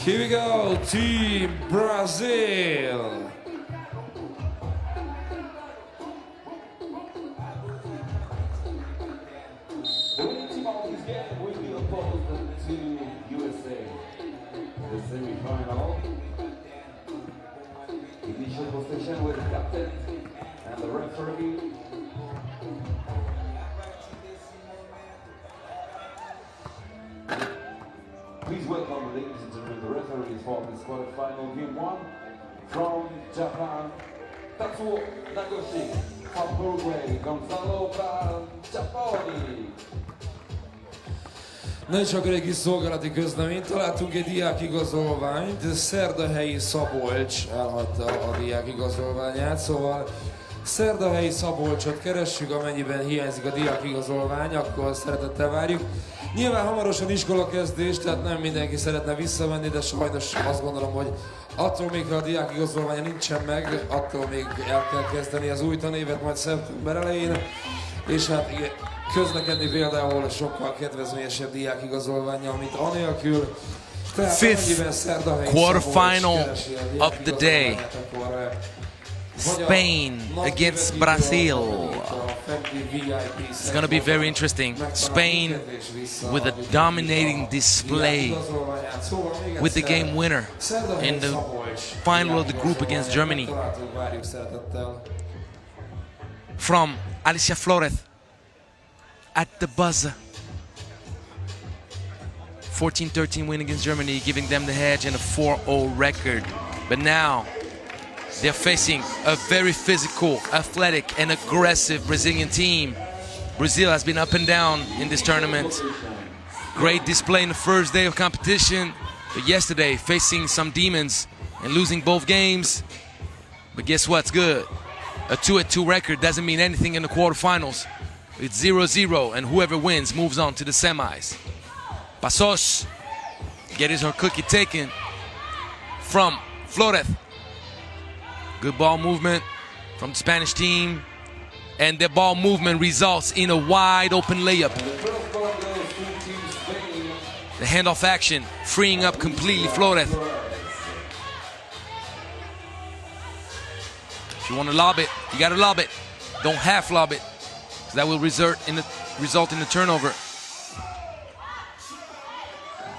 Here we go, Team Brazil. The winning team of this game will be opposed to USA. The semi-final. Initial position with the captain and the referee. Please welcome, ladies and gentlemen, the referees for this quarter-final game 1 from Japan, Tatsuo Nagoshi. From Uruguay, Gonzalo Ciapponi. Ne csak egy kis szolgálati közleményt, találtunk egy diákigazolványt, Szerdahelyi Szabolcs elhagyta a diákigazolványát, szóval Szerdahelyi Szabolcsot keressük, amennyiben hiányzik a diákigazolvány, akkor szeretettel várjuk. Nyilván hamarosan iskolakezdés, tehát nem mindenki szeretne visszamenni, de sajnos azt gondolom, hogy attól még, ha a diákigazolványa nincsen meg, attól még el kell kezdeni az új tanévet majd szeptember elején, és hát közlekedni például sokkal kedvezményesebb diákigazolvánnyal, mint anélkül. Fifth quarter-final of the day. Spain against Brazil. It's going to be very interesting. Spain with a dominating display with the game winner in the final of the group against Germany. From Alicia Flores at the buzzer. 14-13 win against Germany, giving them the edge and a 4-0 record. But now they're facing a very physical, athletic, and aggressive Brazilian team. Brazil has been up and down in this tournament. Great display in the first day of competition, but yesterday facing some demons and losing both games. But guess what's good? A 2-2 record doesn't mean anything in the quarterfinals. It's 0-0, and whoever wins moves on to the semis. Pasos gets her cookie taken from Flores. Good ball movement from the Spanish team, and the ball movement results in a wide open layup. The handoff action freeing up completely Flores. If you want to lob it, you got to lob it. Don't half lob it, because that will result in the turnover.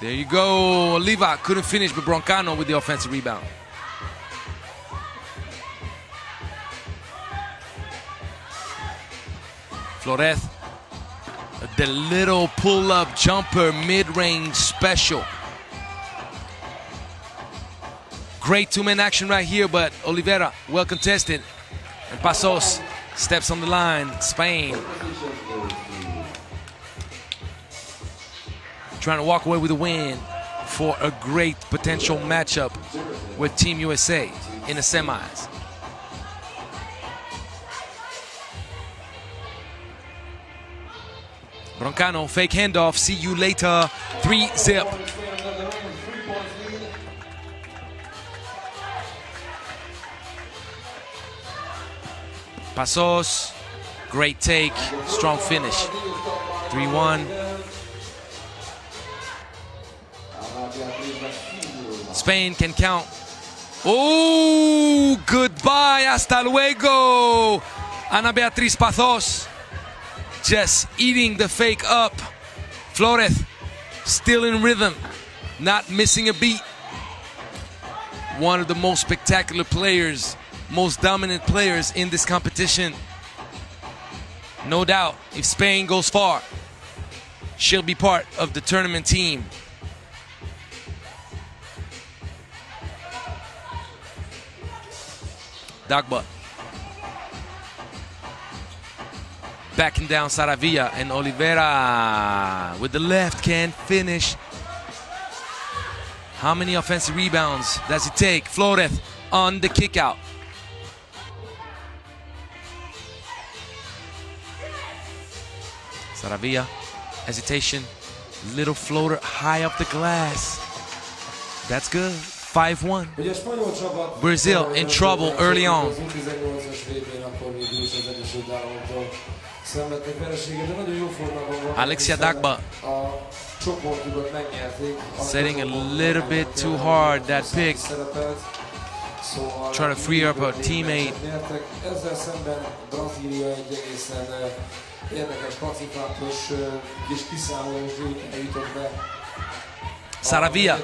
There you go. Oliva couldn't finish, but Broncano with the offensive rebound. Flores, the little pull-up jumper, mid-range special. Great two-man action right here, but Oliveira well contested. And Pasos steps on the line. Spain trying to walk away with a win for a great potential matchup with Team USA in the semis. Broncano, fake handoff, see you later, 3-zip. Pasos, great take, strong finish, 3-1. Spain can count. Oh, goodbye, hasta luego. Ana Beatriz Pasos. Just eating the fake up. Flores still in rhythm, not missing a beat. One of the most spectacular players, most dominant players in this competition. No doubt, if Spain goes far, she'll be part of the tournament team. Dagba. Backing down Saravia, and Oliveira with the left can't finish. How many offensive rebounds does it take? Flores on the kick out. Saravia, hesitation, little floater high up the glass. That's good. 5-1. Brazil in trouble early on. Alexia Dagba setting a little bit too hard that pick. Trying to free up her teammate. Saravia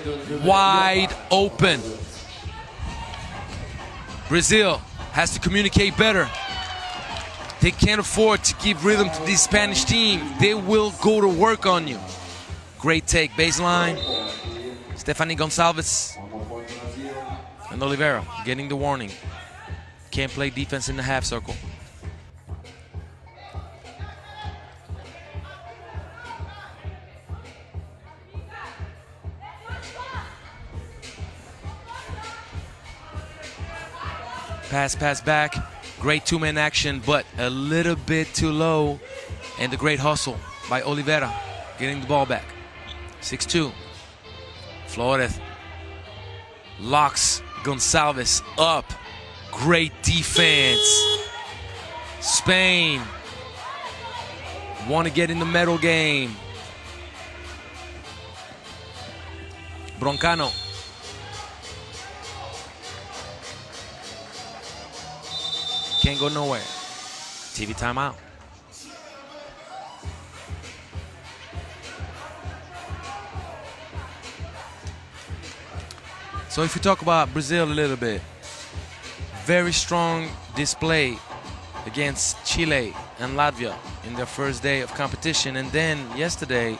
wide open. Brazil has to communicate better. They can't afford to give rhythm to this Spanish team. They will go to work on you. Great take, baseline. Stephanie Gonçalves and Oliveira getting the warning. Can't play defense in the half circle. Pass back. Great two-man action, but a little bit too low. And the great hustle by Oliveira, getting the ball back. 6-2. Flores locks Gonçalves up. Great defense. Spain want to get in the medal game. Broncano. Can't go nowhere. TV timeout. So if we talk about Brazil a little bit, very strong display against Chile and Latvia in their first day of competition. And then yesterday,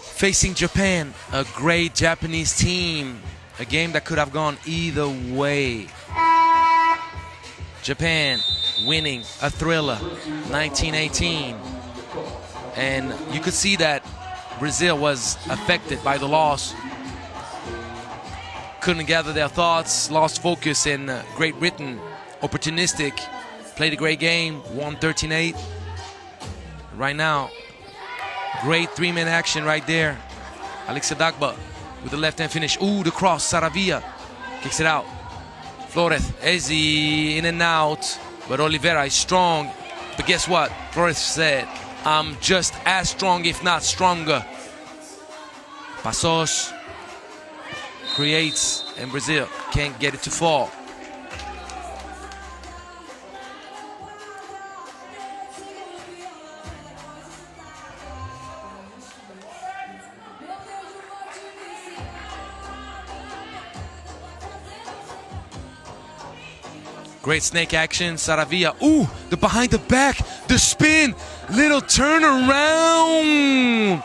facing Japan, a great Japanese team, a game that could have gone either way. Japan winning a thriller, 1918. And you could see that Brazil was affected by the loss. Couldn't gather their thoughts, lost focus, in Great Britain, opportunistic, played a great game, won 13-8. Right now, great three-man action right there. Alexia Dagba with the left-hand finish. Ooh, the cross, Saravia kicks it out. Flores, Ezi in and out, but Oliveira is strong. But guess what? Flores said, I'm just as strong, if not stronger. Passos creates, and Brazil can't get it to fall. Great snake action, Saravia. Ooh, the behind the back, the spin, little turnaround.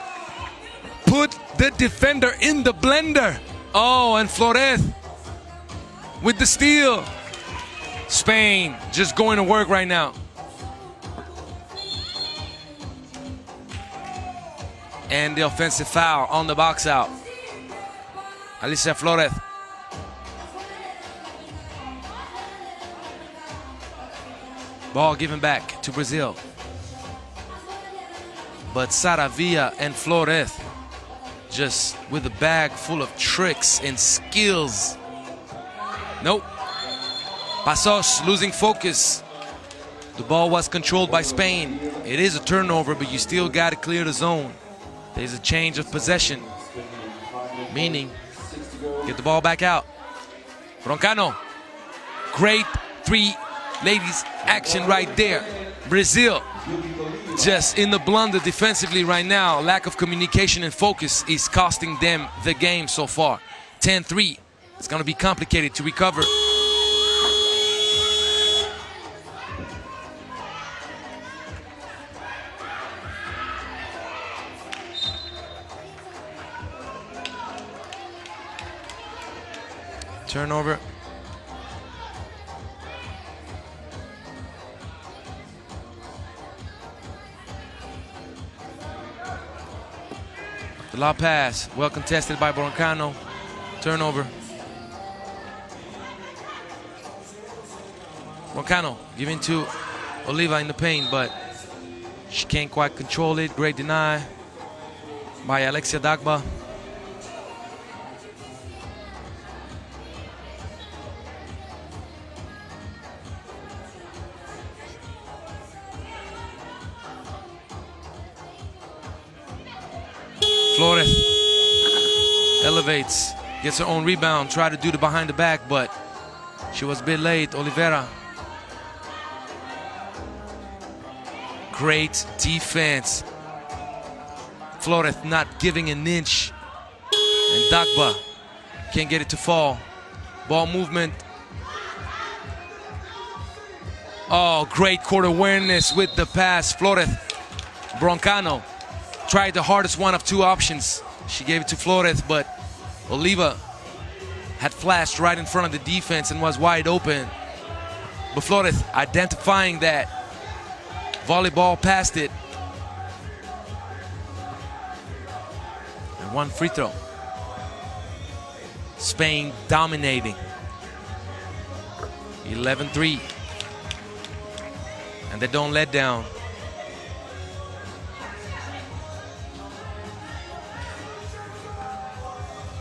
Put the defender in the blender. Oh, and Flores with the steal. Spain just going to work right now. And the offensive foul on the box out. Alicia Flores. Ball given back to Brazil. But Saravia and Flores just with a bag full of tricks and skills. Nope. Passos losing focus. The ball was controlled by Spain. It is a turnover, but you still got to clear the zone. There's a change of possession, meaning get the ball back out. Broncano. Great three ladies action right there. Brazil just in the blunder defensively right now. Lack of communication and focus is costing them the game so far. 10-3. It's going to be complicated to recover. Turnover. The lob pass, well contested by Broncano. Turnover. Broncano giving to Oliva in the paint, but She can't quite control it. Great deny by Alexia Dagba. Flores elevates, gets her own rebound, tried to do the behind the back, but she was a bit late. Oliveira. Great defense. Flores not giving an inch. And Dagba can't get it to fall. Ball movement. Oh, great court awareness with the pass. Flores Broncano tried the hardest one of two options. She gave it to Flores, but Oliva had flashed right in front of the defense and was wide open. But Flores identifying that volleyball past it. And one free throw. Spain dominating. 11-3. And they don't let down.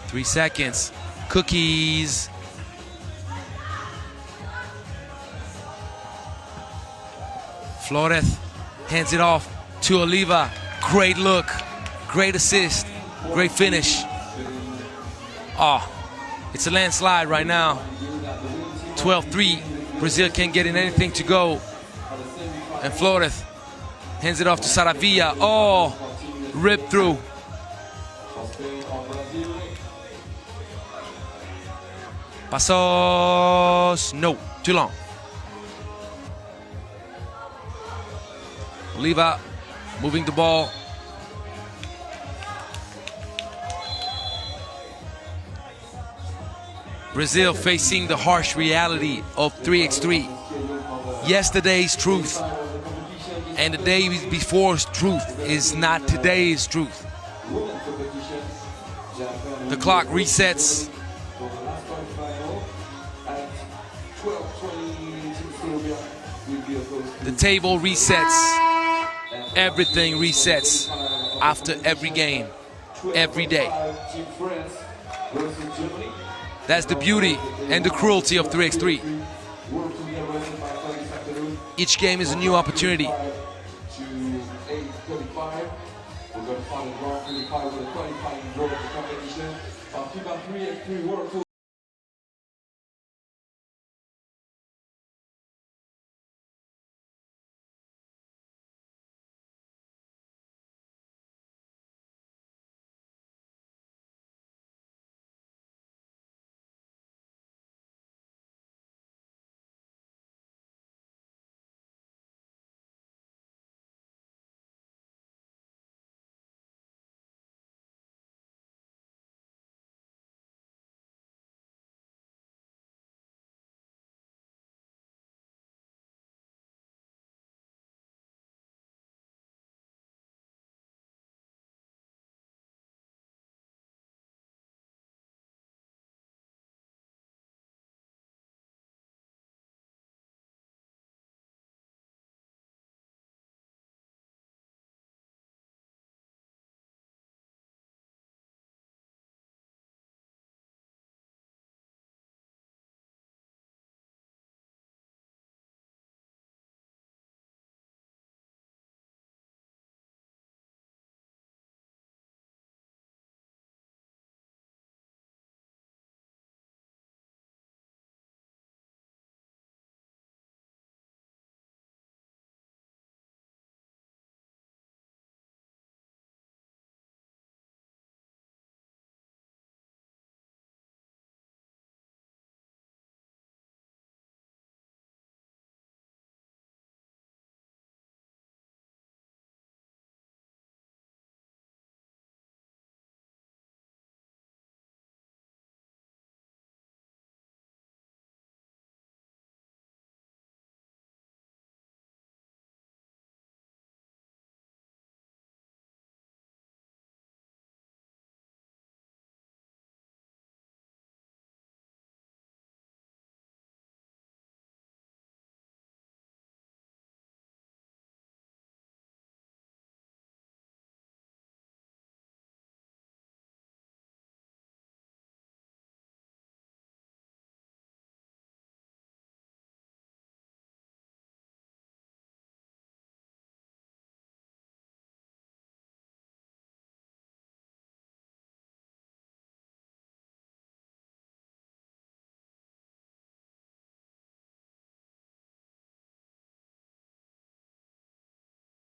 Three seconds. Cookies. Flores hands it off to Oliva. Great look, great assist, great finish. Oh, it's a landslide right now. 12-3. Brazil can't get in anything to go. And Flores hands it off to Saravia. Oh, ripped through. Pasos, no, too long. Oliva moving the ball. Brazil facing the harsh reality of 3x3. Yesterday's truth and the day before's truth is not today's truth. The clock resets. The table resets. Everything resets after every game, every day. That's the beauty and the cruelty of 3x3. Each game is a new opportunity. We're going to find a round 35 with a qualifying draw of the competition. FIBA 3x3 World Cup.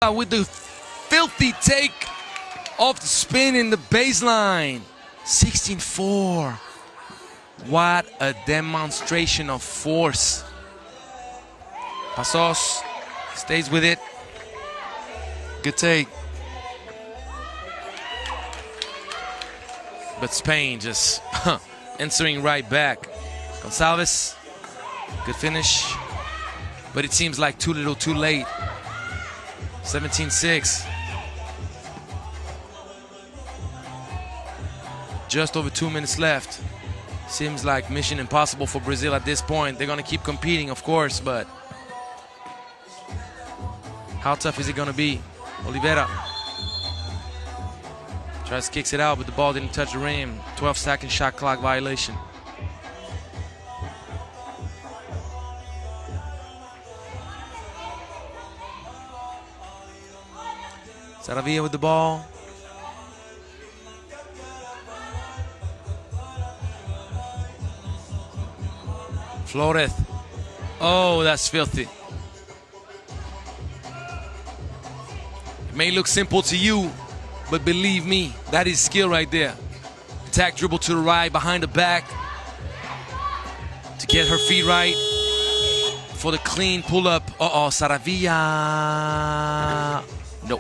With the filthy take off the spin in the baseline. 16-4. What a demonstration of force. Pasos stays with it. Good take. But Spain just answering right back. Gonçalves, good finish. But it seems like too little, too late. 17-6. Just over 2 minutes left. Seems like mission impossible for Brazil at this point. They're gonna keep competing, of course, but how tough is it gonna be? Oliveira tries, kicks it out, but the ball didn't touch the rim. 12-second shot clock violation. Saravia with the ball. Flores. Oh, that's filthy. It may look simple to you, but believe me, that is skill right there. Attack dribble to the right, behind the back, to get her feet right for the clean pull-up. Uh-oh, Saravia. No.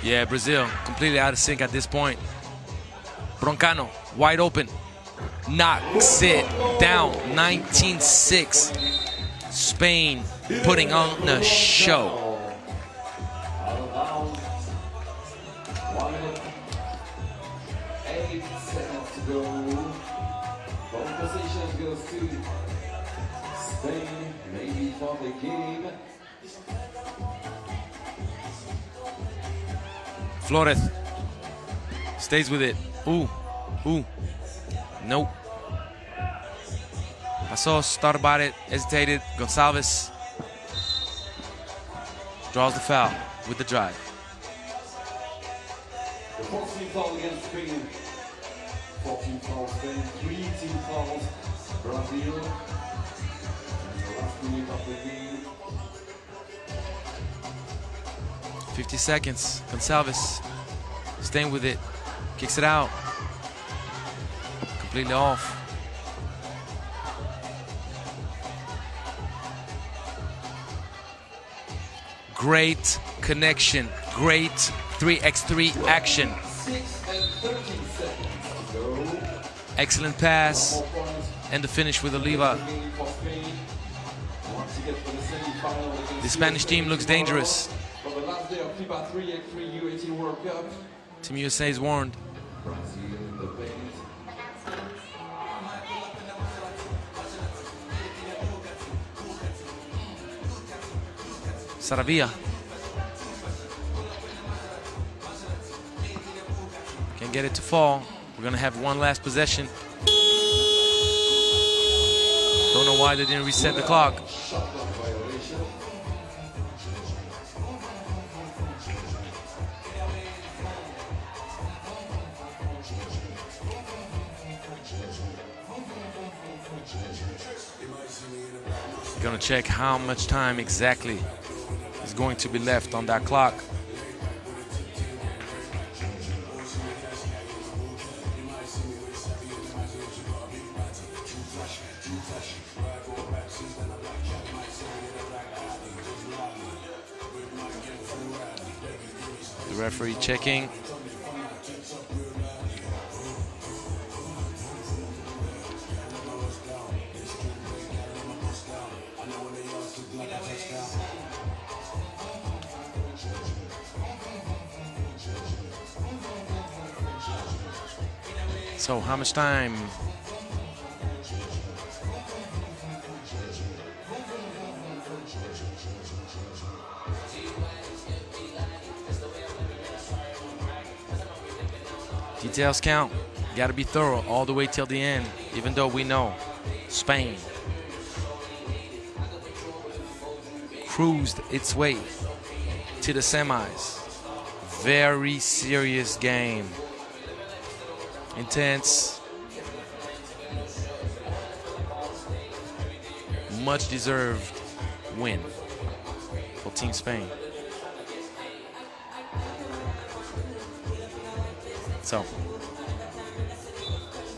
Yeah, Brazil completely out of sync at this point. Broncano, wide open, knocks it down. 19-6. Spain putting on the show. 8 seconds to go. Ball possession goes to Spain, maybe for the game. Flores stays with it. Ooh, ooh, nope. Pasos thought about it, hesitated. Gonçalves draws the foul with the drive. The 14 foul against Spain. 14 fouls Spain, 3 team fouls Brazil. And the last minute of the game. 50 seconds. Gonçalves staying with it. Kicks it out. Completely off. Great connection. Great 3x3 action. 6 and 13 seconds to go. Excellent pass. And the finish with Oliva. The Spanish team looks dangerous. For the last day of FIBA 3x3 U18 World Cup. Team USA is warned. Brazil in the paint. Saravia. Can't get it to fall. We're gonna have one last possession. Don't know why they didn't reset the clock. Gonna check how much time exactly is going to be left on that clock. The referee checking. So how much time? Details count. Got to be thorough all the way till the end, even though we know Spain cruised its way to the semis. Very serious game. Intense. much deserved win for Team Spain. So,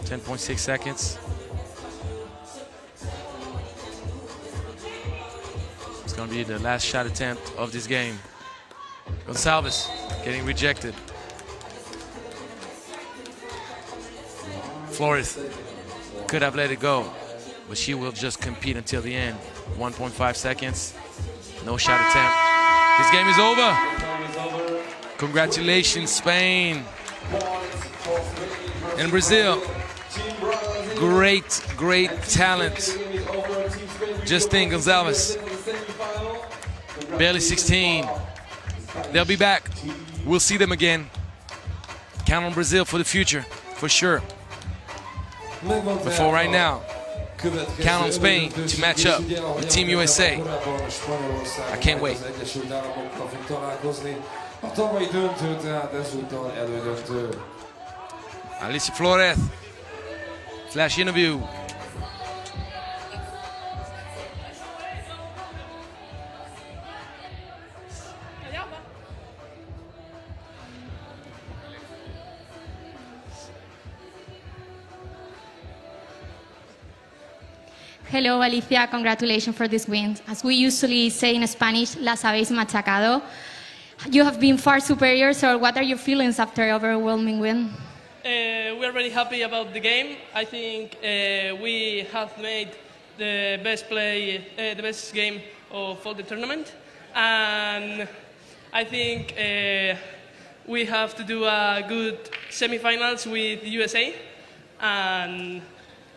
10.6 seconds. It's going to be the last shot attempt of this game. Gonçalves getting rejected. Flores could have let it go, but she will just compete until the end. 1.5 seconds. No shot attempt. This game is over. Congratulations, Spain and Brazil. Great, great talent. Just think, Gonçalves, barely 16. They'll be back. We'll see them again. Count on Brazil for the future, for sure. But for right now, count on Spain to match up with Team USA. I can't wait. Alicia Flores, flash interview. Hello, Alicia. Congratulations for this win. As we usually say in Spanish, las habéis machacado. You have been far superior, so what are your feelings after overwhelming win? We are very happy about the game. I think we have made the best the best game of all the tournament. And I think we have to do a good semifinals with USA and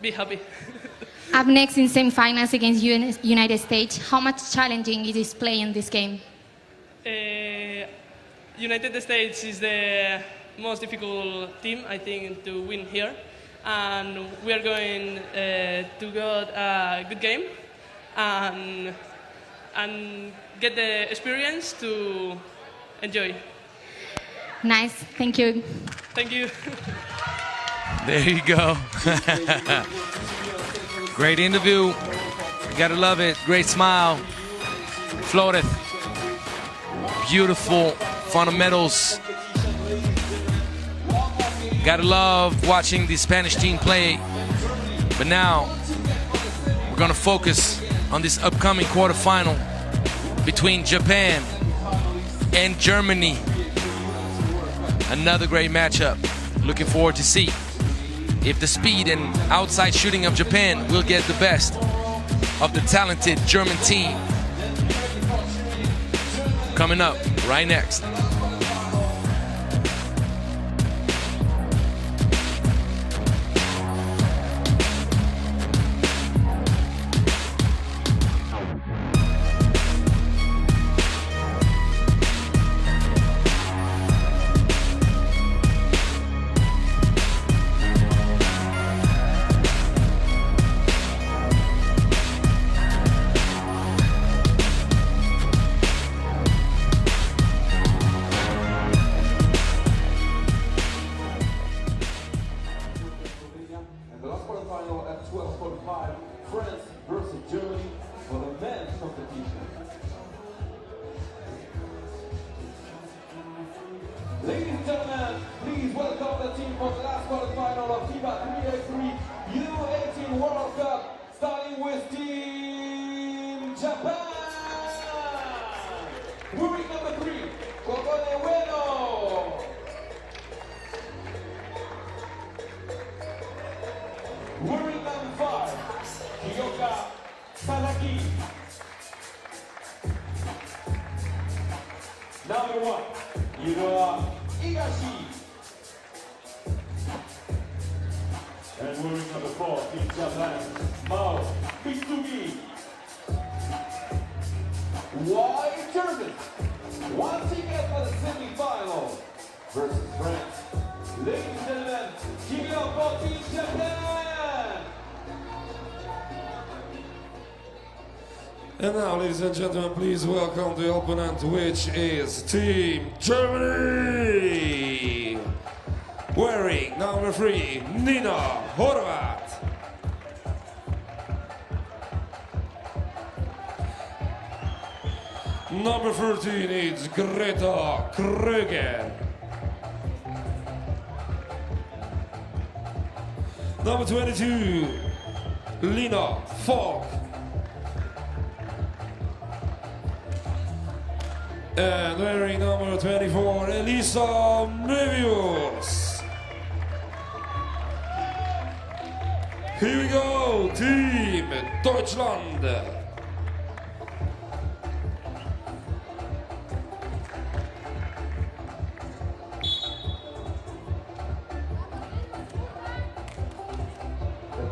be happy. Up next in semifinals against United States, how much challenging is this play in this game? United States is the most difficult team, I think, to win here. And we are going to get a good game and get the experience to enjoy. Nice, thank you. Thank you. There you go. Great interview. You gotta love it. Great smile. Flores. Beautiful fundamentals. Gotta love watching the Spanish team play. But now, we're gonna focus on this upcoming quarterfinal between Japan and Germany. Another great matchup. Looking forward to see if the speed and outside shooting of Japan will get the best of the talented German team. Coming up right next. Ladies and gentlemen, please welcome the team for the last quarter-final of FIBA 3x3 U18 World Cup, starting with Team Japan. Moving number 3, Bueno. Moving number 5, Kiyoka Sasaki. Number 1, Yunoa Higashi. And moving number 4, Team Japan, Mao Mitsugi. White jerseys, one ticket for the semi-final versus France. Ladies and gentlemen, give it up for Team Japan! And now, ladies and gentlemen, please welcome the opponent, which is Team Germany, wearing number 3, Nina Horvat. Number 13 is Greta Kröger. Number 22, Lina Falk. And wearing number 24, Elisa Mevius. Here we go, Team Deutschland.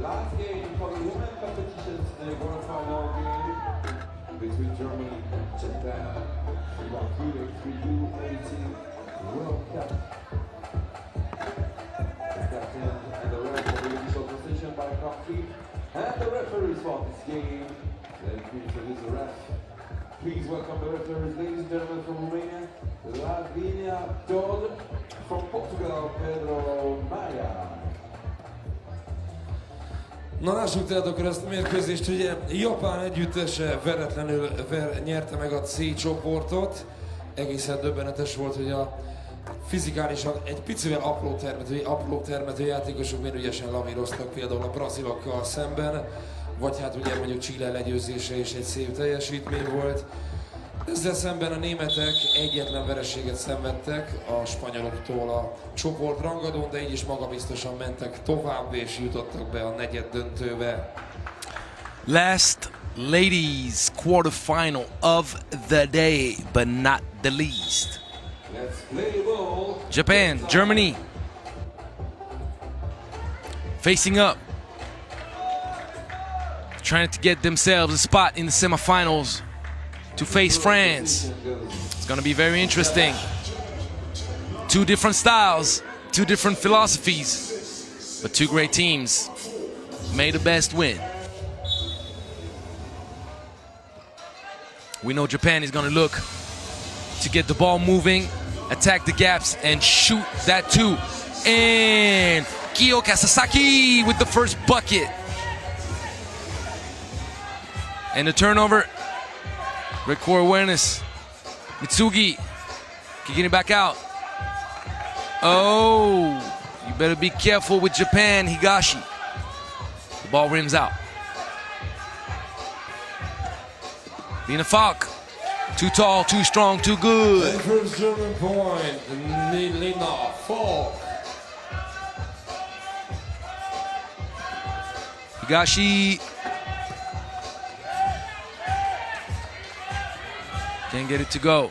Last game for the women competitions, the quarter-final game between Germany and Japan. FIBA 3x3 U18 World Cup. The captain and the ref for the initial position by country, and the referees for this game. Then we introduce the ref. Please welcome the referees, ladies and gentlemen, from Romania, Latvia, Todd, from Portugal, Pedro Maia. Na lássuk tehát akkor ezt a mérkőzést, ugye Japán együttese veretlenül nyerte meg a C csoportot. Egészen döbbenetes volt, hogy a fizikálisan egy picivel apró termető játékosok milyen ügyesen lavíroztak például a brazilokkal szemben, vagy hát ugye mondjuk Chile legyőzése is egy szép teljesítmény volt. Ezzel szemben a németek egyetlen vereséget szenvedtek a spanyoloktól a csoport rangadón, de így is magabiztosan mentek tovább és jutottak be a negyeddöntőbe. Last ladies quarterfinal of the day, but not the least. Japan, Germany, facing up, trying to get themselves a spot in the semifinals to face France. It's going to be very interesting. Two different styles, two different philosophies, but two great teams. May the best win. We know Japan is going to look to get the ball moving, attack the gaps, and shoot that too. And Kiyoka Sasaki with the first bucket. And the turnover. Red core awareness. Mitsugi kicking it back out. Oh, you better be careful with Japan, Higashi. The ball rims out. Lina Falk. Too tall, too strong, too good. First German point, Lina Falk. Higashi can't get it to go.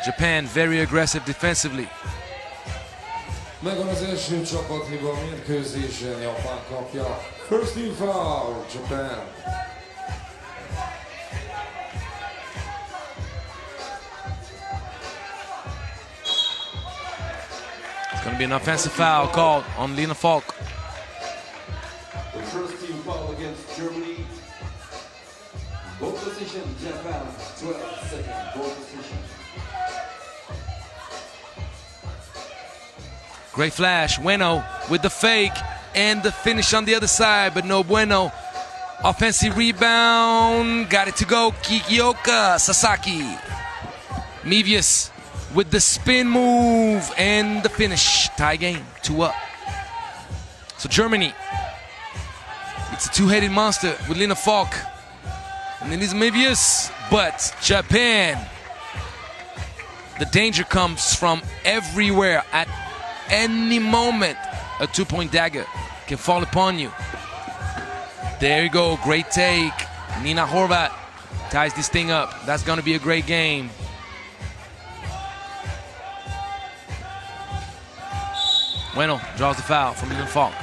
Japan very aggressive defensively. Megvan az első csapathiba a mérkőzésen, Japán kapja. First team foul, Japan. It's going to be an offensive foul called on Lina Falk. The first team foul against Germany. Ball position, Japan, 12 seconds, ball position. Great flash, Bueno with the fake and the finish on the other side, but no bueno. Offensive rebound, got it to go, Kiyoka Sasaki. Mevius with the spin move and the finish. Tie game, 2-up. So Germany, it's a two-headed monster with Lina Falk. And then it's Mevius, but Japan, the danger comes from everywhere. At any moment, a two-point dagger can fall upon you. There you go, great take. Nina Horvat ties this thing up. That's gonna be a great game. Bueno draws the foul from Lina Falk.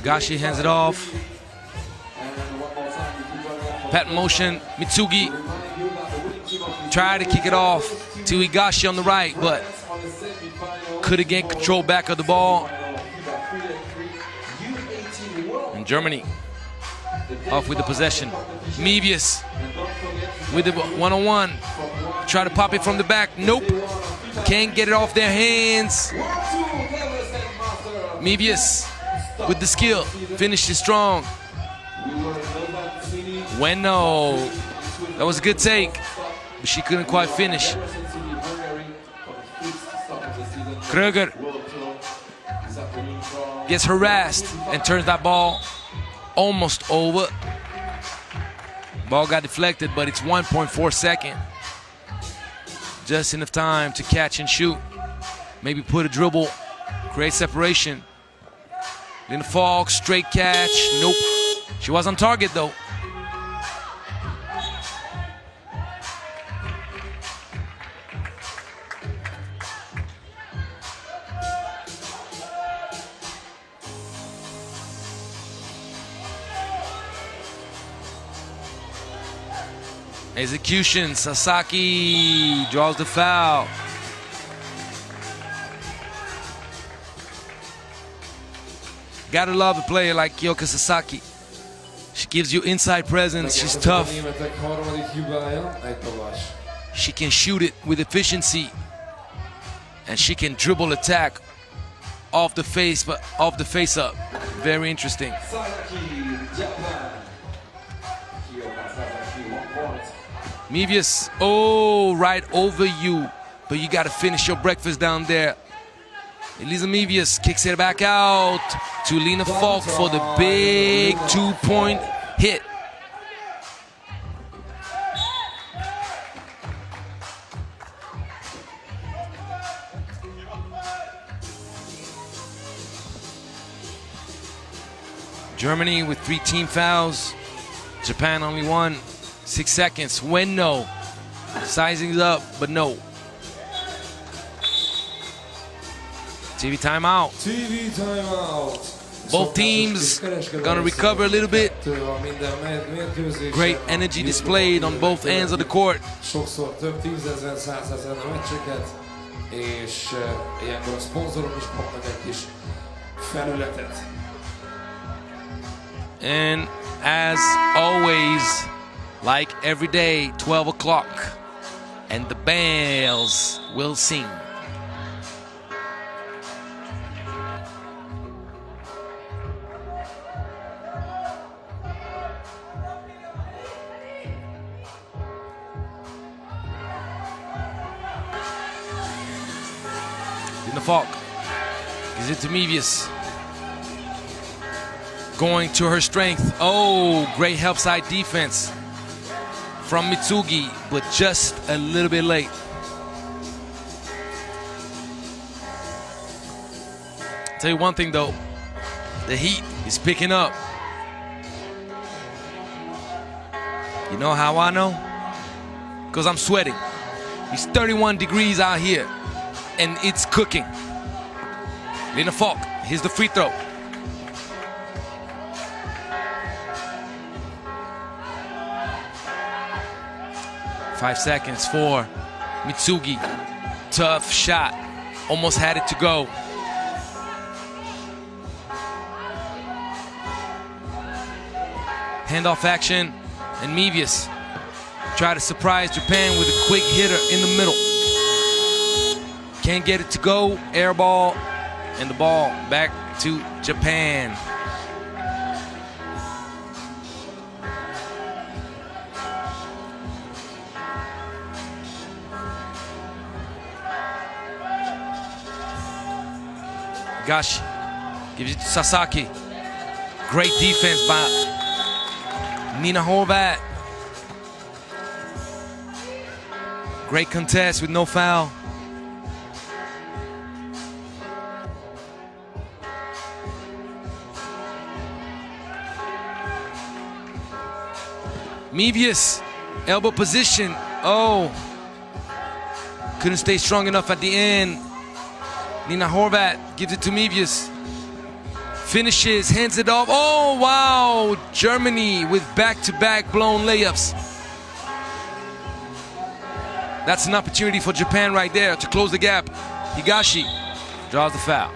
Gashi hands it off. Pat motion, Mitsugi tried to kick it off to Higashi on the right, but couldn't get control back of the ball. And Germany off with the possession. Mevius with the one-on-one. Try to pop it from the back. Nope. Can't get it off their hands. Mevius with the skill. Finished strong. Bueno. That was a good take, but she couldn't quite finish. Kröger gets harassed and turns that ball almost over. Ball got deflected, but it's 1.4 seconds. Just enough time to catch and shoot. Maybe put a dribble, create separation. Lena Falk, straight catch. Nope. She was on target though. Execution, Sasaki draws the foul. Gotta love a player like Kyoka Sasaki. She gives you inside presence, she's tough. She can shoot it with efficiency. And she can dribble attack off the face, but off the face up. Very interesting. Mevius, oh, right over you. But you got to finish your breakfast down there. Elisa Mevius kicks it back out to Lena Falk for the big 2-point hit. Germany with 3 team fouls. Japan only 1. 6 seconds. When no. Sizing up, but no. TV timeout. TV timeout. Both teams gonna recover a little bit. Great energy displayed on both ends of the court. Sokszor több tízezren, százezren a meccseket, és ilyenkor a szponzorok is kapnak egy kis felületet. And as always, like every day, 12 o'clock, and the bells will sing. Lena Falk gives it to Mevius. Going to her strength. Oh, great help side defense from Mitsugi, but just a little bit late. Tell you one thing though, the heat is picking up. You know how I know? Because I'm sweating. It's 31 degrees out here and it's cooking. Lena Falk, here's the free throw. 5 seconds for Mitsugi. Tough shot. Almost had it to go. Handoff action, and Mevius try to surprise Japan with a quick hitter in the middle. Can't get it to go. Air ball, and the ball back to Japan. Gashi gives it to Sasaki. Great defense by Nina Horvat. Great contest with no foul. Mevius, elbow position. Oh, couldn't stay strong enough at the end. Nina Horvat gives it to Mevius. Finishes, hands it off. Oh, wow. Germany with back-to-back blown layups. That's an opportunity for Japan right there to close the gap. Higashi draws the foul.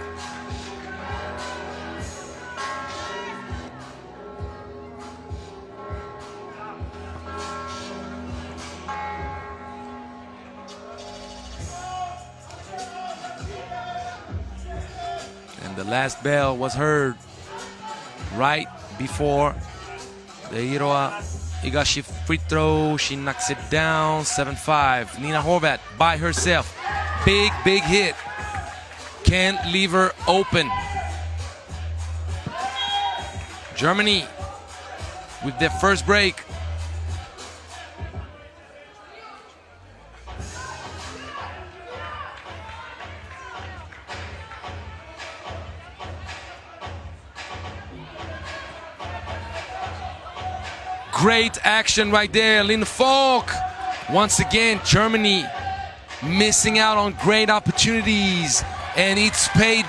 The last bell was heard right before the Hiroa Higashi free throw. She knocks it down, 7-5. Nina Horvat by herself. Big, big hit. Can't leave her open. Germany with their first break. Great action right there, Lynn Falk. Once again, Germany missing out on great opportunities, and it's paid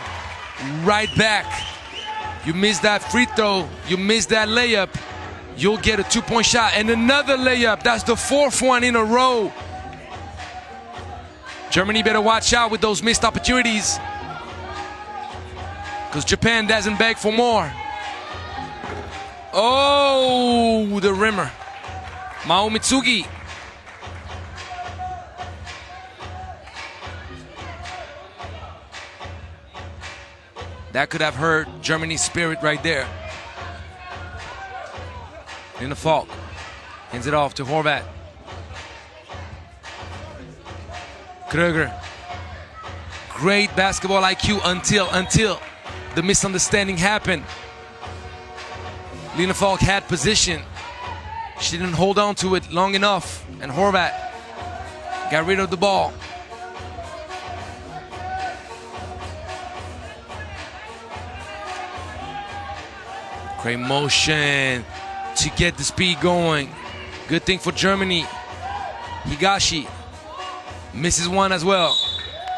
right back. You miss that free throw, you miss that layup, you'll get a 2-point shot, and another layup. That's the 4th one in a row. Germany better watch out with those missed opportunities, because Japan doesn't beg for more. Oh, the rimmer. Mao Mitsugi. That could have hurt Germany's spirit right there. In the Falk. Hands it off to Horvat. Kröger. Great basketball IQ until the misunderstanding happened. Lena Falk had position. She didn't hold on to it long enough, and Horvat got rid of the ball. Great motion to get the speed going. Good thing for Germany. Higashi misses one as well.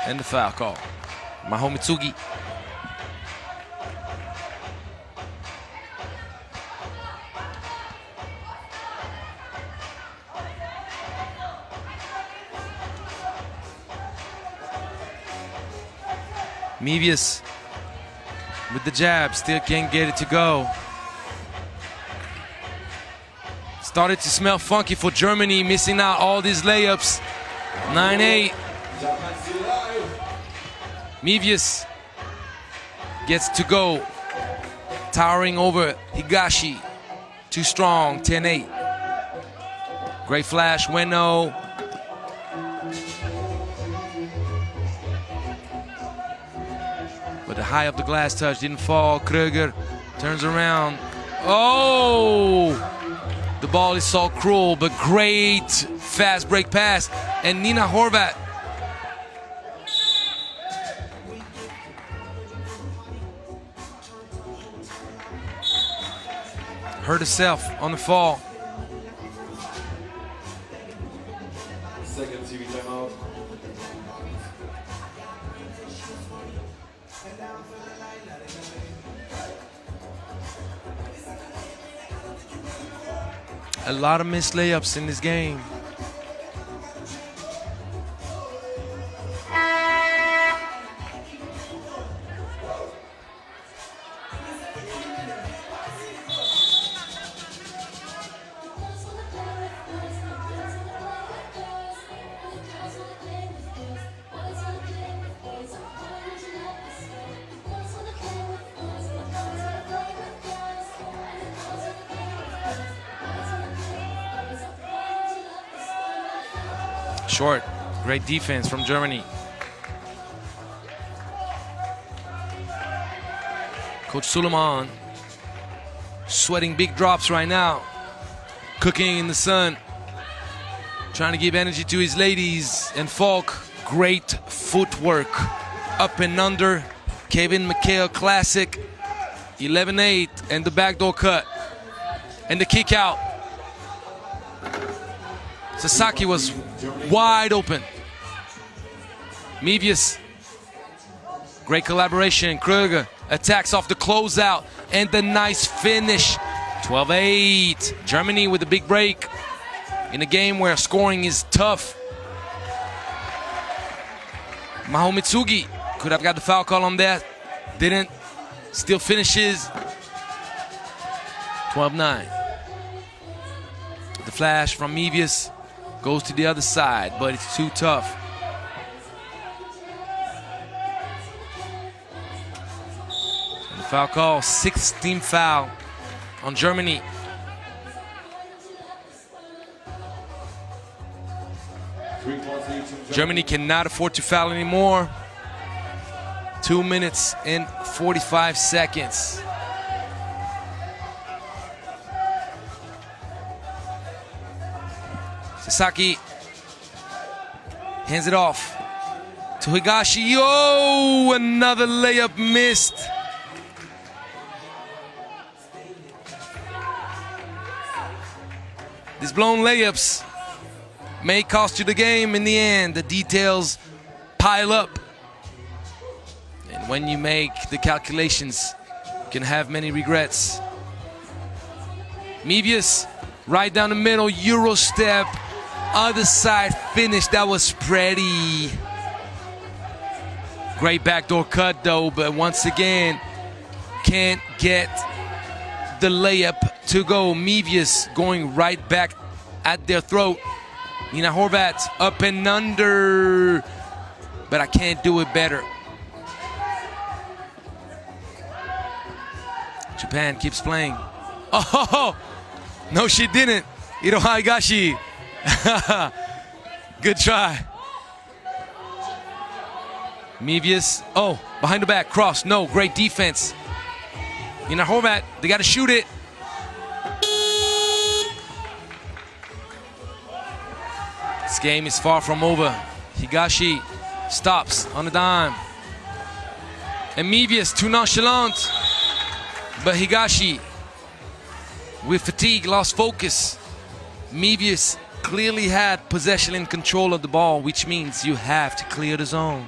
And the foul call. Maho Mitsugi. Mevius with the jab, still can't get it to go. Started to smell funky for Germany, missing out all these layups. 9-8. Mevius gets to go. Towering over Higashi. Too strong, 10-8. Great flash, Ueno. But the high of the glass touch didn't fall. Kröger turns around. Oh! The ball is so cruel, but great fast break pass. And Nina Horvat. Hurt herself on the fall. Second TV timeout. A lot of missed layups in this game. Short, great defense from Germany. Coach Suleiman sweating big drops right now. Cooking in the sun. Trying to give energy to his ladies. And Falk, great footwork. Up and under. Kevin McHale classic. 11-8 and the backdoor cut. And the kick out. Sasaki was wide open. Mevius, great collaboration. Kröger attacks off the closeout and the nice finish. 12-8. Germany with a big break in a game where scoring is tough. Maho Mitsugi could have got the foul call on that. Didn't. Still finishes. 12-9. The flash from Mevius. Goes to the other side, but it's too tough. Foul call, 16th foul on Germany. Germany cannot afford to foul anymore. 2 minutes and 45 seconds. Sasaki hands it off to Higashi. Oh, another layup missed. These blown layups may cost you the game in the end. The details pile up. And when you make the calculations, you can have many regrets. Mevius, right down the middle, Euro step, other side finish. That was pretty. Great backdoor cut though, but once again, can't get the layup to go. Mevius going right back at their throat. Nina Horvat up and under, but I can't do it better. Japan keeps playing. Oh, no, she didn't. Iroha Higashi. Good try. Mevius, oh, behind the back, cross, no, great defense. Nina Horvat, they gotta shoot it. This game is far from over. Higashi stops on the dime. And Mevius, too nonchalant. But Higashi, with fatigue, lost focus. Mevius clearly had possession and control of the ball, which means you have to clear the zone.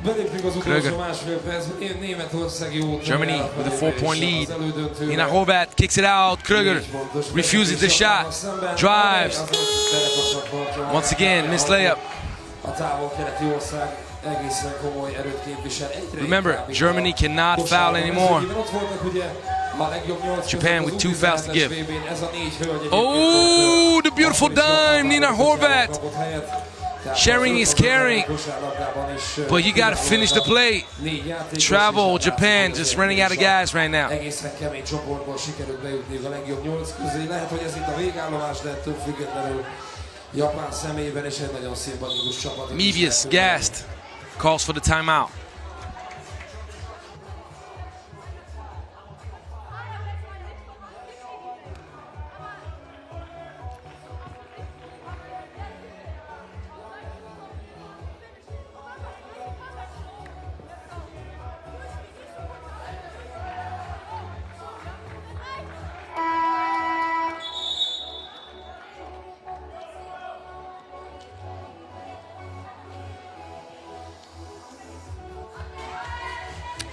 Kröger. Germany with a 4-point lead. Nina Horvat kicks it out. Kröger refuses the shot. Drives. Once again, missed layup. Remember, Germany cannot foul anymore. Japan with 2 fouls to give. Oh, the beautiful dime, Nina Horvat. Sharing is caring, but you got to finish the play. Travel, Japan, just running out of gas right now. Mevius, gassed, calls for the timeout.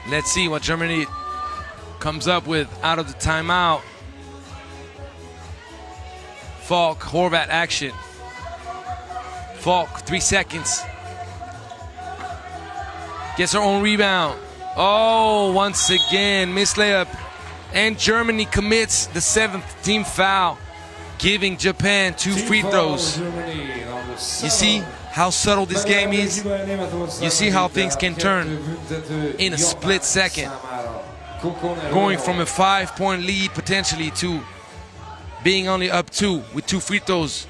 Let's see what Germany comes up with out of the timeout. Falk, Horvat action. Falk, 3 seconds. Gets her own rebound. Oh, once again, missed layup. And Germany commits the 7th team foul, giving Japan 2 free throws. You see how subtle this game is? You see how things can turn in a split second. Going from a 5-point lead potentially to being only up 2 with 2 free throws.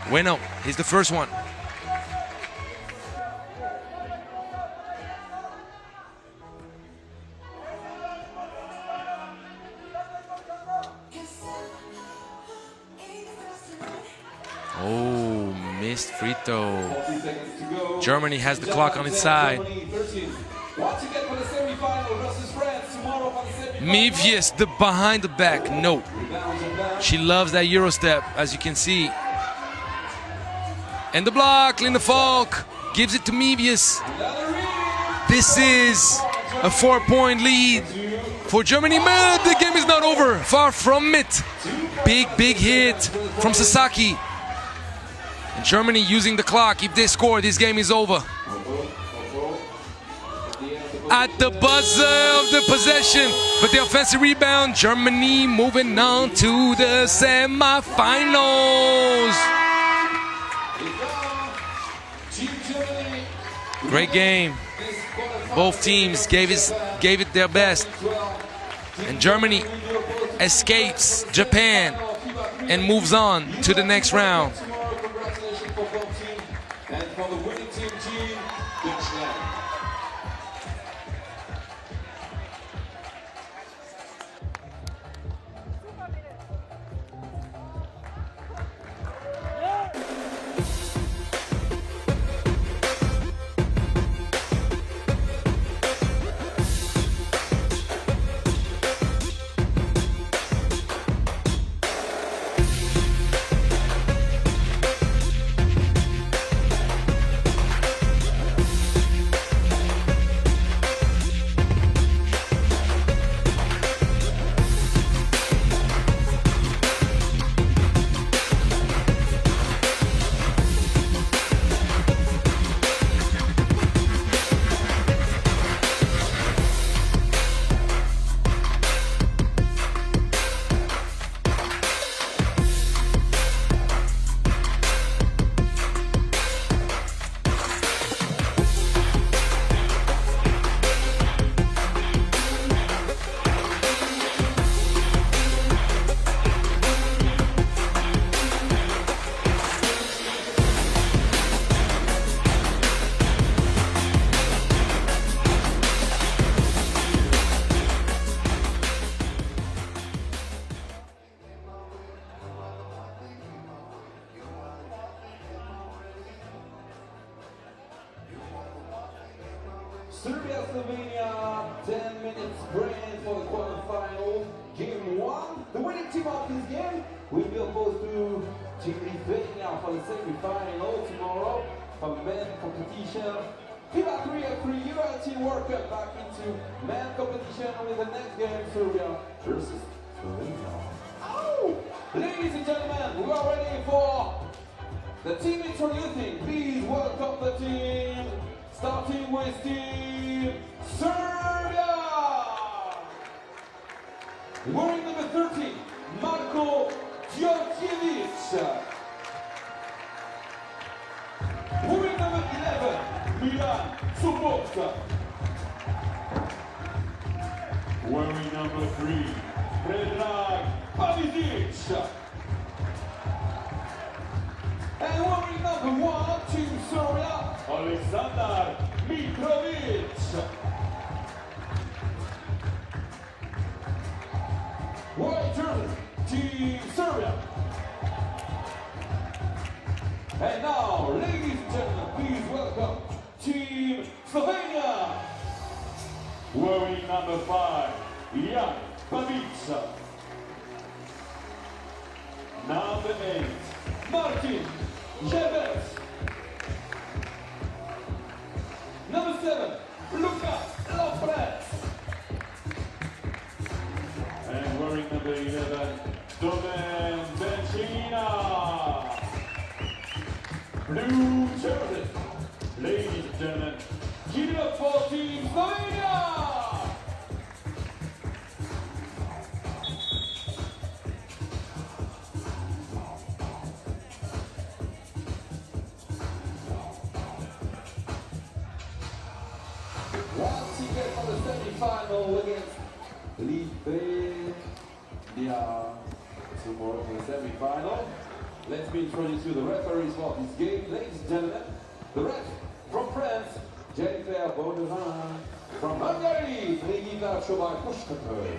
Bueno, here's the first one. Oh, missed free throw. Germany has the clock on its side. Mevius, the behind the back, no. She loves that Euro step, as you can see. And the block, Linda Falk gives it to Mevius. This is a 4-point lead for Germany, but the game is not over. Far from it. Big hit from Sasaki. And Germany using the clock. If they score, this game is over. at the buzzer of the possession. But the offensive rebound, Germany moving on to the semifinals. Great game. Both teams gave it their best. And Germany escapes Japan and moves on to the next round. Congratulations for both teams and for the winning team, Deutschland. Serbia, Slovenia, 10 minutes break for the quarterfinals. Game 1. The winning team of this game will be opposed to Team Lithuania for the semi-final tomorrow for men competition. FIBA 3x3 U18 World Cup back into men competition with the next game, Serbia versus Slovenia. Oh! Ladies and gentlemen, we are ready for the team introducing. Please welcome the team. Starting with Team Serbia! Wearing number 13, Marko Djordjevic. Wearing number 11, Milan Subot. Wearing number 3, Predrag Pavidic. And wearing number 1, Team Serbia, Aleksandar Mitrovic. White jersey, Team Serbia. And now, ladies and gentlemen, please welcome Team Slovenia. Wearing number 5, Jan Babic. Number 8, Martin Jebec. Number 7, Lucas Lopez. And wearing number 11, Domen Benchina. Blue jersey. Ladies and gentlemen, give it up for Team Slovenia! Once again for the semi-final against Lithuania. Tomorrow for the semi-final. Let me introduce you the referees for this game. Ladies and gentlemen, the ref from France, Jennifer Baudouin. From Hungary, Brigitta Chobak-Pushkatö.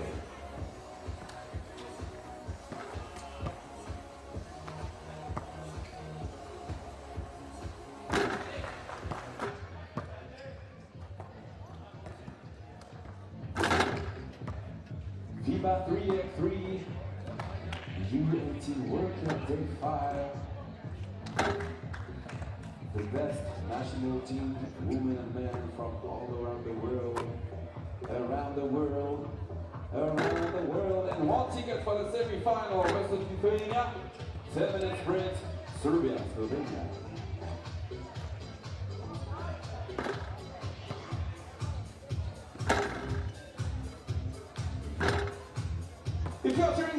FIBA 3x3 U18 World Cup Day 5. The best national team, women and men from all around the world, and one ticket for the semi-final versus Lithuania. 10 minutes sprint, Serbia, Slovenia.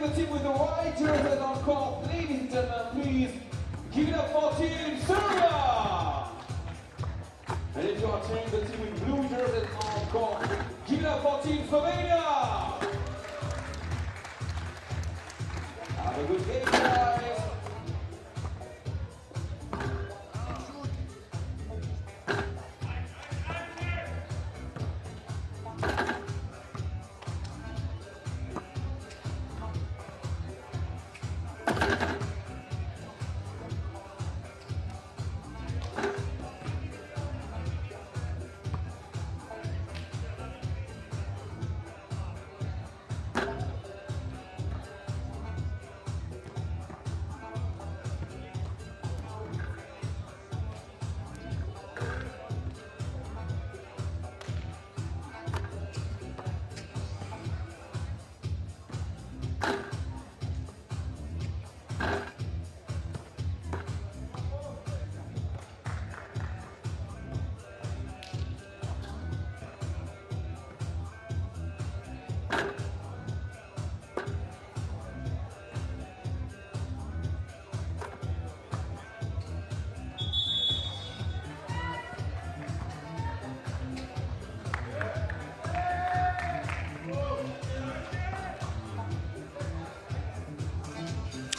the team with the white jerseys on court. Ladies and gentlemen, please give it up for Team Serbia. And if you are cheering the team with blue jerseys on court, give it up for Team Slovenia. Have a good game, guys.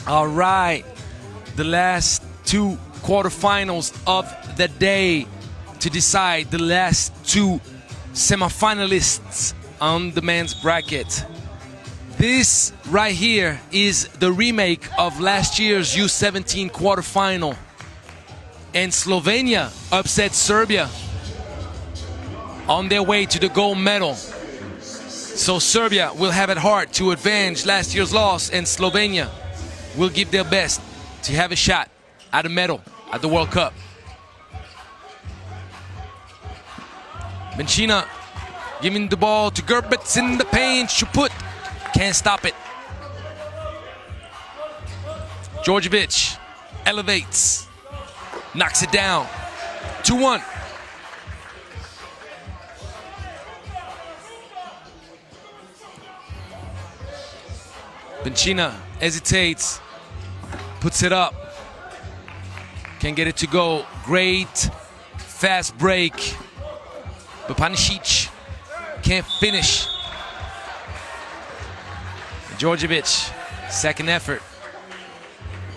All right, the last two quarterfinals of the day to decide the last two semifinalists on the men's bracket. This right here is the remake of last year's U17 quarterfinal, and Slovenia upset Serbia on their way to the gold medal. So Serbia will have it hard to avenge last year's loss, and Slovenia will give their best to have a shot at a medal at the World Cup. Benchina giving the ball to Gerbets in the paint. Shuput can't stop it. Djordjevic elevates, knocks it down. 2-1. Benchina hesitates, puts it up, can't get it to go. Great fast break, but Panisic can't finish. Djordjevic, second effort,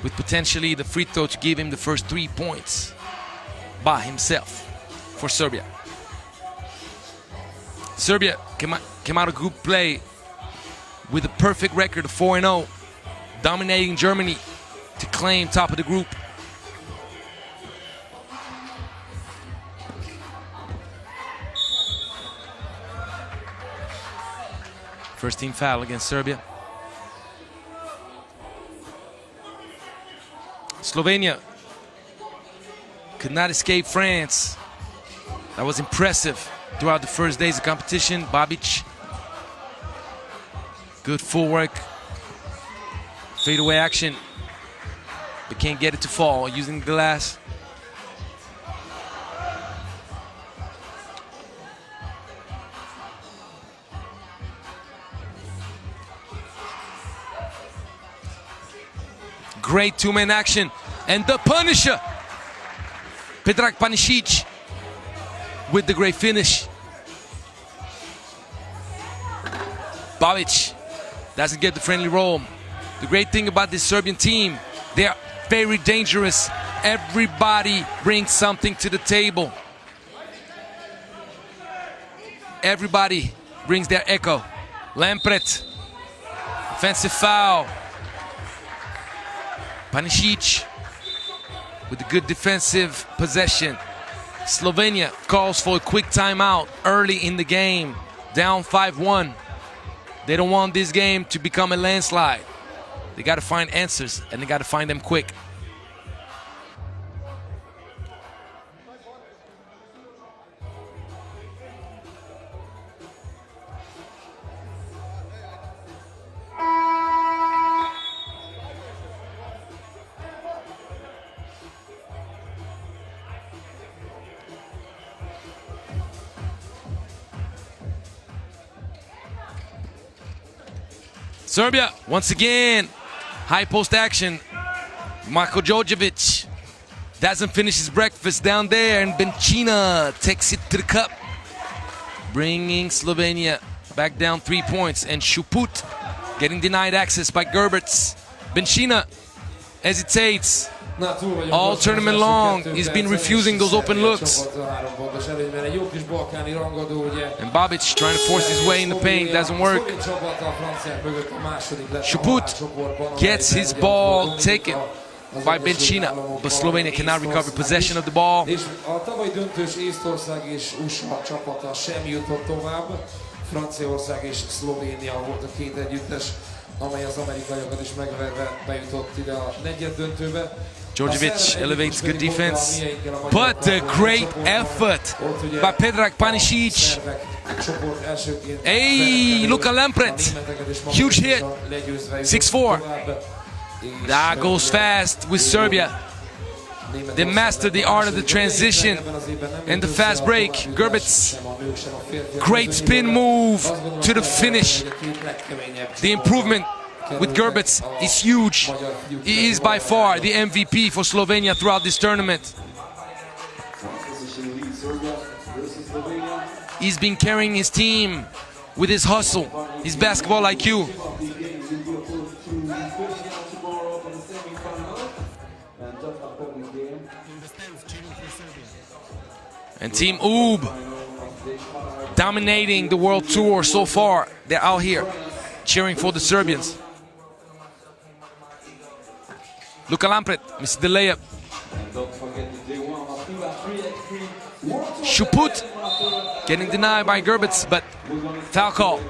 with potentially the free throw to give him the first 3 points by himself for Serbia. Serbia came out of group play with a perfect record of 4-0, dominating Germany to claim top of the group. First team foul against Serbia. Slovenia could not escape France. That was impressive throughout the first days of competition. Babic, good footwork, fadeaway action, but can't get it to fall using the glass. Great two-man action, and the Punisher, Predrag Panisic, with the great finish. Babic doesn't get the friendly roll. The great thing about this Serbian team, they are very dangerous. Everybody brings something to the table. Everybody brings their echo. Lampret, offensive foul. Panisic with a good defensive possession. Slovenia calls for a quick timeout early in the game, down 5-1. They don't want this game to become a landslide. They got to find answers, and they got to find them quick. Serbia, once again, high post action. Marko Djordjevic doesn't finish his breakfast down there, and Benchina takes it to the cup, bringing Slovenia back down 3 points. And Šuput getting denied access by Gerberts. Benchina hesitates all tournament long. He's been refusing those open looks. And Babic trying to force his way in the paint, doesn't work. Šuput gets his ball taken by Benchina, but Slovenia cannot recover possession of the ball. A tavalyi döntős Észtország és USA csapata sem jutott tovább. Franciaország és Szlovénia volt a két együttes, amely az amerikaiakat is megverve bejutott ide a negyeddöntőbe. Djordjevic elevates good defense, but a great effort by Predrag Panisic. Hey, Luka Lampret, huge hit, 6-4. That goes fast with Serbia. They mastered the art of the transition and the fast break. Gerberts, great spin move to the finish. The improvement with Gerberts is huge. He is by far the MVP for Slovenia throughout this tournament. He's been carrying his team with his hustle, his basketball IQ. And Team Oob dominating the World Tour so far. They're out here cheering for the Serbians. Luka Lampret misses the layup. Šuput getting denied by Gerberts, but foul call.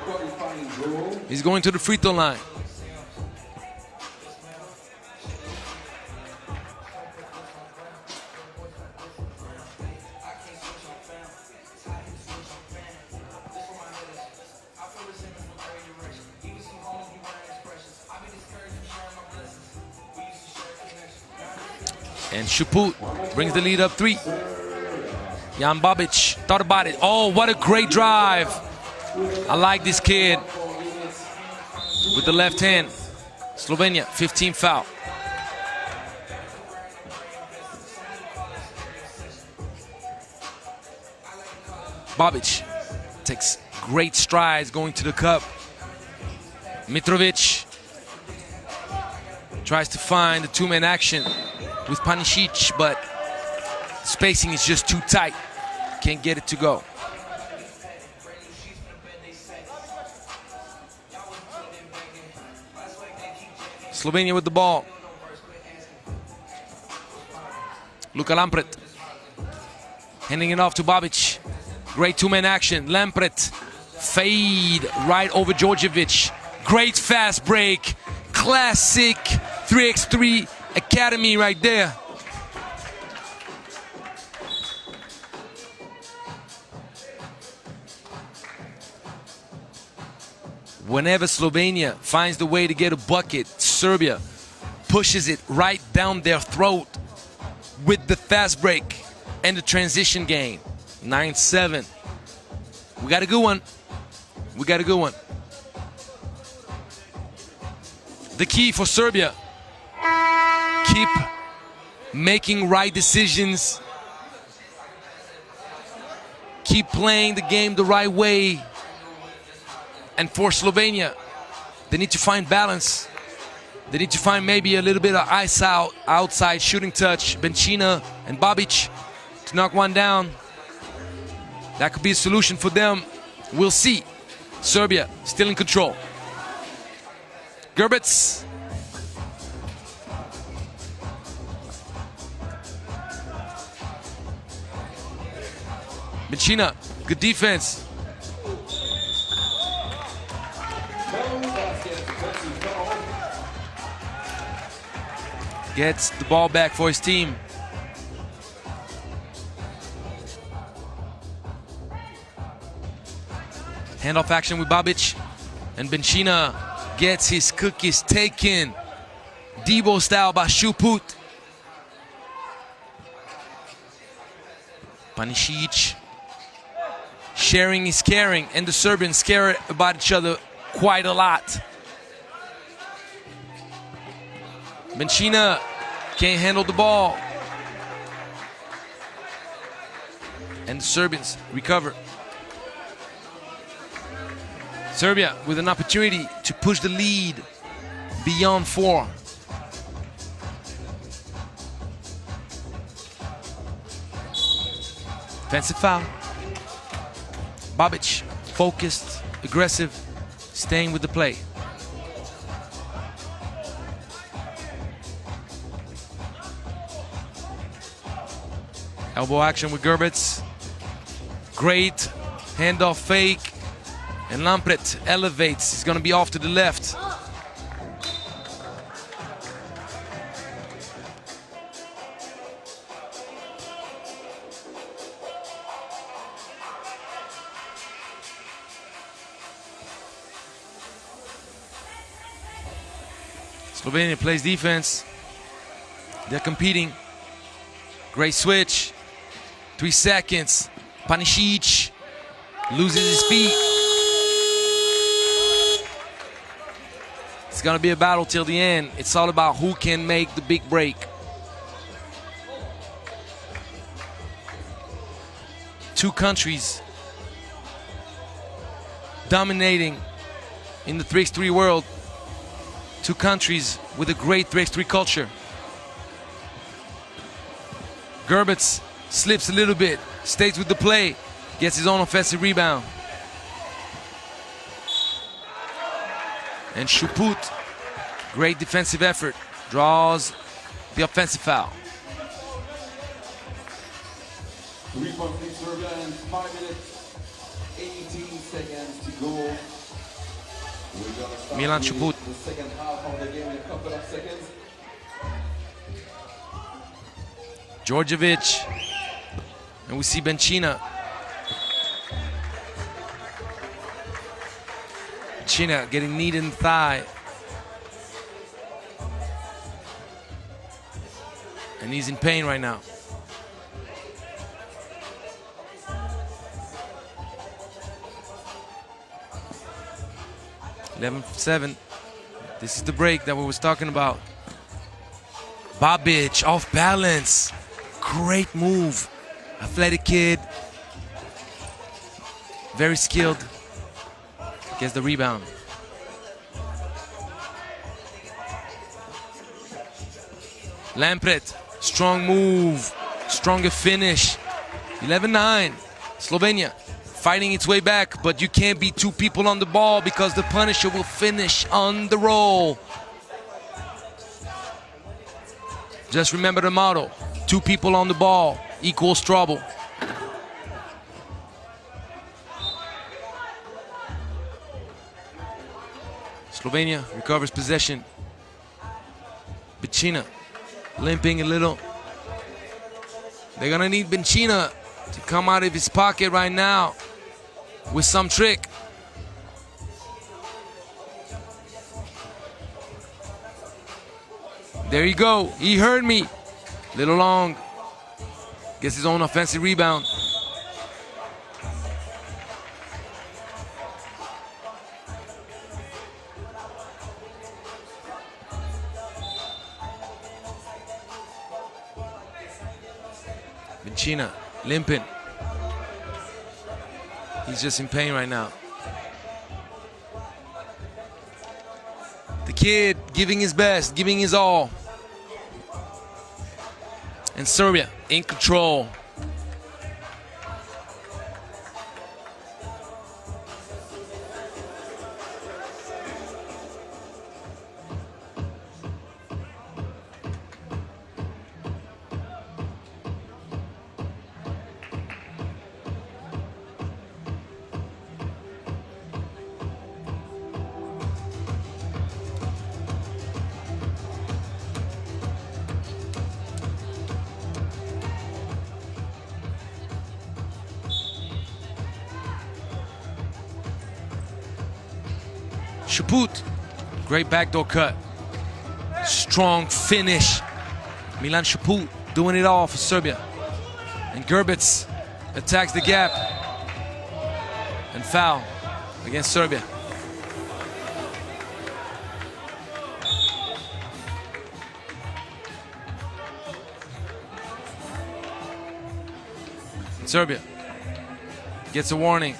He's going to the free throw line. And Šuput brings the lead up 3. Jan Babic thought about it. Oh, what a great drive. I like this kid with the left hand. Slovenia, 15 foul. Babic takes great strides going to the cup. Mitrovic tries to find the two-man action with Panisic, but spacing is just too tight. Can't get it to go. Slovenia with the ball. Luka Lampret handing it off to Babic. Great two-man action. Lampret fade right over Djordjevic. Great fast break. Classic 3x3 Academy right there. Whenever Slovenia finds the way to get a bucket, Serbia pushes it right down their throat with the fast break and the transition game. 9-7. We got a good one. We got a good one. The key for Serbia: keep making right decisions. Keep playing the game the right way. And for Slovenia, they need to find balance. They need to find maybe a little bit of ice out, outside shooting touch. Benchina and Babic to knock one down. That could be a solution for them. We'll see. Serbia still in control. Gerberts. Benchina, good defense. Gets the ball back for his team. Handoff action with Babic. And Benchina gets his cookies taken. Debo style by Šuput. Panisic sharing is caring, and the Serbians care about each other quite a lot. Benchina can't handle the ball. And the Serbians recover. Serbia with an opportunity to push the lead beyond 4. Offensive foul. Babic, focused, aggressive, staying with the play. Elbow action with Gerbitz. Great handoff fake. And Lampret elevates. He's going to be off to the left. Slovenia plays defense. They're competing. Great switch. 3 seconds. Panisic loses his feet. It's gonna be a battle till the end. It's all about who can make the big break. Two countries dominating in the 3x3 world. Two countries with a great 3x3 culture. Gerbitz slips a little bit, stays with the play, gets his own offensive rebound. And Chuput, great defensive effort, draws the offensive foul. 3 points in Serbia and 5 minutes, 18 seconds to go. We're gonna start Milan Chuput. the second half of the game in a couple of seconds. Djordjevic, and we see Benchina. Benchina getting kneed in the thigh. And he's in pain right now. (11-7). This is the break that we was talking about. Babic off balance. Great move. Athletic kid. Very skilled. Gets the rebound. Lampret, strong move. Stronger finish. 11-9. Slovenia fighting its way back, but you can't be two people on the ball because the Punisher will finish on the roll. Just remember the motto. Two people on the ball equals trouble. Slovenia recovers possession. Benchina limping a little. They're gonna need Benchina to come out of his pocket right now with some trick. There you go. He heard me. Little long. Gets his own offensive rebound. Benchina limping. He's just in pain right now. The kid giving his best, giving his all. And Serbia in control. Chuput, great backdoor cut. Strong finish. Milan Chuput doing it all for Serbia. And Gerbitz attacks the gap. And foul against Serbia. Serbia gets a warning.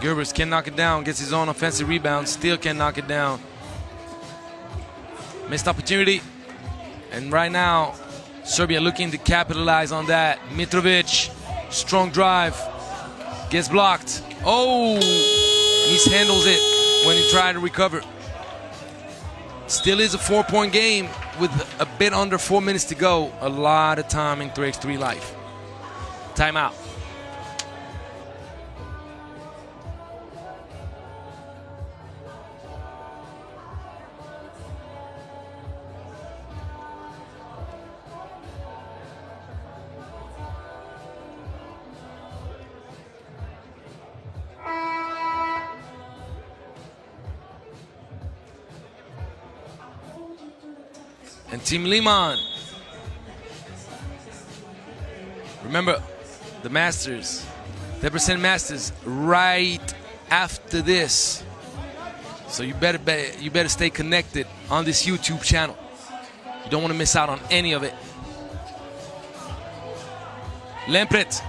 Gerbers can knock it down, gets his own offensive rebound, still can knock it down. Missed opportunity. And right now, Serbia looking to capitalize on that. Mitrovic, strong drive, gets blocked. Oh, he handles it when he tried to recover. Still is a 4-point game with a bit under 4 minutes to go. A lot of time in 3x3 life. Timeout. And Team Liman. Remember, the Masters, Debrecen Masters, right after this. So you better stay connected on this YouTube channel. You don't want to miss out on any of it. Lempret,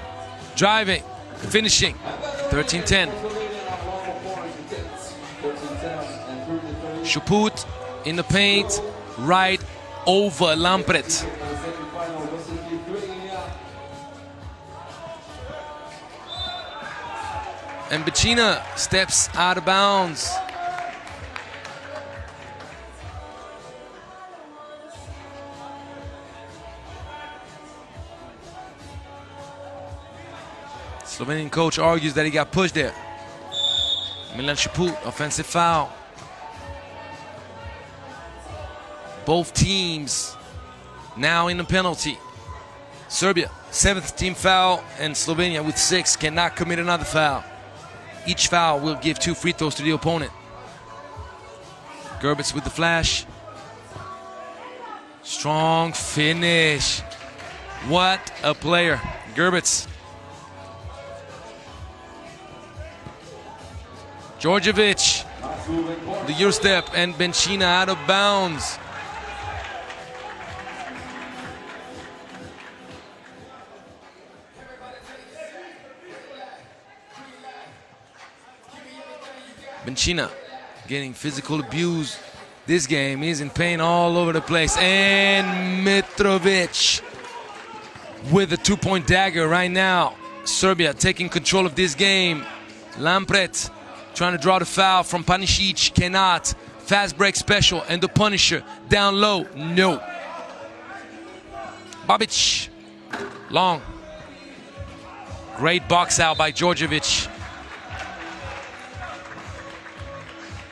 driving, finishing, 13-10. Shuput in the paint, right over Lampret. And Becina steps out of bounds. Slovenian coach argues that he got pushed there. Milan Shuput, offensive foul. Both teams now in the penalty. Serbia, 7th team foul, and Slovenia with 6 cannot commit another foul. Each foul will give 2 free throws to the opponent. Gerbitz with the flash. Strong finish. What a player. Gerbitz. Djordjevic, the Eurostep, and Bencina out of bounds. Bencina getting physical abuse this game. He's in pain all over the place. And Mitrovic with a 2-point dagger right now. Serbia taking control of this game. Lampret trying to draw the foul from Panisic. Cannot. Fast break special. And the Punisher down low. No. Babic. Long. Great box out by Djordjevic.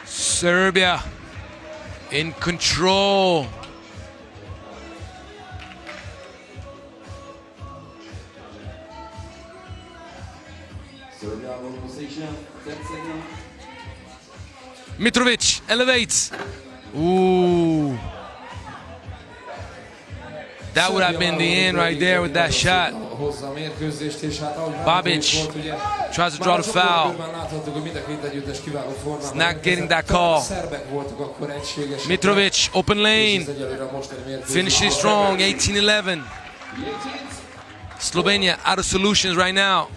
Serbia in control. Serbia low position, 10 seconds. Mitrovic elevates. Ooh. That would have been the end right there with that shot. Babic tries to draw the foul. He's not getting that call. Mitrovic, open lane. Finishes strong, 18-11. Slovenia out of solutions right now.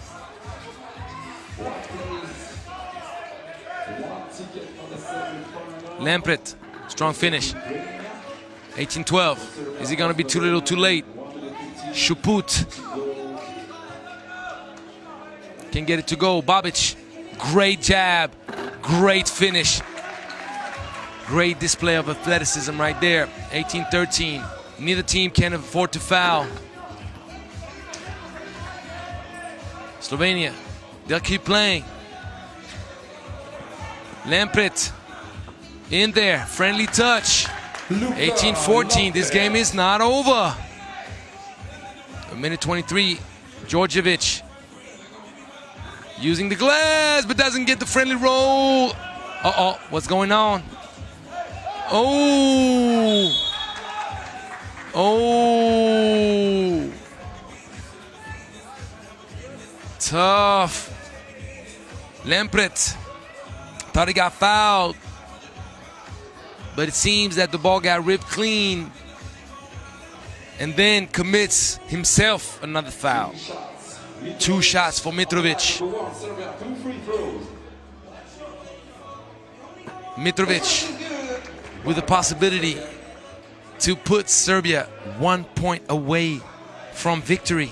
Lampret, strong finish. 18-12. Is he gonna be too little, too late? Shuput can get it to go. Babic, great jab, great finish. Great display of athleticism right there. 18-13. Neither team can afford to foul. Slovenia, they'll keep playing. Lampret in there, friendly touch. 18-14, this game is not over. A minute 23, Djordjevic using the glass, but doesn't get the friendly roll. Uh-oh, what's going on? Oh! Oh! Tough. Lempret thought he got fouled, but it seems that the ball got ripped clean and then commits himself another foul. 2 shots for Mitrovic. Mitrovic with the possibility to put Serbia 1 point away from victory.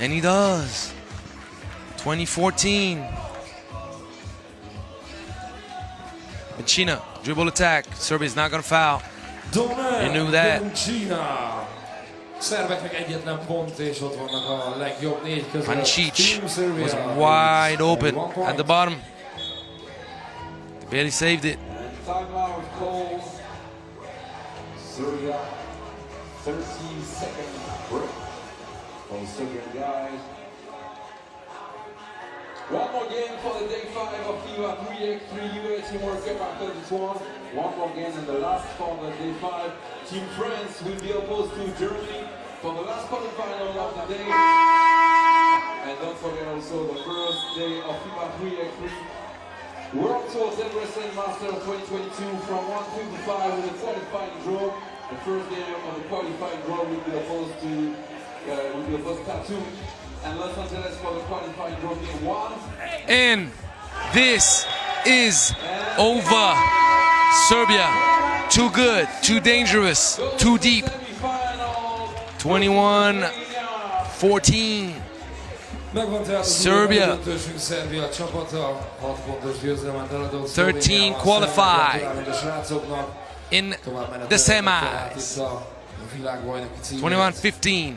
And he does. 2014. Bencina, dribble attack. Serbia's not gonna foul. You knew that. Szerbeknek egyetlen pont, és ott vannak a legjobb 4 között. Pancic was wide open at the bottom. They barely saved it. Timeout calls. Serbia, 30-second break. For the Serbian guys. One more game for the day 5 of FIBA 3x3 U18 World Cup after this one. One more game and the last for the day 5. Team France will be opposed to Germany for the last quarter-final of the day. And don't forget also the first day of FIBA 3x3 World Tour Debrecen Masters 2022 from 1 to 5 with a qualifying draw. The first game of the qualifying draw will be opposed to Tattoo and Los Angeles for the qualifying draw game 1. And this is over. Serbia, too good, too dangerous, too deep. 21-14. Serbia 13 qualified in the semis. 21-15.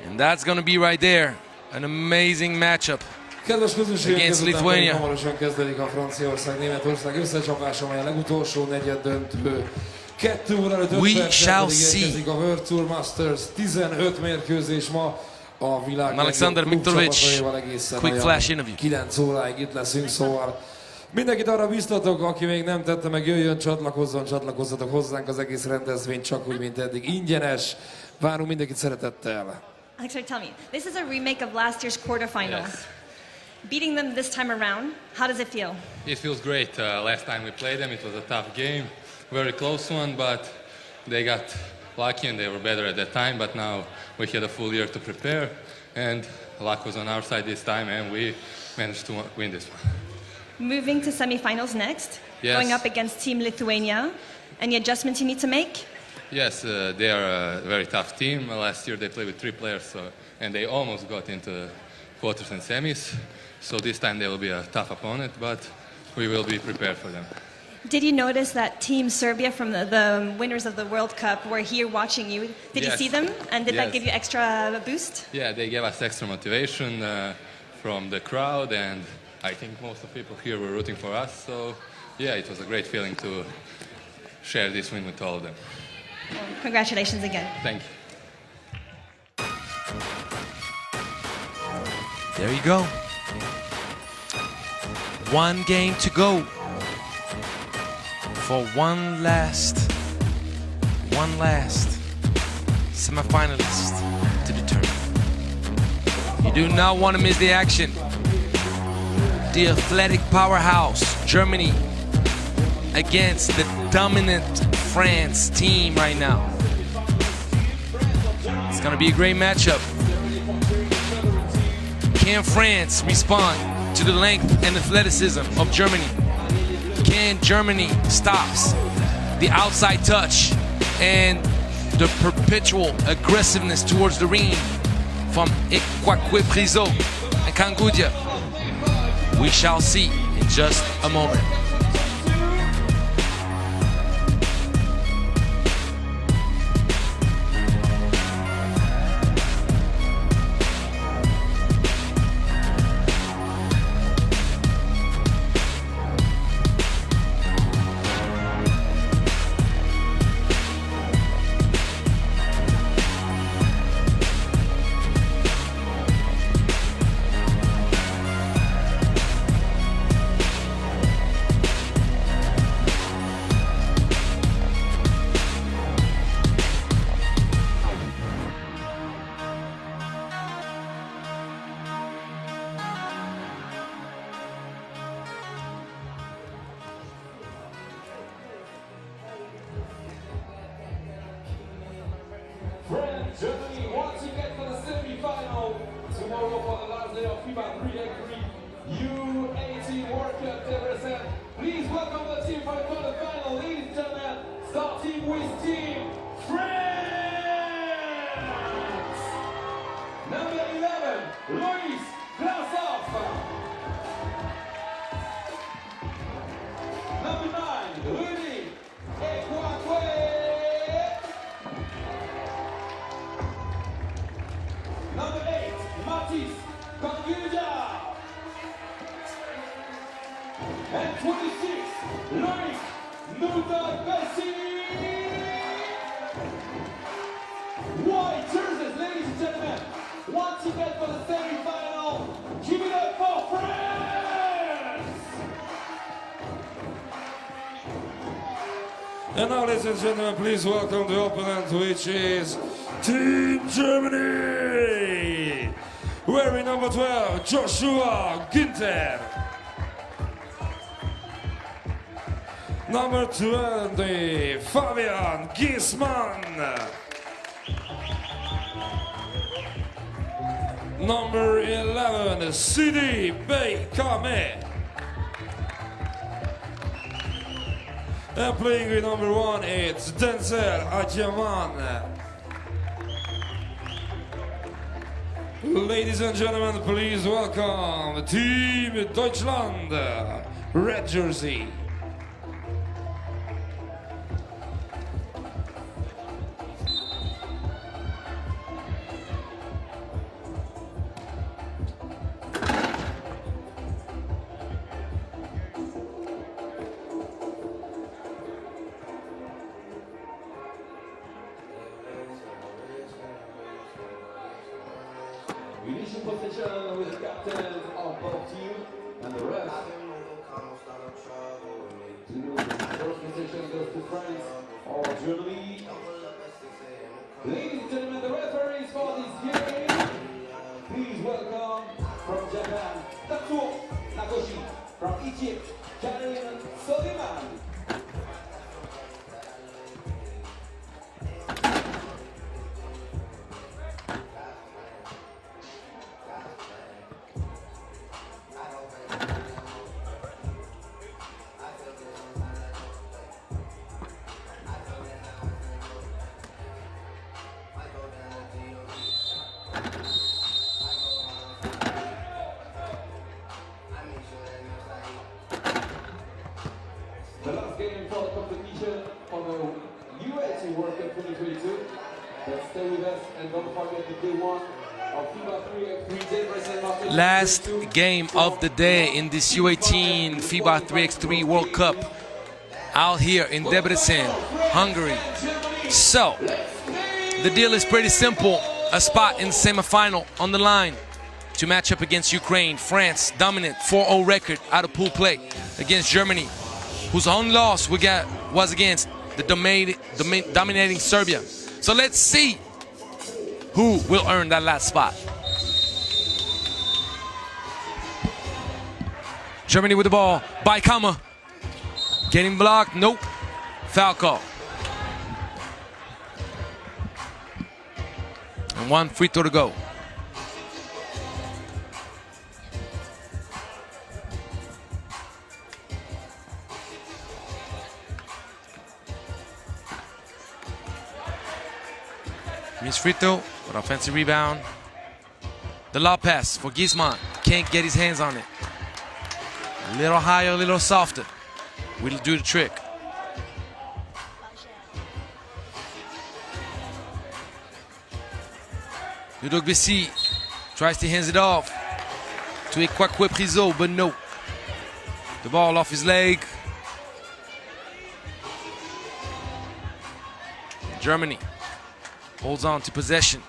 And that's going to be right there an amazing matchup against Lithuania. Hamarosan kezdődik a Franciaország-Németország összecsapása, amely a legutolsó negyeddöntő. 2 óra 5 perccel érkezik a World Tour Masters. 15 mérkőzés ma a világ Alexander Mitrovic, quick flash interview. 9 óráig itt leszünk, szóval mindenkit arra biztatok, aki még nem tette meg, jöjjön, csatlakozzatok hozzánk, az egész rendezvény csak úgy, mint eddig ingyenes. Várunk mindenkit szeretettel. Actually, tell me, this is a remake of last year's quarterfinals. Yes. Beating them this time around, how does it feel? It feels great. Last time we played them, it was a tough game, very close one, but they got lucky and they were better at that time. But now we had a full year to prepare, and luck was on our side this time, and we managed to win this one. Moving to semifinals next, yes. Going up against Team Lithuania. Any adjustments you need to make? Yes, they are a very tough team. Last year they played with 3 players, and they almost got into quarters and semis. So this time they will be a tough opponent, but we will be prepared for them. Did you notice that Team Serbia from the winners of the World Cup were here watching you? Did you see them? And did that give you extra boost? Yeah, they gave us extra motivation from the crowd, and I think most of the people here were rooting for us. So yeah, it was a great feeling to share this win with all of them. Well, congratulations again. Thank you. There you go. 1 game to go for one last semifinalist to determine. You do not want to miss the action. The athletic powerhouse Germany against the dominant France team right now. It's gonna be a great matchup. Can France respond to the length and athleticism of Germany? Can Germany stop the outside touch and the perpetual aggressiveness towards the ring from Ikwakwe Prizo and Kangudia? We shall see in just a moment. Day of FIBA 3x3 U18 World Cup Debrecen. Please welcome the team for the quarter-final. Ladies and gentlemen, starting with Team France. Number 11, Luis Vlasov. Number 9, Rudy Equatue. Number 8, Matis Kanguja. And 26, Loic Nutabesi. White jerseys, ladies and gentlemen. Once again for the semi-final. Give it up for France! And now, ladies and gentlemen, please welcome the opponent, which is Team Germany. Wearing number 12, Joshua Ginter. Number 20, Fabian Giesmann. Number 11, Sidi Beikame. And playing with number 1, it's Denzel Adjaman. Ladies and gentlemen, please welcome Team Deutschland, red jersey. Initial position with the captains of both teams and the rest. The first position goes to France or Germany. Ladies and gentlemen, the referees for this game. Please welcome from Japan, Tatsuo Nakoshi. From Egypt, Karim Soliman. The last game for the competition on the U18 World Cup 2022. But stay with us and don't forget the day one of FIBA 3x3 Debrecen. Last game of the day in this U18 FIBA 3x3 World Cup out here in Debrecen, Hungary. So, the deal is pretty simple. A spot in the semifinal on the line to match up against Ukraine. France, dominant 4-0 record out of pool play against Germany, whose only loss was against the dominating Serbia. So let's see who will earn that last spot. Germany with the ball. Baikama. Getting blocked. Nope. Foul call. And one free throw to go. Miss free throw, but offensive rebound. The lob pass for Giesmann. Can't get his hands on it. A little higher, a little softer. Will do the trick. Udogbesi tries to hands it off to Equatue Priso, but no. The ball off his leg. Germany holds on to possession.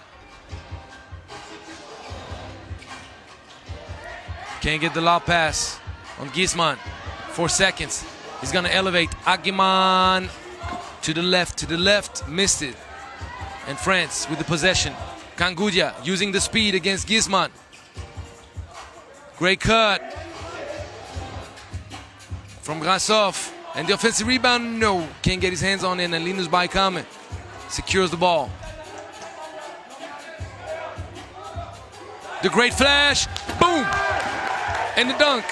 Can't get the lob pass on Giesmann. 4 seconds. He's gonna elevate Agiman to the left, missed it. And France with the possession. Kangudia using the speed against Giesmann. Great cut from Grasov. And the offensive rebound, no. Can't get his hands on it, and Linus Baikame secures the ball. The great flash, boom! Boom! And the dunk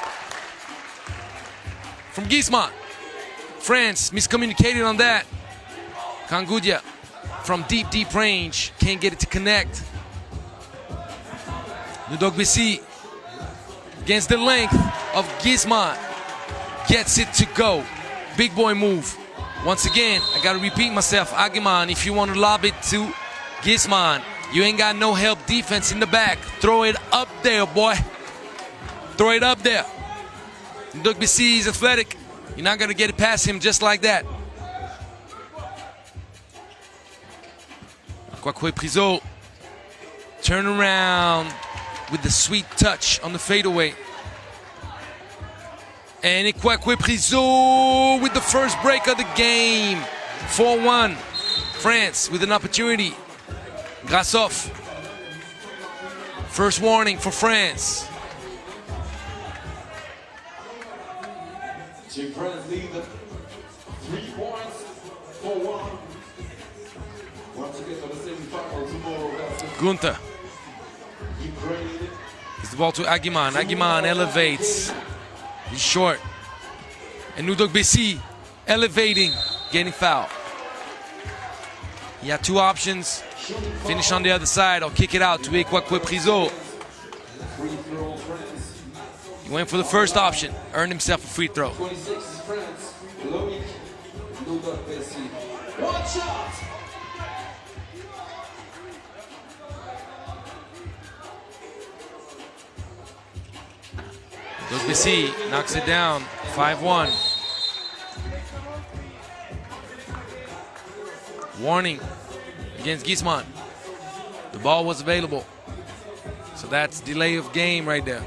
from Giesman. France miscommunicated on that. Kangudia from deep range. Can't get it to connect. Nudogbesi against the length of Giesman. Gets it to go. Big boy move. Once again, I gotta repeat myself. Agiman, if you want to lob it to Giesman, you ain't got no help defense in the back. Throw it up there, boy. Throw it up there. Nudogbesi is athletic. You're not gonna get it past him just like that. Kwakwe Prizo. Turn around with the sweet touch on the fadeaway. And Kwakwe Prizo with the first break of the game. 4-1. France with an opportunity. Grasov. First warning for France. Team France lead 3 points, 4-1. Once again for the semifinal tomorrow. Gunther. Gives the ball to Agiman. Agiman elevates. He's short. And Nudogbesi elevating, getting fouled. He had 2 options. Finish on the other side or kick it out to Kwakwe Prizo. He went for the first option, earned himself a free throw. 26 France, Loic Nudogbesi. One shot! Nudogbesi knocks it down, 5-1. Warning against Giesman. The ball was available. So that's delay of game right there.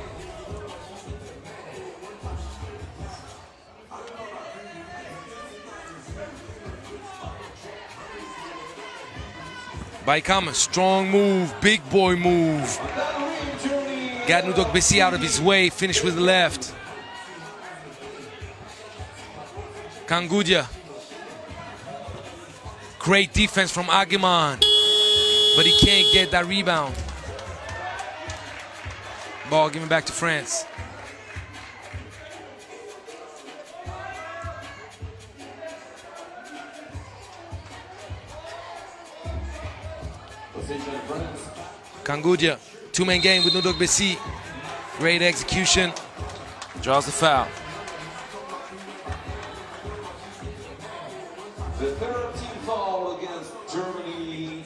Baikama, strong move, big boy move. Got Nudogbesi out of his way, finished with the left. Kangudia. Great defense from Agiman, but he can't get that rebound. Ball given back to France. Kangudia, 2-man game with Nudogbesi. Great execution. Draws the foul. The third team foul against Germany.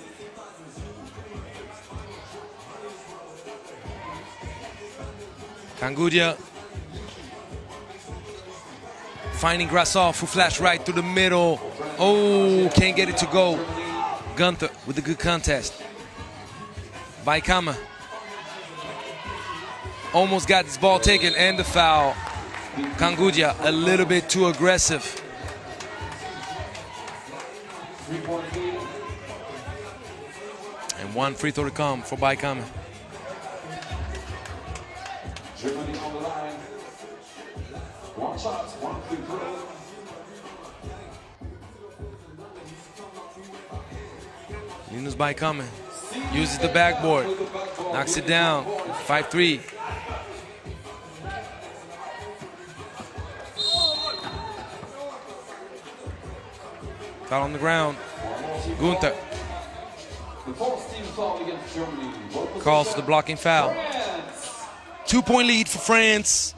Kangudia finding Grasov, who flashed right through the middle. Oh, can't get it to go. Gunther with a good contest. Baikama almost got this ball taken and the foul. Kangudia a little bit too aggressive. And 1 free throw to come for Baikama. Germany on the line. 1 shot, 1 free throw. Linus Baikama uses the backboard, knocks it down, 5-3. Foul on the ground. Gunther The fourth team foul against Germany. calls for the blocking foul. 2-point lead for France.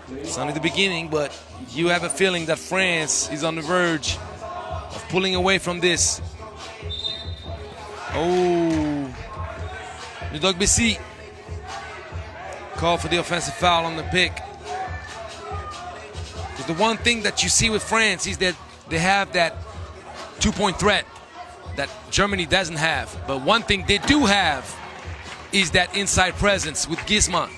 It's only the beginning, but you have a feeling that France is on the verge of pulling away from this. Oh, Nudogbesi called for the offensive foul on the pick. Because the one thing that you see with France is that they have that 2-point threat that Germany doesn't have. But one thing they do have is that inside presence with Giesman.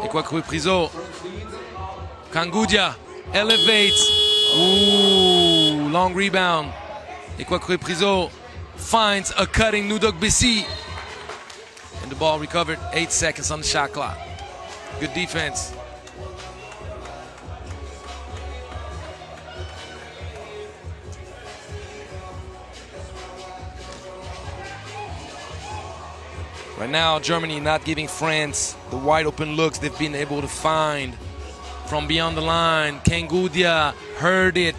Kwakwe Prizo. Kangudia elevates. Ooh, long rebound. Kwakwe Prizo finds a cutting Nudogbesi. And the ball recovered, 8 seconds on the shot clock. Good defense. Right now, Germany not giving France the wide open looks they've been able to find from beyond the line. Kangudia heard it,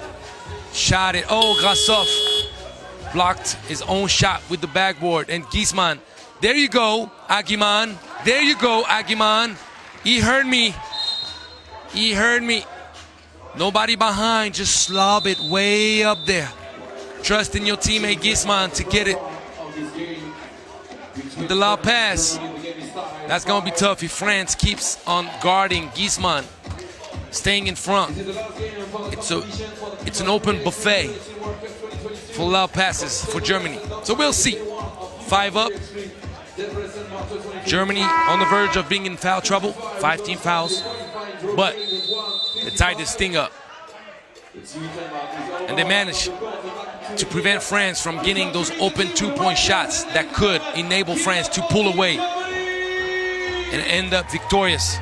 shot it. Oh, Grasov blocked his own shot with the backboard. And Giesmann, there you go, Agiman. There you go, Agiman. He heard me. He heard me. Nobody behind, just slob it way up there. Trust in your teammate Giesmann to get it. With the lob pass. That's going to be tough if France keeps on guarding Giesmann, staying in front. It's an open buffet for lob passes for Germany. So we'll see. 5 up. Germany on the verge of being in foul trouble. 5 team fouls. But they tied this thing up. And they managed to prevent France from getting those open 2-point shots that could enable France to pull away and end up victorious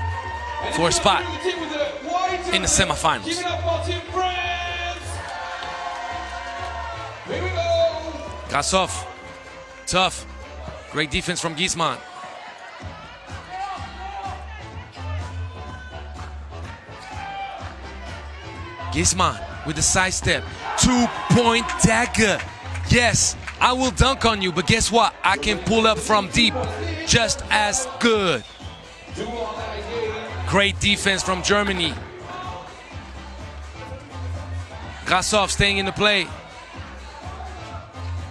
for a spot in the semifinals. Grasov, tough. Great defense from Giesmann. Giesmann with the side step. 2-point dagger. Yes, I will dunk on you, but guess what? I can pull up from deep just as good. Great defense from Germany. Grasov staying in the play.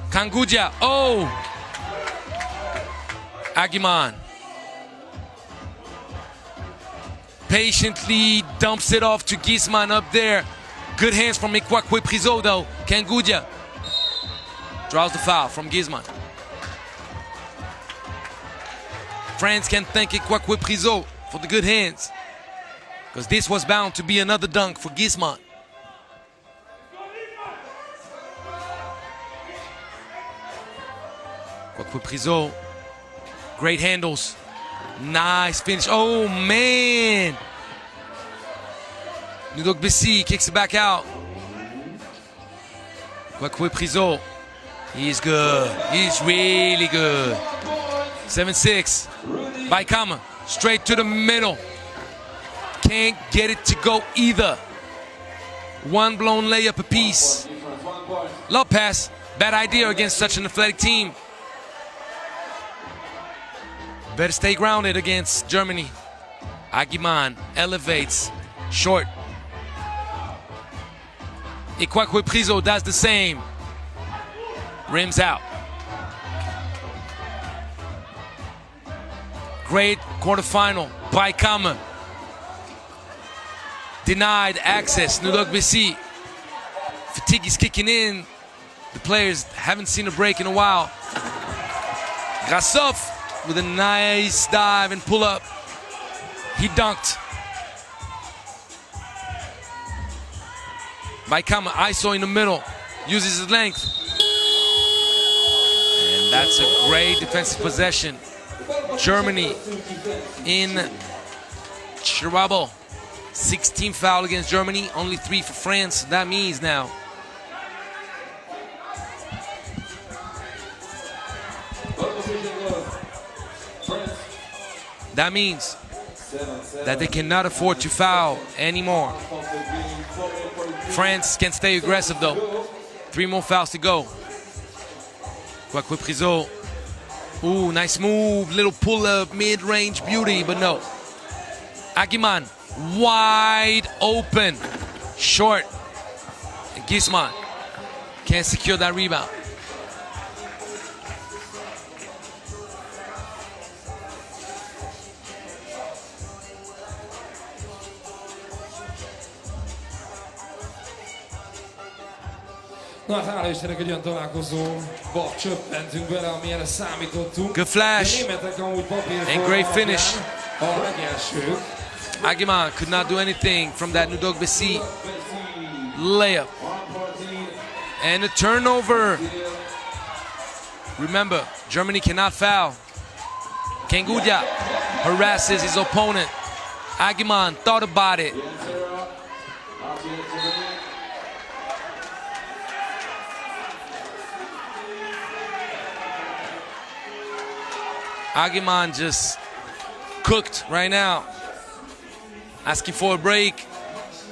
Kangudia. Oh! Agiman patiently dumps it off to Giesmann up there. Good hands from Ikwakwe Priso though. Kangudia draws the foul from Giesmann. France can thank Ikwakwe Priso for the good hands, because this was bound to be another dunk for Giesmann. Ikwakwe Priso, great handles. Nice finish. Oh, man. Nudok Bessi kicks it back out. Ikwakwe Priso. He's good. He's really good. 7-6. Baikama. Straight to the middle. Can't get it to go either. One blown layup apiece. Low pass. Bad idea against such an athletic team. Better stay grounded against Germany. Agiman elevates. Short. Ikwakwe Priso does the same. Rims out. Great quarterfinal by Kama. Denied access. Nudok Bessi. Fatigue is kicking in. The players haven't seen a break in a while. Grasov with a nice dive and pull up. He dunked. Baikama ISO in the middle. Uses his length. And that's a great defensive possession. Germany in trouble. 16 foul against Germany, only 3 for France. That means now that they cannot afford to foul anymore. France can stay aggressive though. 3 more fouls to go. Ikwakwe Priso. Ooh, nice move. Little pull-up, mid-range beauty, but no. Agiman, wide open. Short. Giesmann can't secure that rebound. Na hát hála Istennek egy olyan találkozóba csöppentünk bele, amilyenre számítottunk. Good flash. And great finish. A legelsők. Agiman could not do anything from that Nudok Bessi layup. And a turnover. Remember, Germany cannot foul. Kangudia harasses his opponent. Agiman thought about it. Agiman just cooked right now. Asking for a break.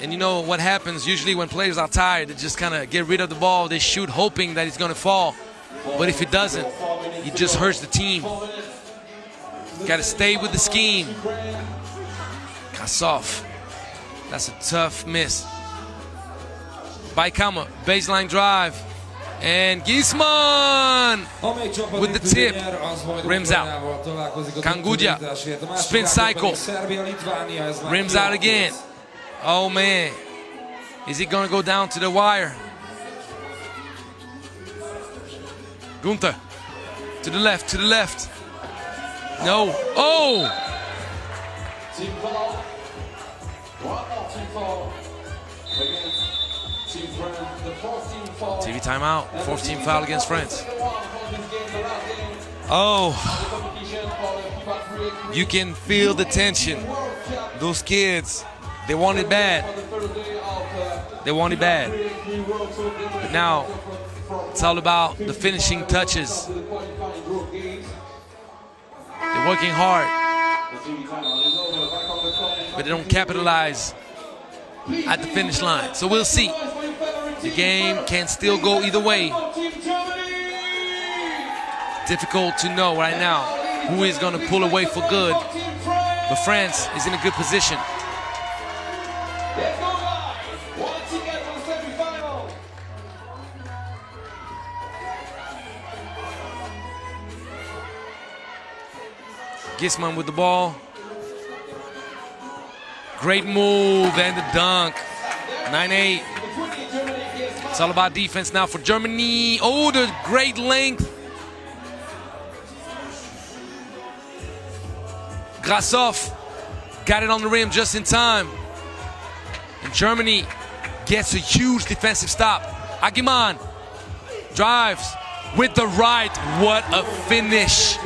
And you know what happens usually when players are tired, they just kind of get rid of the ball. They shoot hoping that it's going to fall. But if it doesn't, it just hurts the team. Got to stay with the scheme. Kasov. That's a tough miss. Baikama, baseline drive. And Gisman with the tip. Rims out. Kangudia, spin cycle. Rims out again. Oh man, is he gonna go down to the wire? Gunther, to the left, to the left. No, oh! Team foul. One more team foul against Team France. The fourth team foul. TV timeout, fourth team foul against France. Oh, you can feel the tension. Those kids, they want it bad. They want it bad. But now, it's all about the finishing touches. They're working hard, but they don't capitalize at the finish line. So we'll see. The game can still go either way. Difficult to know right now who is going to pull away for good. But France is in a good position. Gisman with the ball. Great move and the dunk. 9-8. It's all about defense now for Germany. Oh, the great length. Grasov got it on the rim just in time. And Germany gets a huge defensive stop. Agiman drives with the right. What a finish.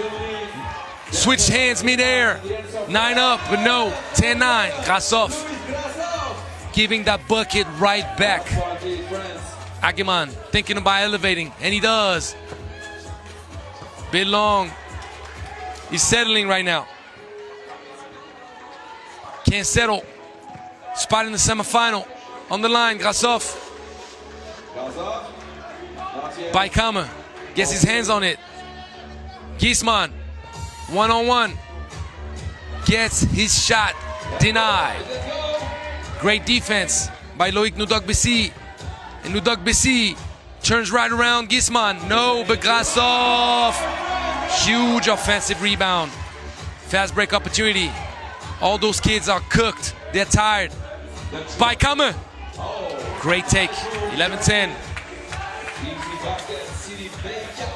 Switched hands midair. 9 up, but no. 10-9. Grasov giving that bucket right back. Agiman thinking about elevating, and he does. Bit long. He's settling right now. Can't settle. Spot in the semifinal. On the line, Grasov. Baikama gets his hands on it. Gisman, one-on-one. Gets his shot denied. Great defense by Loic Nudogbesi. And Nudogbesi turns right around. Gisman, no, but Grasov. Huge offensive rebound. Fast break opportunity. All those kids are cooked. They're tired. Baikama. Great take. 11-10.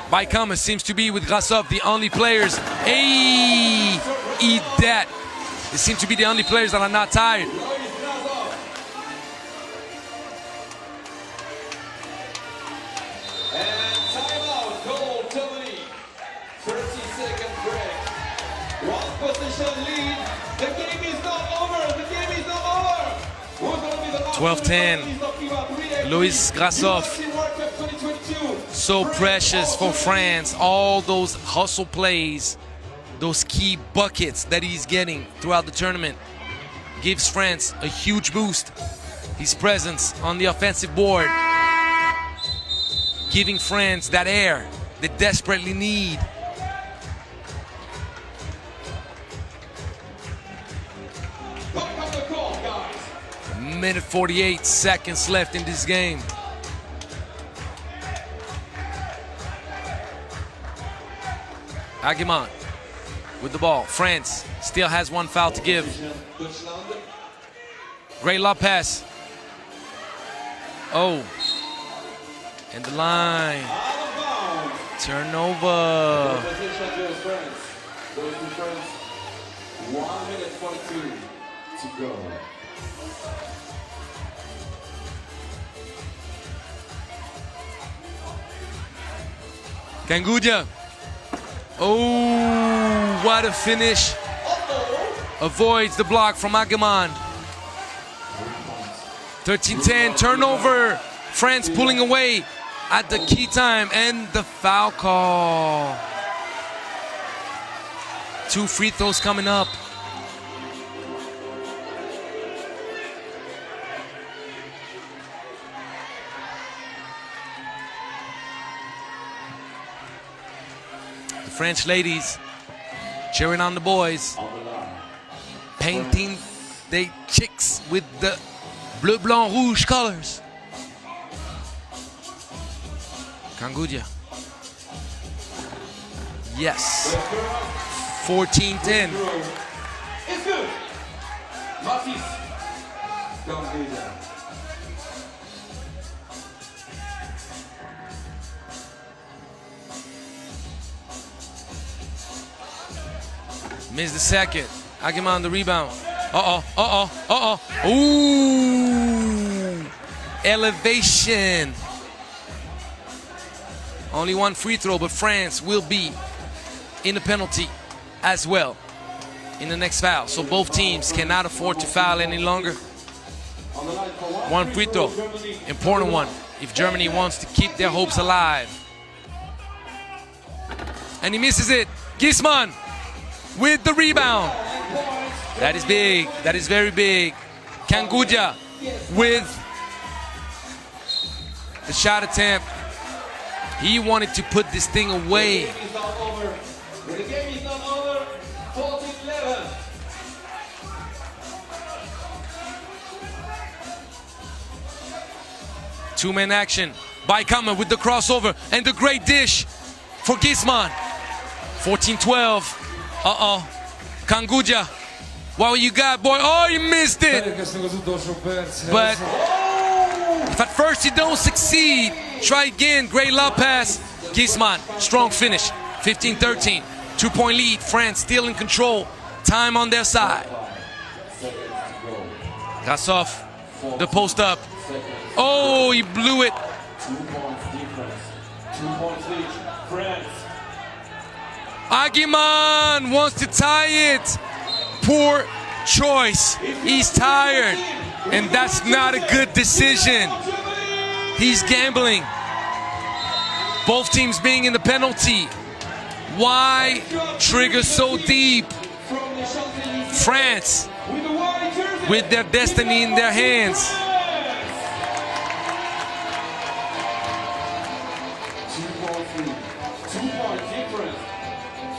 Baikama seems to be with Grasov the only players. Hey, eat that. They seem to be the only players that are not tired. And timeout, goal, Germany. 30-second break. One position lead. The game is not over. The game is not over. Who's going to be the last 12-10. Luis Grasov. So precious for France. All those hustle plays, those key buckets that he's getting throughout the tournament gives France a huge boost. His presence on the offensive board, giving France that air they desperately need. Minute 48 seconds left in this game. Agiman with the ball. France still has one foul to give. Great lob pass. Oh. And the line. Turnover. 1 minute 42 to go. Kangudia. Oh, what a finish. Avoids the block from Agiman. 13-10, turnover. France pulling away at the key time and the foul call. 2 free throws coming up. The French ladies cheering on the boys, painting their chicks with the bleu, blanc, rouge colors. Kangudia. Yes. 14-10. It's good. Matis. Kangudia. Missed the second. Agima on the rebound. Ooh. Elevation. Only 1 free throw, but France will be in the penalty as well in the next foul. So both teams cannot afford to foul any longer. 1 free throw, important one, if Germany wants to keep their hopes alive. And he misses it. Gisman with the rebound. That is big. That is very big. Kangudia with the shot attempt. He wanted to put this thing away. The game is not over. 14-11. Two-man action. Baikama with the crossover and the great dish for Gisman. 14-12. Kangudia. What you got, boy? Oh, you missed it. But if at first you don't succeed, try again. Great lob pass. Gisman, strong finish. 15-13. 2-point lead. France still in control. Time on their side. Gasov, the post up. Oh, he blew it. 2 points difference. 2 points each. France. Agiman wants to tie it. Poor choice. He's tired. And that's not a good decision. He's gambling. Both teams being in the penalty. Why trigger so deep? France with their destiny in their hands. 2 points difference.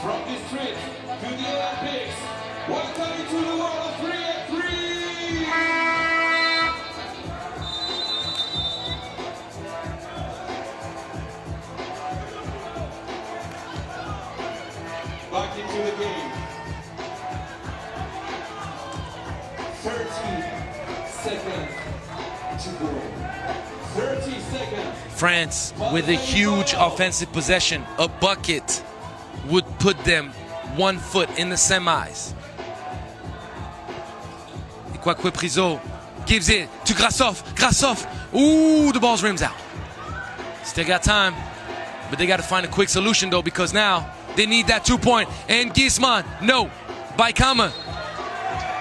From the streets to the Olympics. Welcome to the world of 3x3. Back into the game. 30 seconds to go. 30 seconds. France with a huge offensive possession. A bucket would put them 1 foot in the semis. Kwakwe Prizo gives it to Grasov. Grasov. Ooh, the ball's rims out. Still got time, but they got to find a quick solution though, because now they need that 2-point. And Gisman, no. Baikama.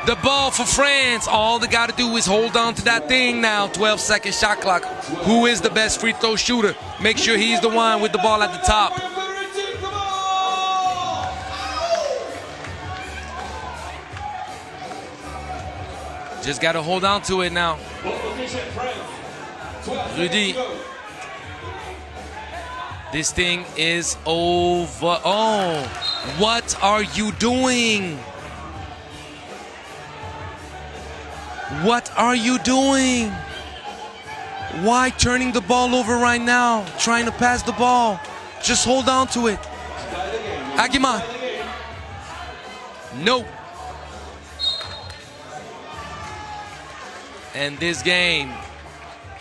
The ball for France. All they got to do is hold on to that thing now. 12-second shot clock. Who is the best free throw shooter? Make sure he's the one with the ball at the top. Just got to hold on to it now. Rudy. This thing is over. Oh, what are you doing? What are you doing? Why turning the ball over right now? Trying to pass the ball. Just hold on to it. Agiman. Nope. And this game,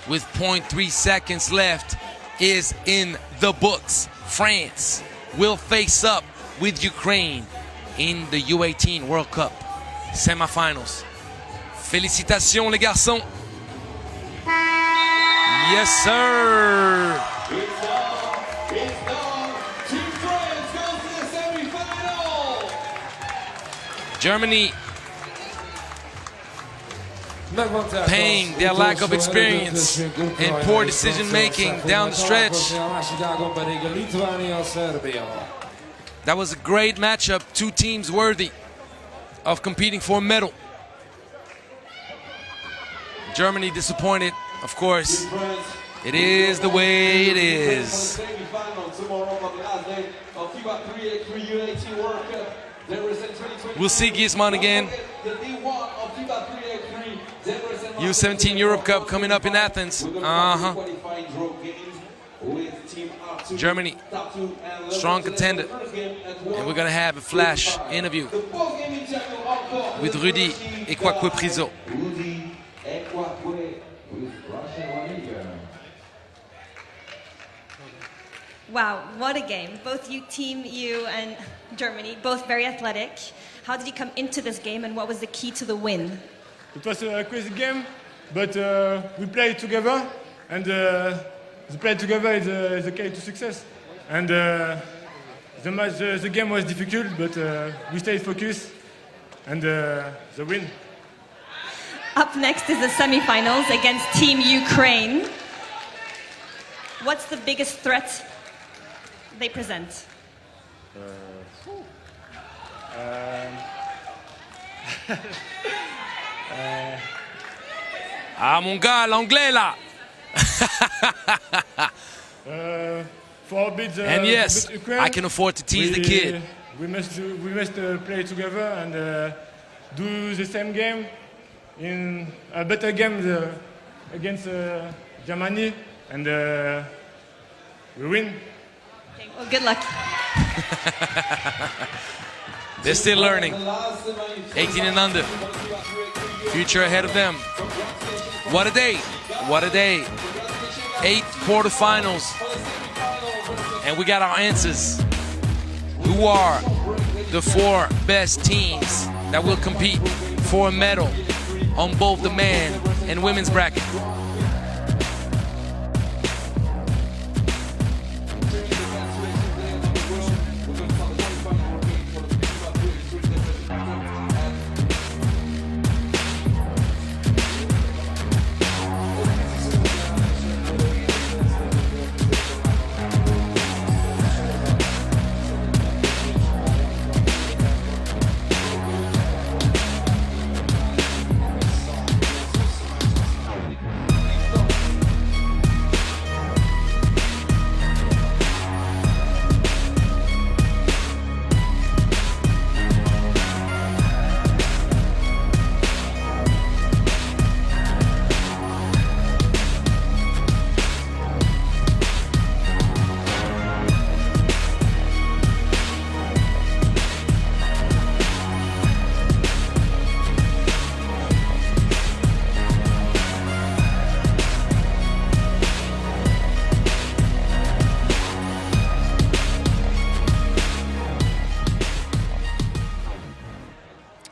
with 0.3 seconds left, is in the books. France will face up with Ukraine in the U18 World Cup semifinals. Félicitations les garçons. Yes, sir. It's done. Team France goes to the semifinal. Germany paying their lack of experience and poor decision making down the stretch. That was a great matchup. Two teams worthy of competing for a medal. Germany disappointed, of course. It is the way it is. Semifinal tomorrow on the last day of FIBA 3x3 U18 World Cup. Debrecen 2020. We'll see Gizman again. The D1 of FIBA 3x3 Debrecen U17 Europe Cup coming up in Athens. Germany, strong contender. And we're gonna have a flash interview with Rudy et Quarter-Finals. Wow, what a game. Both Team U and Germany, both very athletic. How did you come into this game and what was the key to the win? It was a crazy game, but we played together, and the play together is the key to success. And the game was difficult, but we stayed focused, and the win. Up next is the semifinals against Team Ukraine. What's the biggest threat they present? Ah, mon gars, l'anglais là. For a bit, and yes, Ukraine, I can afford to tease the kid. We must play together and do the same game in a better game against Germany, and we win. Okay, well, good luck. They're still learning. 18 and under. Future ahead of them. What a day. What a day. 8 quarterfinals. And we got our answers. Who are the 4 best teams that will compete for a medal on both the man and women's bracket?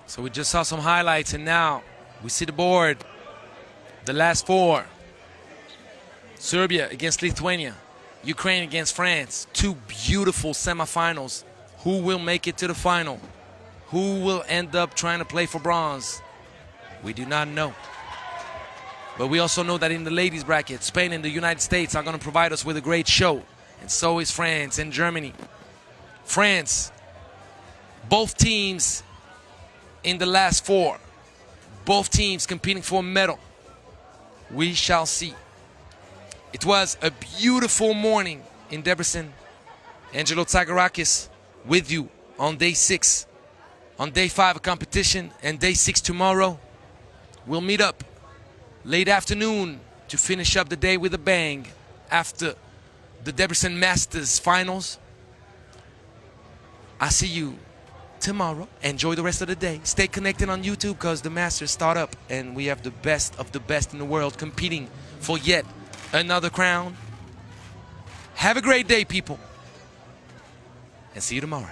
So we just saw some highlights, and now we see the board. The last 4. Serbia against Lithuania. Ukraine against France. 2 beautiful semifinals. Who will make it to the final? Who will end up trying to play for bronze? We do not know. But we also know that in the ladies bracket, Spain and the United States are going to provide us with a great show. And so is France and Germany. France, both teams in the last 4. Both teams competing for a medal. We shall see. It was a beautiful morning in Debrecen. Angelo Tsagarakis with you on day 6. On day 5 of competition and day 6 tomorrow. We'll meet up late afternoon to finish up the day with a bang after the Debrecen Masters finals. I'll see you tomorrow. Enjoy the rest of the day. Stay connected on YouTube because the Masters start up and we have the best of the best in the world competing for yet another crown. Have a great day, people, and see you tomorrow.